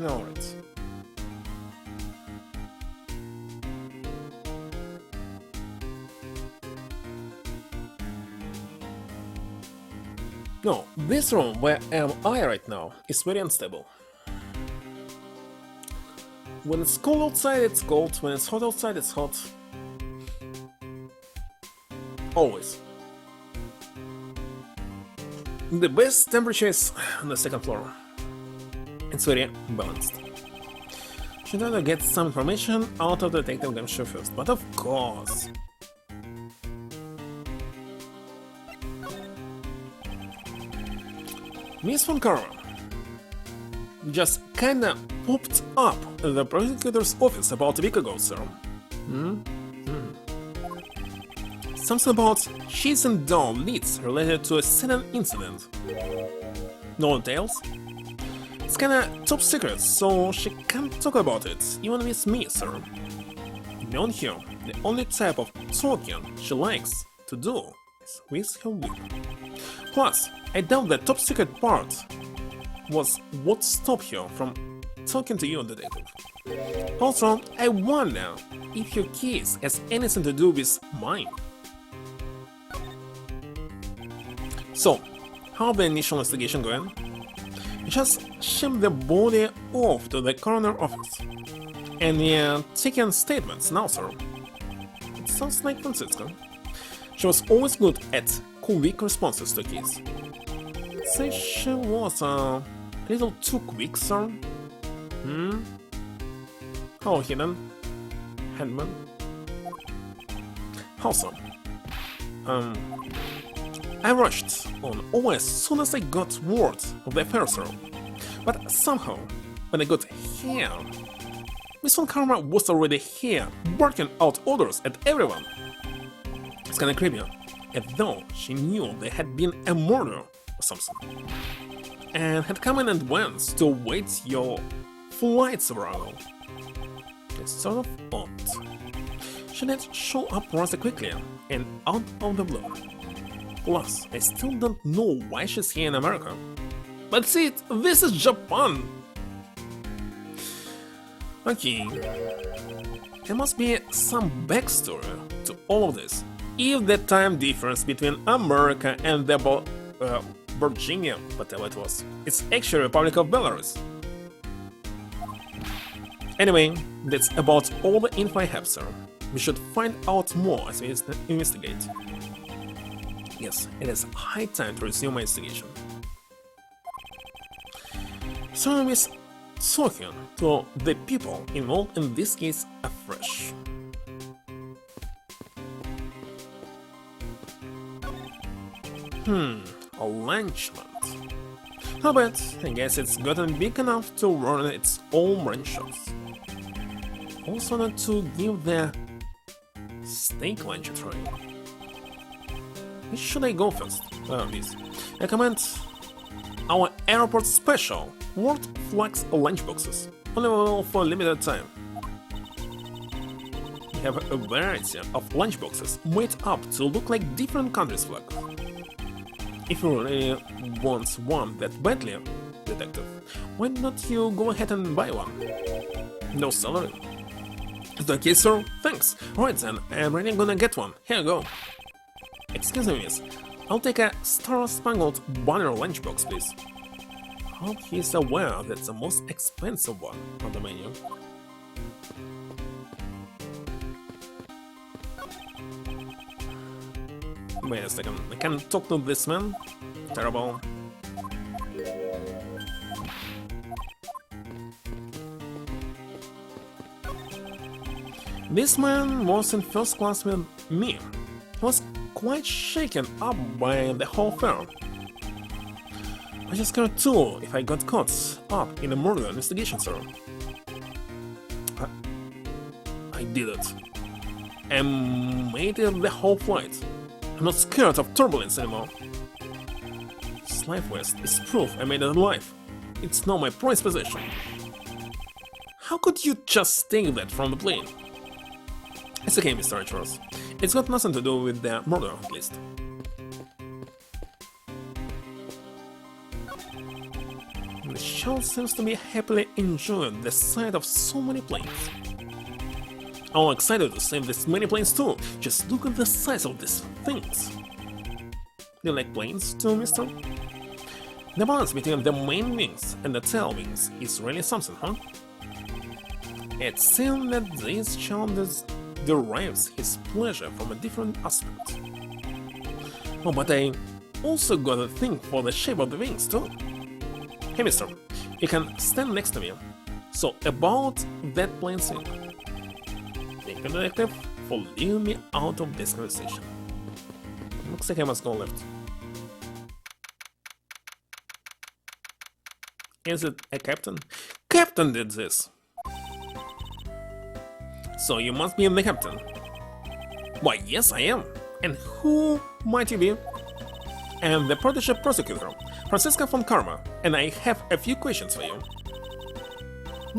Alright. No, this room where am I right now is very unstable. When it's cold outside, it's cold. When it's hot outside, it's hot. Always. The best temperature is on the second floor. It's very balanced. Should I get some information out of the detective game show first, but of course. Miss Von Karma just kinda popped up at the prosecutor's office about a week ago, sir. Something about chasing down leads related to a sudden incident. No details? It's kinda top secret, so she can't talk about it, even with me, sir. Beyond here, the only type of talking she likes to do is with her whip. Plus, I doubt the top secret part was what stopped her from talking to you, detective. Also, I wonder if your case has anything to do with mine. So, how the initial investigation going? Just ship the body off to the coroner office. And you're taking statements now, sir. It sounds like Francisco. She was always good at quick responses to case. Say she was a little too quick, sir. How hidden? Headman? How so? I rushed on over as soon as I got word of the affair, sir. But somehow, when I got here, Miss Von Karma was already here, barking out orders at everyone. It's kinda creepy, as though she knew there had been a murder or something, and had come in advance to await your flight's arrival. It's sort of odd. She didn't show up rather quickly and out of the blue. Plus, I still don't know why she's here in America. But see, this is Japan! Okay. There must be some backstory to all of this. If the time difference between America and the Virginia, whatever it was, it's actually Republic of Belarus. Anyway, that's about all the info I have, sir. We should find out more as we investigate. Yes, it is high time to resume my investigation. So I'm talking to the people involved in this case afresh. A lunchment. How bad, I guess it's gotten big enough to run its own branches. Also not to give the steak lunch a try. Which should I go first? This. Recommend our airport special World Flags lunchboxes, only available for a limited time. We have a variety of lunchboxes made up to look like different countries' flags. If you really want one that badly, detective, why not you go ahead and buy one? No salary. Is that okay, sir? Thanks. Right then, I'm really gonna get one. Here you go. Excuse me, miss. I'll take a star-spangled banner lunchbox, please. Hope he's aware that's the most expensive one on the menu. Wait a second, I can't talk to this man? Terrible. This man was in first class with me. He was quite shaken up by the whole affair. I just cared too if I got caught up in a murder investigation, sir. I did it. I made it the whole flight. I'm not scared of turbulence anymore. Life vest is proof I made it alive. It's now my prized possession. How could you just take that from the plane? It's okay, Mr. Edgeworth. It's got nothing to do with the murder, at least. The child seems to be happily enjoying the sight of so many planes. I'm excited to save this many planes too. Just look at the size of these things. Do you like planes too, mister? The balance between the main wings and the tail wings is really something, huh? It seems that this child derives his pleasure from a different aspect. Oh, but I also got a thing for the shape of the wings too. Hey mister, you can stand next to me. So about that plane scene. Thank you, detective, for leaving me out of this conversation. Looks like I must go left. Is it a captain? Captain did this! So you must be the captain. Why, yes I am. And who might you be? I'm the protege prosecutor, Francisca von Karma, and I have a few questions for you.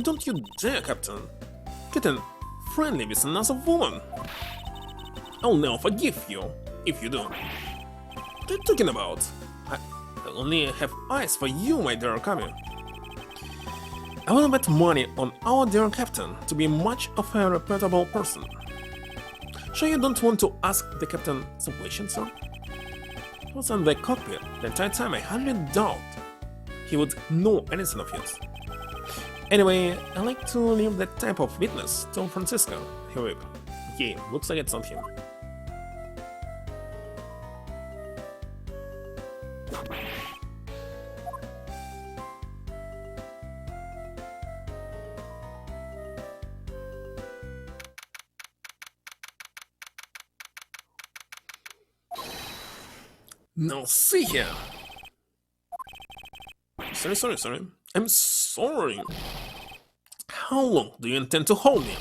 Don't you dare, Captain. Getting friendly with another woman. I'll never forgive you if you do. What are you talking about? I only have eyes for you, my dear Kami. I will bet money on our dear captain to be much of a reputable person. Sure you don't want to ask the captain some questions, sir? He was in the cockpit the entire time. I hardly doubt he would know anything of yours. Anyway, I like to leave that type of witness to Francisco. He whip. Okay, looks like it's not him. Now see here. Sorry. I'm sorry. How long do you intend to hold me?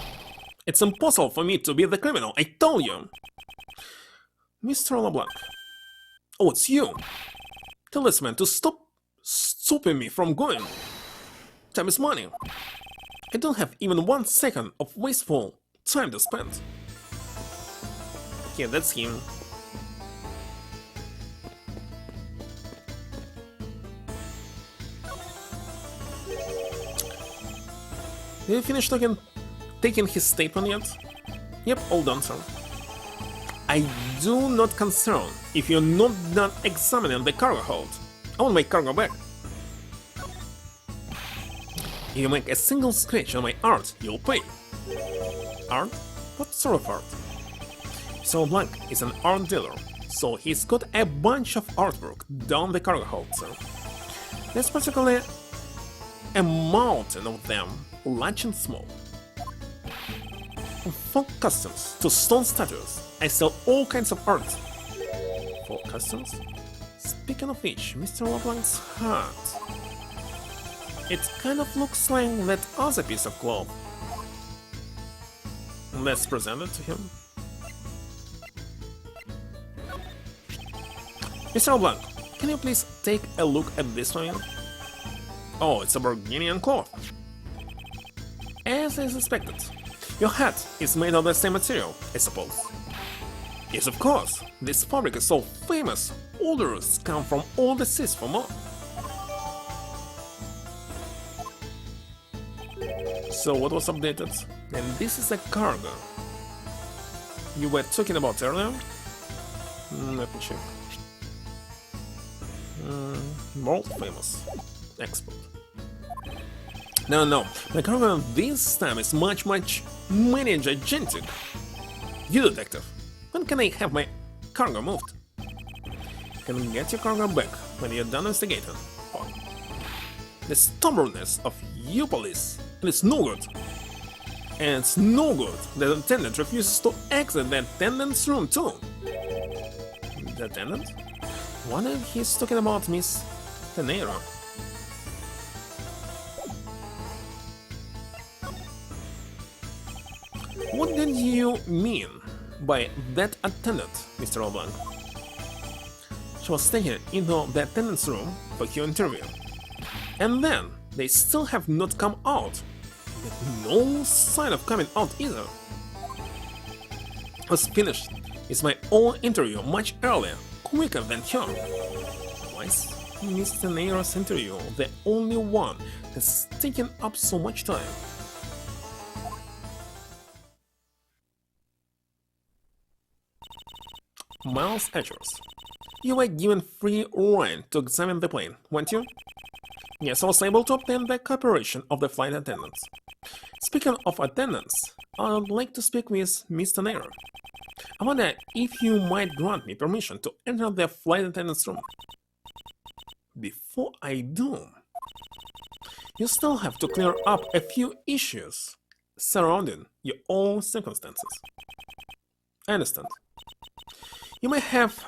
It's impossible for me to be the criminal, I told you. Mr. LeBlanc. Oh, it's you. Tell this man to stop stopping me from going. Time is money. I don't have even 1 second of wasteful time to spend. Yeah, that's him. Did you finish taking his statement yet? Yep, all done, sir. I do not concern if you're not done examining the cargo hold. I want my cargo back. If you make a single scratch on my art, you'll pay. Art? What sort of art? So Blanc is an art dealer, so he's got a bunch of artwork down the cargo hold, sir. There's particularly a mountain of them, large and small. From folk customs to stone statues, I sell all kinds of art. Folk customs? Speaking of which, Mr. LeBlanc's hat. It kind of looks like that other piece of cloth. Let's present it to him. Mr. LeBlanc, can you please take a look at this one? Oh, it's a Burgundian cloth. As I suspected. Your hat is made of the same material, I suppose. Yes, of course. This fabric is so famous. Orders come from all the seas for more. So what was updated? And this is a cargo you were talking about earlier? Let me check. World famous. Export. No. The cargo this time is much many gigantic. You detective, when can I have my cargo moved? You can get your cargo back when you're done investigating. Oh. The stubbornness of you police, and it's no good. And it's no good that the attendant refuses to exit the attendant's room too. The attendant? Wonder if he's talking about Miss Tenero. What did you mean by that attendant, Mr. LeBlanc? She was taken into the attendant's room for your interview. And then they still have not come out. No sign of coming out either. Was finished. It's my own interview much earlier, quicker than her. Why is Mr. Naira's interview the only one that's taken up so much time? Miles Edgeworth, you were given free rein to examine the plane, weren't you? Yes, I was able to obtain the cooperation of the flight attendants. Speaking of attendants, I'd like to speak with Mr. Nair. I wonder if you might grant me permission to enter the flight attendant's room. Before I do, you still have to clear up a few issues surrounding your own circumstances. I understand. You may have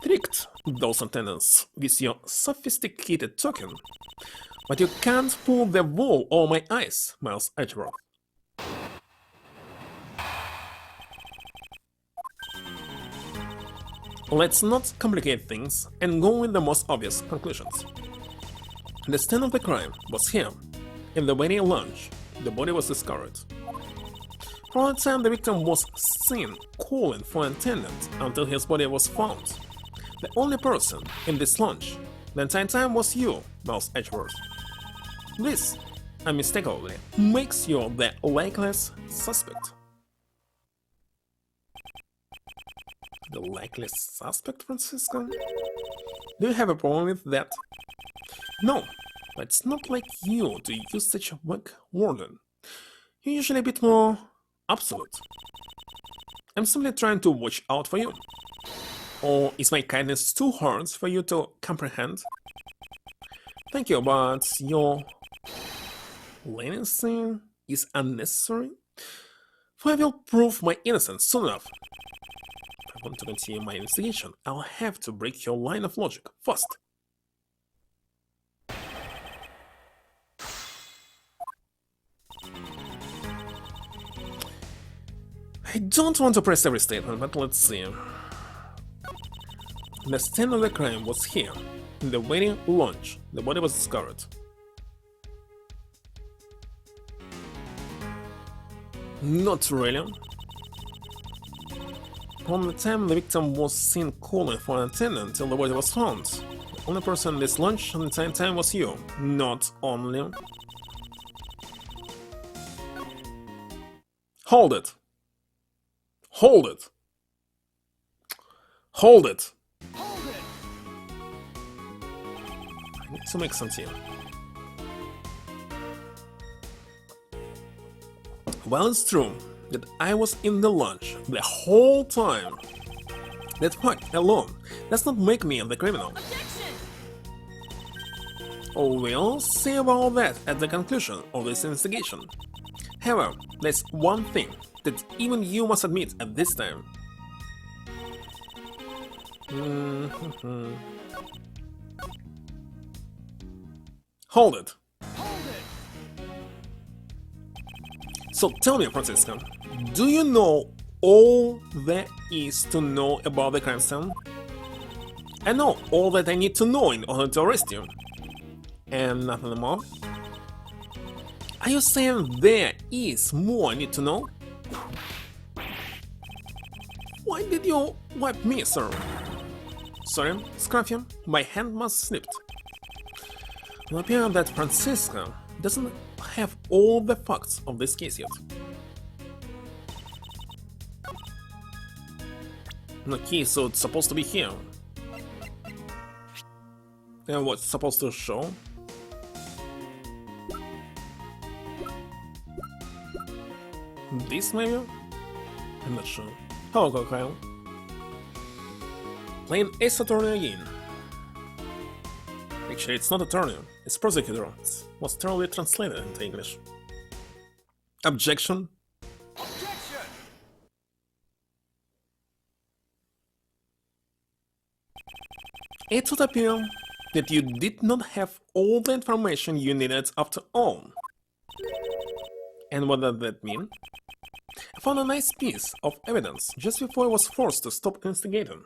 tricked those attendants with your sophisticated token, but you can't pull the wool over my eyes, Miles Edgeworth. Let's not complicate things and go with the most obvious conclusions. The scene of the crime was here. In the waiting lounge, the body was discovered. For a time, the victim was seen calling for an attendant until his body was found. The only person in this lounge the entire time was you, Miles Edgeworth. This, unmistakably, makes you the likeliest suspect. The likeliest suspect, Francisco? Do you have a problem with that? No, but it's not like you to use such a vague wording. You're usually a bit more absolute. I'm simply trying to watch out for you. Or is my kindness too hard for you to comprehend? Thank you, but your leniency is unnecessary, for I will prove my innocence soon enough. If I want to continue my investigation, I'll have to break your line of logic first. I don't want to press every statement, but let's see. The scene of the crime was here, in the waiting lounge. The body was discovered. Not really. From the time the victim was seen calling for an attendant till the body was found, the only person in this lounge at the same time was you. Not only. Hold it! Hold it! Hold it! Hold it! I need to make sense here. Well, it's true that I was in the lounge the whole time. That fact alone does not make me the criminal. Objection! We'll see about that at the conclusion of this investigation. However, there's one thing that even you must admit at this time. Hold it. Hold it! So tell me, Francisco, do you know all there is to know about the crime scene? I know all that I need to know in order to arrest you. And nothing more? Are you saying there is more I need to know? Why did you wipe me, sir? Sorry, Scruffy, my hand must have slipped. It appears that Francisco doesn't have all the facts of this case yet. Okay, so it's supposed to be here. And what's supposed to show? This maybe? I'm not sure. Hello, Kyle. Playing Ace Attorney again. Actually, it's not attorney, it's prosecutor. It was thoroughly translated into English. Objection? Objection! It would appear that you did not have all the information you needed after all. And what does that mean? I found a nice piece of evidence just before I was forced to stop investigating.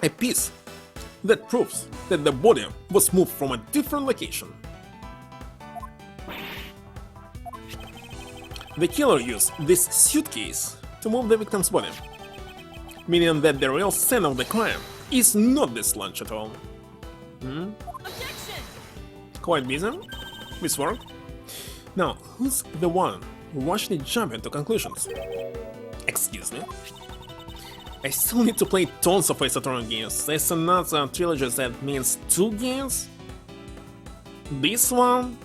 A piece that proves that the body was moved from a different location. the killer used this suitcase to move the victim's body, meaning that the real scene of the crime is not this lunch at all. Objection! Quite busy? This work? Now, who's the one rushing jumping to conclusions? Excuse me? I still need to play tons of Ace Attorney games. There's another trilogy that means 2 games? This one?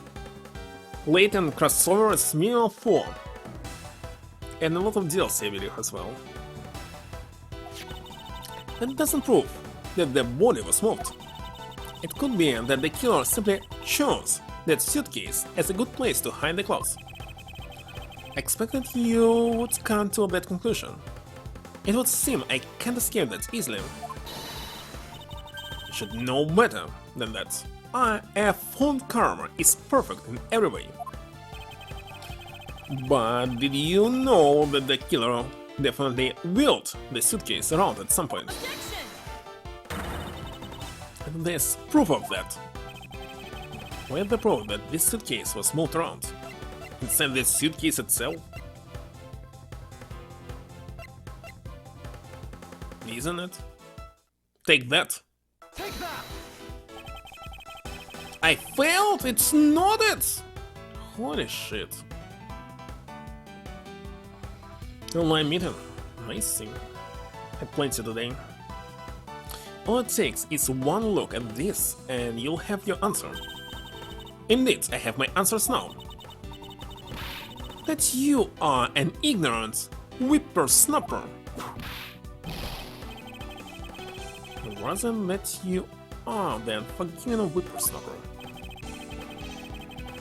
Latent crossover is minimum 4. And a lot of DLC I believe as well. That doesn't prove that the body was moved. It could be that the killer simply chose that suitcase as a good place to hide the clothes. I expected you would come to that conclusion. It would seem I can't escape that easily. You should know better than that. A phone karma is perfect in every way. But did you know that the killer definitely wheeled the suitcase around at some point? Objection! And there's proof of that. Where's the proof that this suitcase was moved around? Inside the suitcase itself? Isn't it? Take that! Take that! I failed! It's not it! Holy shit. Online meeting. Nice thing. Had plenty today. All it takes is one look at this and you'll have your answer. Indeed, I have my answers now. That you are an ignorant whippersnapper. Rather that you are than forgiving a whippersnapper.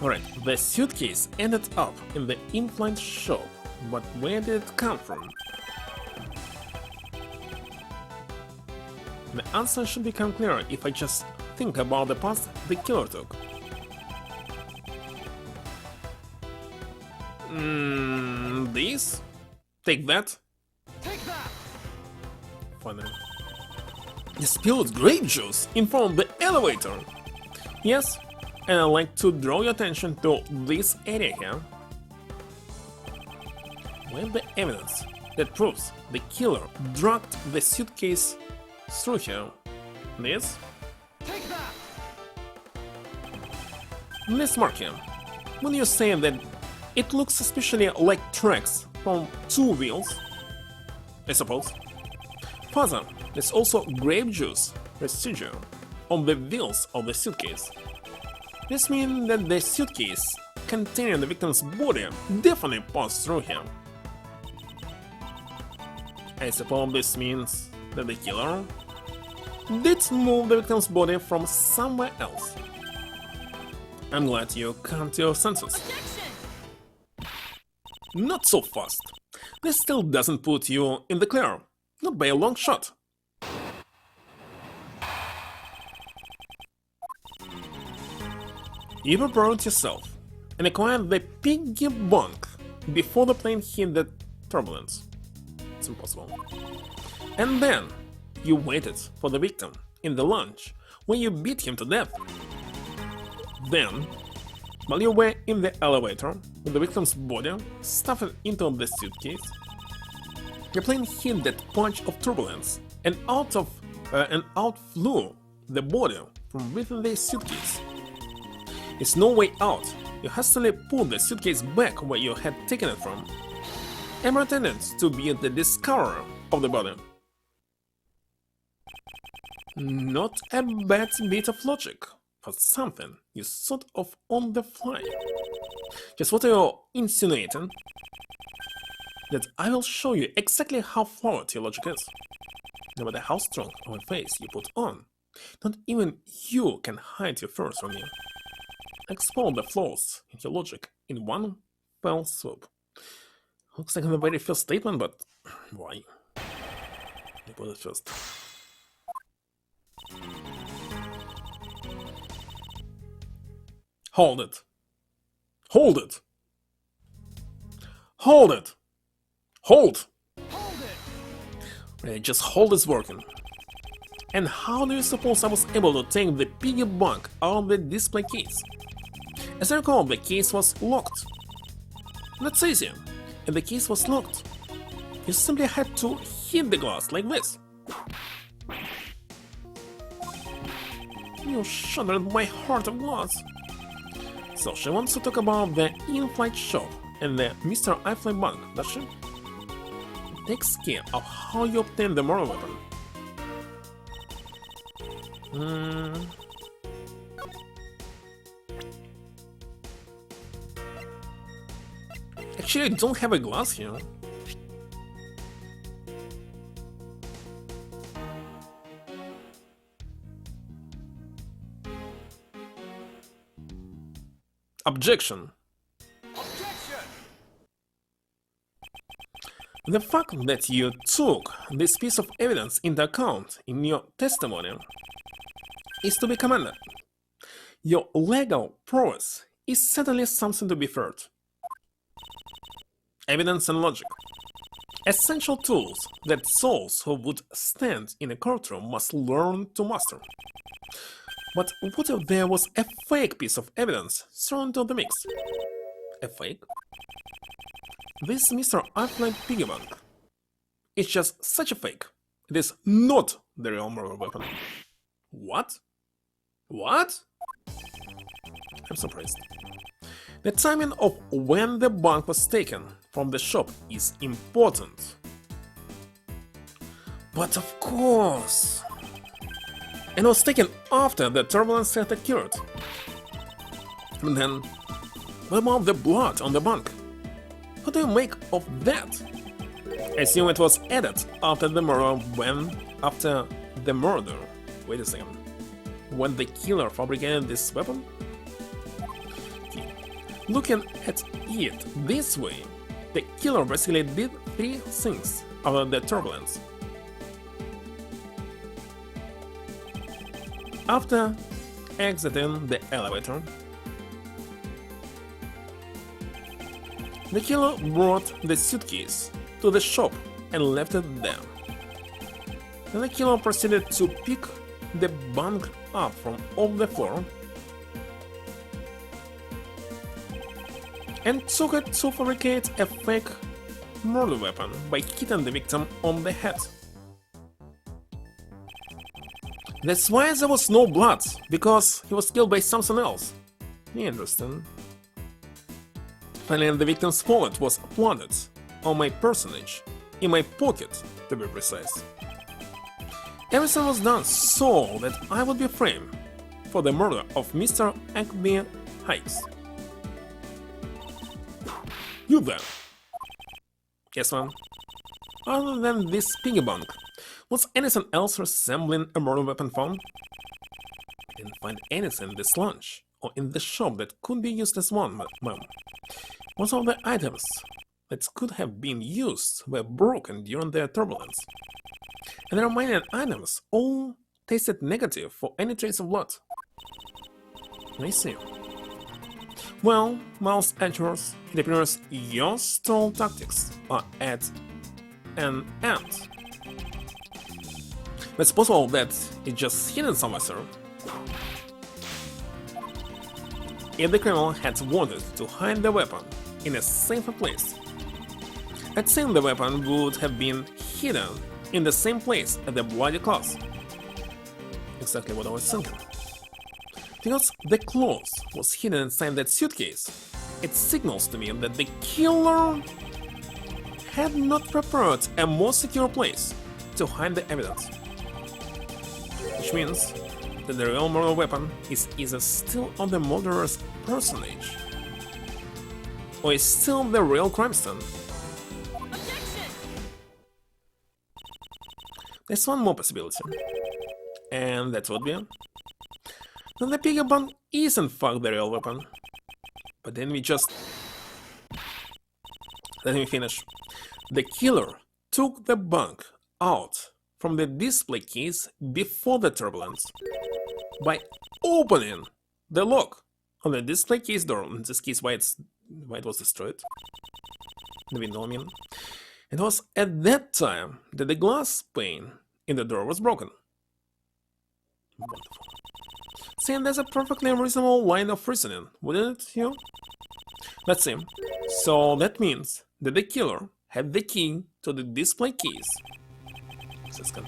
Alright, the suitcase ended up in the implant shop, but where did it come from? The answer should become clearer if I just think about the path the killer took. This? Take that? Take that! Funny. You spilled grape juice in front of the elevator! Yes, and I'd like to draw your attention to this area here. Where's the evidence that proves the killer dragged the suitcase through here? This? Take that! Miss Markham, when you say that it looks especially like tracks from 2 wheels, I suppose. Further, there's also grape juice residue on the wheels of the suitcase. This means that the suitcase containing the victim's body definitely passed through here. I suppose this means that the killer did move the victim's body from somewhere else. I'm glad you come to your senses. Objection! Not so fast. This still doesn't put you in the clear. Not by a long shot. You prepared yourself and acquired the piggy bank before the plane hit the turbulence. It's impossible. And then you waited for the victim in the lounge where you beat him to death. Then, while you were in the elevator with the victim's body stuffed into the suitcase, the plane hit that punch of turbulence and out flew the body from within the suitcase. It's no way out. You hastily pulled the suitcase back where you had taken it from, and pretended to be the discoverer of the body. Not a bad bit of logic, but something you thought of on the fly. Just what you're insinuating? That I will show you exactly how flawed your logic is. No matter how strong of a face you put on, not even you can hide your fears from me. Expose the flaws in your logic in one fell swoop. Looks like the very first statement, but why? I put it first. Hold it. Hold it. Hold it. Hold! Hold it! Just hold is working. And how do you suppose I was able to take the piggy bank out of the display case? As I recall, the case was locked. That's easy. And the case was locked. You simply had to hit the glass like this. You shattered my heart of glass. So she wants to talk about the in-flight shop and the Mr. I-Fly bank, does she? Takes care of how you obtain the murder weapon. Actually, I don't have a glass here. Objection. Objection! The fact that you took this piece of evidence into account in your testimony is to be commended. Your legal prowess is certainly something to be feared. Evidence and logic. Essential tools that souls who would stand in a courtroom must learn to master. But what if there was a fake piece of evidence thrown into the mix? A fake? This Mr. I-Fly piggy bank is just such a fake. It is not the real murder weapon. What? What? I'm surprised. The timing of when the bank was taken from the shop is important. But of course... And was taken after the turbulence had occurred. And then, what about the blood on the bank? What do you make of that? I assume it was added after the murder after the murder. Wait a second. When the killer fabricated this weapon? Okay. Looking at it this way, the killer basically did three things after the turbulence. After exiting the elevator, the killer brought the suitcase to the shop and left it there. Then the killer proceeded to pick the bank up from off the floor and took it to fabricate a fake murder weapon by hitting the victim on the head. That's why there was no blood, because he was killed by something else. Interesting. Finally, the victim's wallet was planted on my personage, in my pocket, to be precise. Everything was done so that I would be framed for the murder of Mr. Acme Hikes. You there? Yes, ma'am. Other than this piggy bank, was anything else resembling a murder weapon found? I didn't find anything in this lunch or in the shop that could be used as one, ma'am. Most of the items that could have been used were broken during their turbulence. And the remaining items all tasted negative for any trace of blood. I see. Well, Mouse Edgeworth, it appears your stall tactics are at an end. It's possible that it's just hidden somewhere, sir. If the criminal had wanted to hide the weapon in a safer place, I'd think the weapon would have been hidden in the same place as the bloody cloth. Exactly what I was thinking. Because the cloth was hidden inside that suitcase, it signals to me that the killer had not prepared a more secure place to hide the evidence. Which means that the real murder weapon is either still on the murderer's personage, or is still the real crime scene. Objection! There's one more possibility, and that would be that the piggy bank is in fact the real weapon. But then we just... Let me finish. The killer took the bank out from the display case before the turbulence by opening the lock on the display case door. In this case, why it was destroyed. The window, I mean. It was at that time that the glass pane in the door was broken. Wonderful. See, that's a perfectly reasonable line of reasoning, wouldn't it, you? Let's see. So that means that the killer had the key to the display keys. Siskin.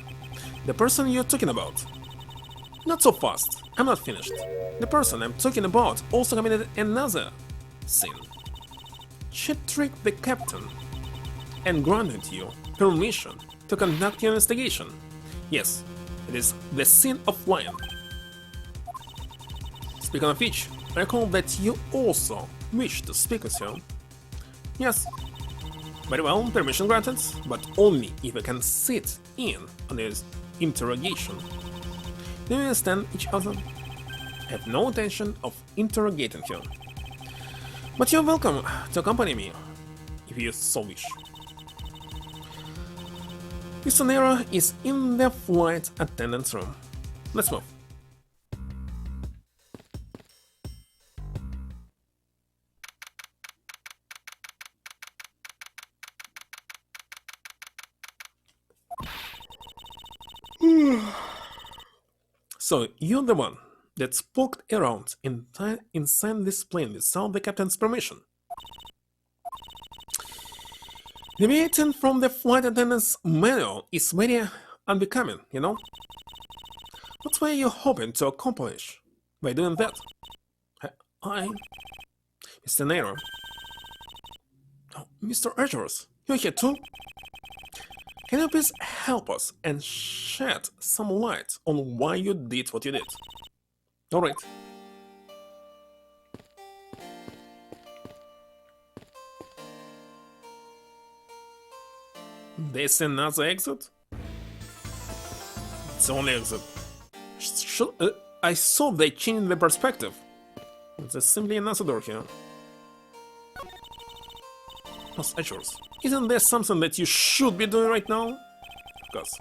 The person you're talking about. Not so fast. I'm not finished. The person I'm talking about also committed another sin. She tricked the captain and granted you permission to conduct your investigation. Yes, it is the sin of lying. Speaking of which, I recall that you also wish to speak with you. Yes. Very well, permission granted, but only if I can sit in on this interrogation. Do you understand each other? I have no intention of interrogating you. But you're welcome to accompany me, if you so wish. Mr. Nero is in the flight attendant's room. Let's move. So, you're the one that poked around inside this plane without the captain's permission. Deviating from the flight attendant's manual is very unbecoming, you know? What were you hoping to accomplish by doing that? Mr. Nero. Oh, Mr. Edgeworth, you're here too? Can you please help us and shed some light on why you did what you did? Alright. There's another exit? It's the only exit. I saw they changed the perspective. There's simply another door here. Plus, Edgeworth, isn't there something that you should be doing right now? Of course.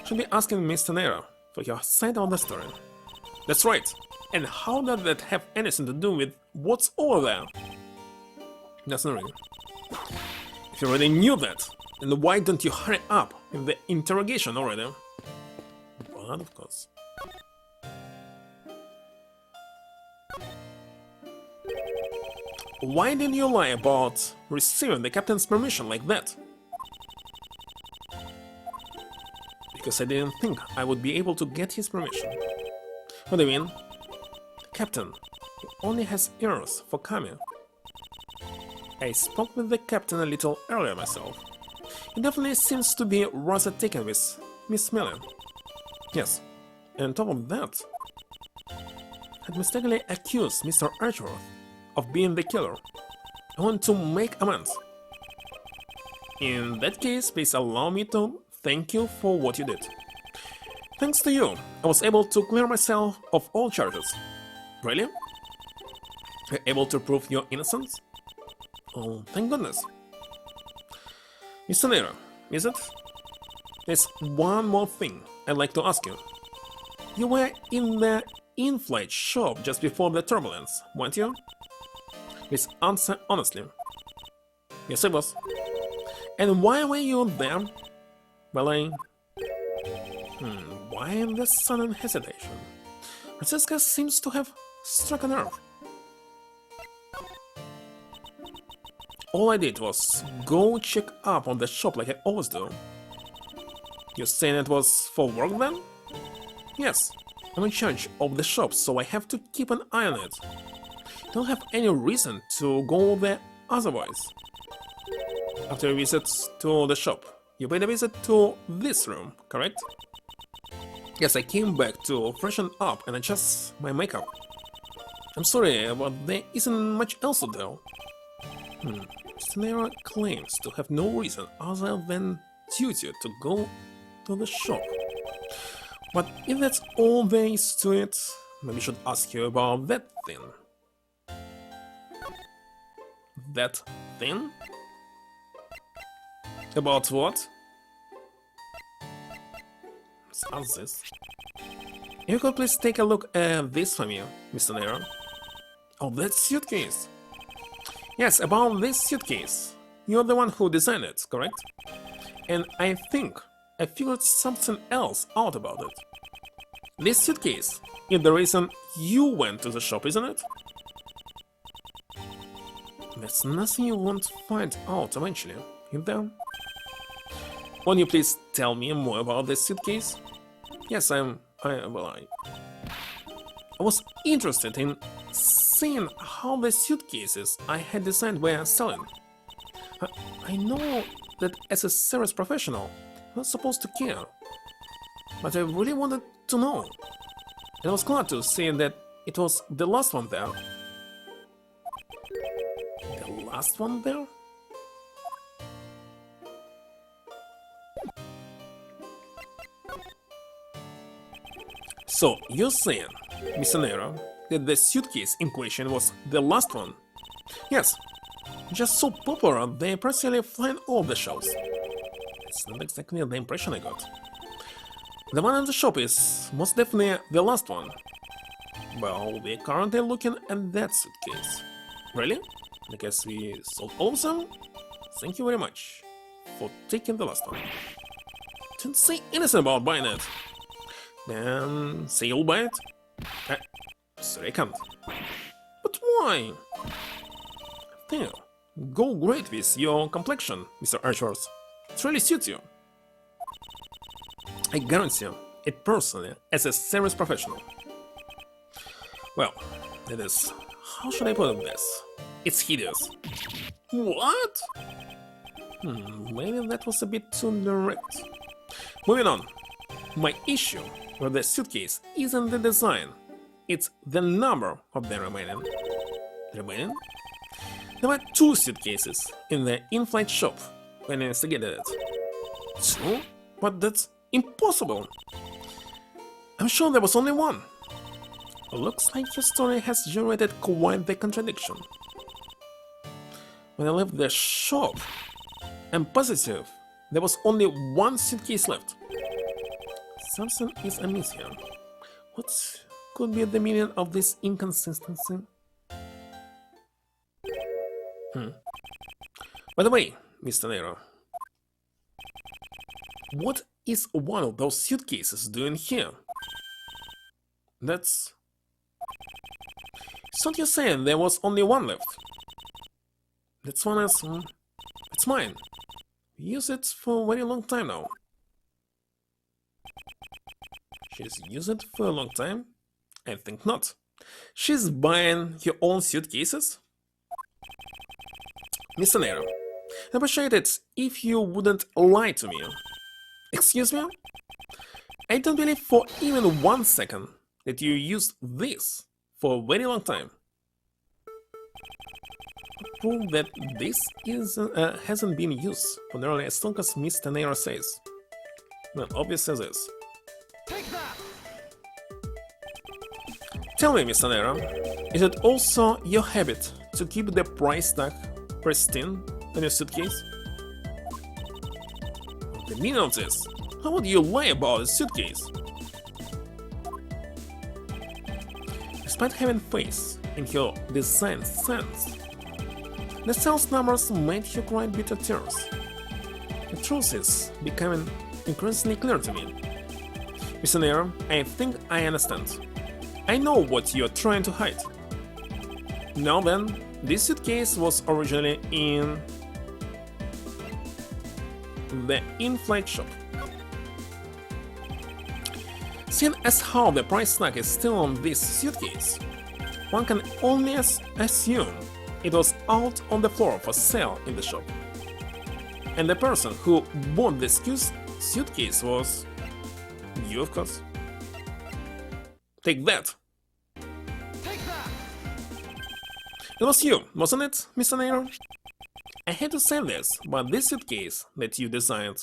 Should be asking Mr. Nero for your side of the story. That's right. And how does that have anything to do with what's over there? Nothing really. If you already knew that, then why don't you hurry up with the interrogation already? But of course. Why did you lie about receiving the captain's permission like that? Because I didn't think I would be able to get his permission. What do you mean? Captain, he only has ears for coming. I spoke with the captain a little earlier myself. He definitely seems to be rather taken with Miss Millie. Yes, and on top of that, had mistakenly accused Mr. Edgeworth of being the killer. I want to make amends. In that case, please allow me to thank you for what you did. Thanks to you, I was able to clear myself of all charges. Really? You're able to prove your innocence? Oh, thank goodness. Mr. Nero, is it? There's one more thing I'd like to ask you. You were in the in-flight shop just before the turbulence, weren't you? Please answer honestly. Yes, I was. And why were you there? Well, why the sudden hesitation? Francisca seems to have struck a nerve. All I did was go check up on the shop like I always do. You saying it was for work then? Yes, I'm in charge of the shop, so I have to keep an eye on it. Don't have any reason to go there otherwise. After a visit to the shop, you paid a visit to this room, correct? Yes, I came back to freshen up and adjust my makeup. I'm sorry, but there isn't much else to do. Mr. Nero claims to have no reason other than duty to go to the shop. But if that's all there is to it, maybe I should ask you about that thing. That thing? About what? Let's ask this. If you could please take a look at this from you, Mr. Nero. Oh, that suitcase! Yes, about this suitcase. You're the one who designed it, correct? And I think I figured something else out about it. This suitcase is the reason you went to the shop, isn't it? There's nothing you won't find out eventually, is there? Won't you please tell me more about this suitcase? Yes, I was interested in seeing how the suitcases I had designed were selling. I know that as a serious professional, I'm not supposed to care, but I really wanted to know. And I was glad to see that it was the last one there. The last one there? So, you're saying, Mr. Nero, that the suitcase in question was the last one? Yes. Just so popular, they practically flying all the shelves. It's not exactly the impression I got. The one in the shop is most definitely the last one. Well, we're currently looking at that suitcase. Really? I guess we sold all of them? Thank you very much for taking the last one. Didn't say anything about buying it. Then say you'll buy it? Sorry, I can't. But why? There. Go great with your complexion, Mr. Edgeworth. It really suits you. I guarantee you, it personally, as a serious professional. Well, it is... how should I put it this? It's hideous. What? Maybe that was a bit too direct. Moving on. My issue with the suitcase isn't the design, it's the number of the remaining. Remaining? There were 2 suitcases in the in-flight shop when I investigated it. 2? But that's impossible! I'm sure there was only 1. Looks like your story has generated quite the contradiction. When I left the shop, I'm positive there was only 1 suitcase left. Something is amiss here. What could be the meaning of this inconsistency? By the way, Mr. Nero, what is one of those suitcases doing here? That's... So you're saying there was only 1 left? That's one is... it's mine. We use it for a very long time now. She's used it for a long time? I think not. She's buying your own suitcases? Mr. Nero, I appreciate it if you wouldn't lie to me. Excuse me? I don't believe for even 1 second that you used this for a very long time. Prove that this hasn't been used for nearly as long as Mr. Nero says. Well, obvious as is. Take that! Tell me, Mr. Nero, is it also your habit to keep the price tag pristine on your suitcase? The meaning of this? How would you lie about a suitcase? Despite having faith in your design sense, the sales numbers made you cry bitter tears. The truth is becoming increasingly clear to me. Mr. Nero, I think I understand. I know what you're trying to hide. Now then, this suitcase was originally in the in-flight shop. Seeing as how the price tag is still on this suitcase, one can only assume it was out on the floor for sale in the shop. And the person who bought this suitcase was you, of course. Take that! Take that! It was you, wasn't it, Mr. Nero? I hate to say this, but this suitcase that you designed...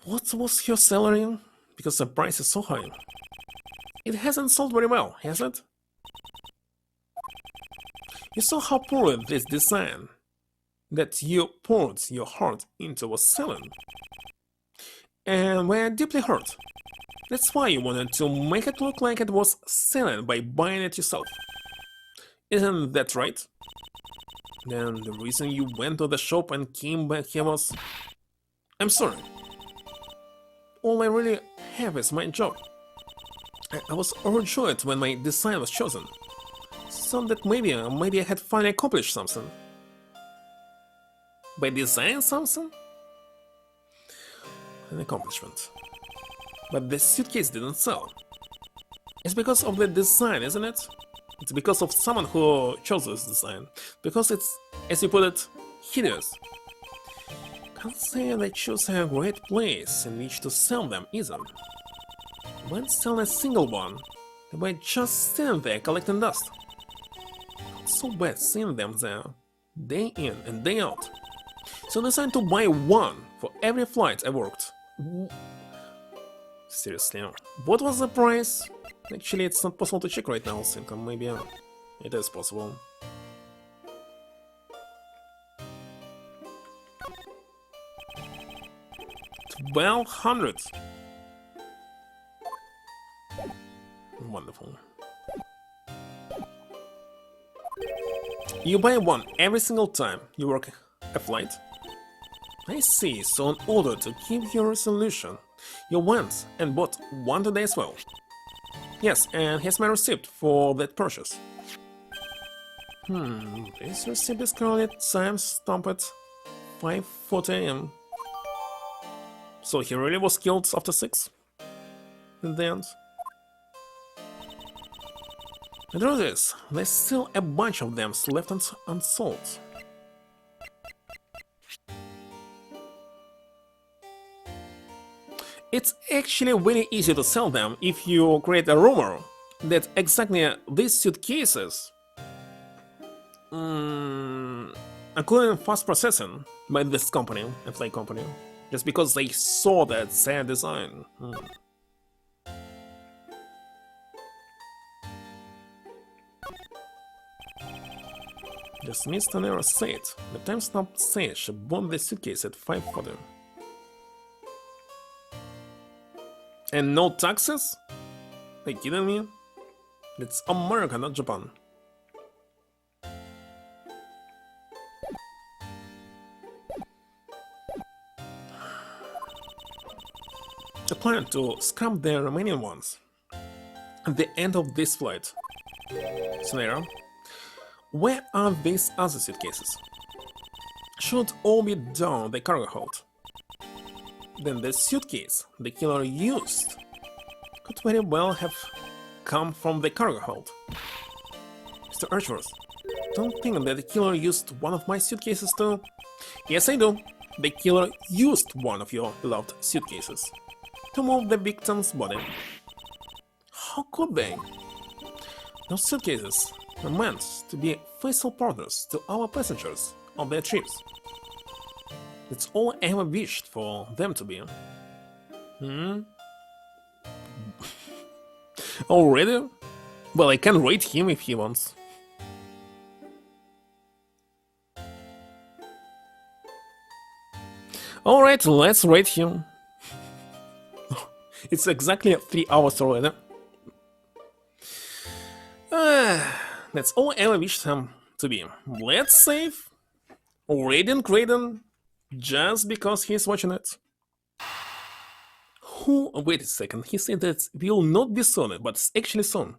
What was your salary? Because the price is so high. It hasn't sold very well, has it? You saw how poorly this design that you poured your heart into was selling. And were deeply hurt. That's why you wanted to make it look like it was selling by buying it yourself. Isn't that right? Then the reason you went to the shop and came back here was... I'm sorry. All I really have is my job. I was overjoyed when my design was chosen. So that maybe I had finally accomplished something. By designing something? An accomplishment. But the suitcase didn't sell. It's because of the design, isn't it? It's because of someone who chose this design. Because it's, as you put it, hideous. Can't say they chose a great place in which to sell them either. They weren't selling a single one. They were just sitting there collecting dust. It's so bad seeing them there, day in and day out. So I decided to buy one for every flight I worked. Seriously, what was the price? Actually, it's not possible to check right now, I think, or maybe it is possible. $1,200. Wonderful. You buy one every single time you work a flight? I see, so in order to keep your resolution, you went and bought one today as well. Yes, and here's my receipt for that purchase. This receipt is currently time stamped at 5:40 AM. So he really was killed after 6? In the end? The truth is, there's still a bunch of them left unsold. It's actually very easy to sell them if you create a rumor that exactly these suitcases including fast processing by this company, a flight company, just because they saw that sad design. Just Miss Tanera said, the timestamp says she bought the suitcase at 5:40. And no taxes? Are you kidding me? It's America, not Japan. I plan to scrap the remaining ones at the end of this flight. Sonera, where are these other suitcases? Should all be down the cargo hold. Then the suitcase the killer used could very well have come from the cargo hold. Mr. Edgeworth, don't think that the killer used one of my suitcases too? Yes, I do. The killer used one of your beloved suitcases to move the victim's body. How could they? Those suitcases were meant to be faithful partners to our passengers on their trips. That's all I ever wished for them to be. Already? Well, I can rate him if he wants. Alright, let's rate him. It's exactly 3 hours already. That's all I ever wished him to be. Let's save. Raiden, just because he's watching it. Who? Wait a second, he said that will not be soon, but it's actually soon.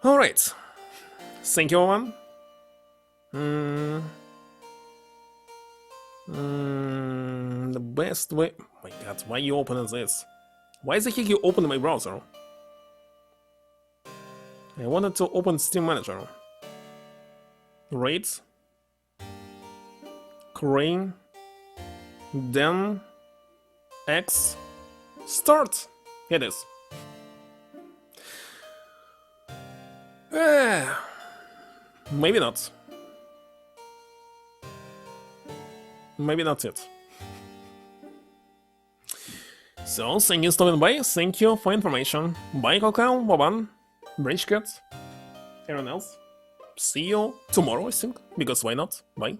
Alright. Thank you, everyone. The best way. Oh my god, why you opening this? Why the heck you open my browser? I wanted to open Steam Manager. Rates. Crane. Then. X. Start! Here it is. Maybe not. Maybe that's it. So, thank you for stopping by, thank you for information. Bye, Kalkal, Boban, Bridgecat, everyone else. See you tomorrow, I think, because why not? Bye.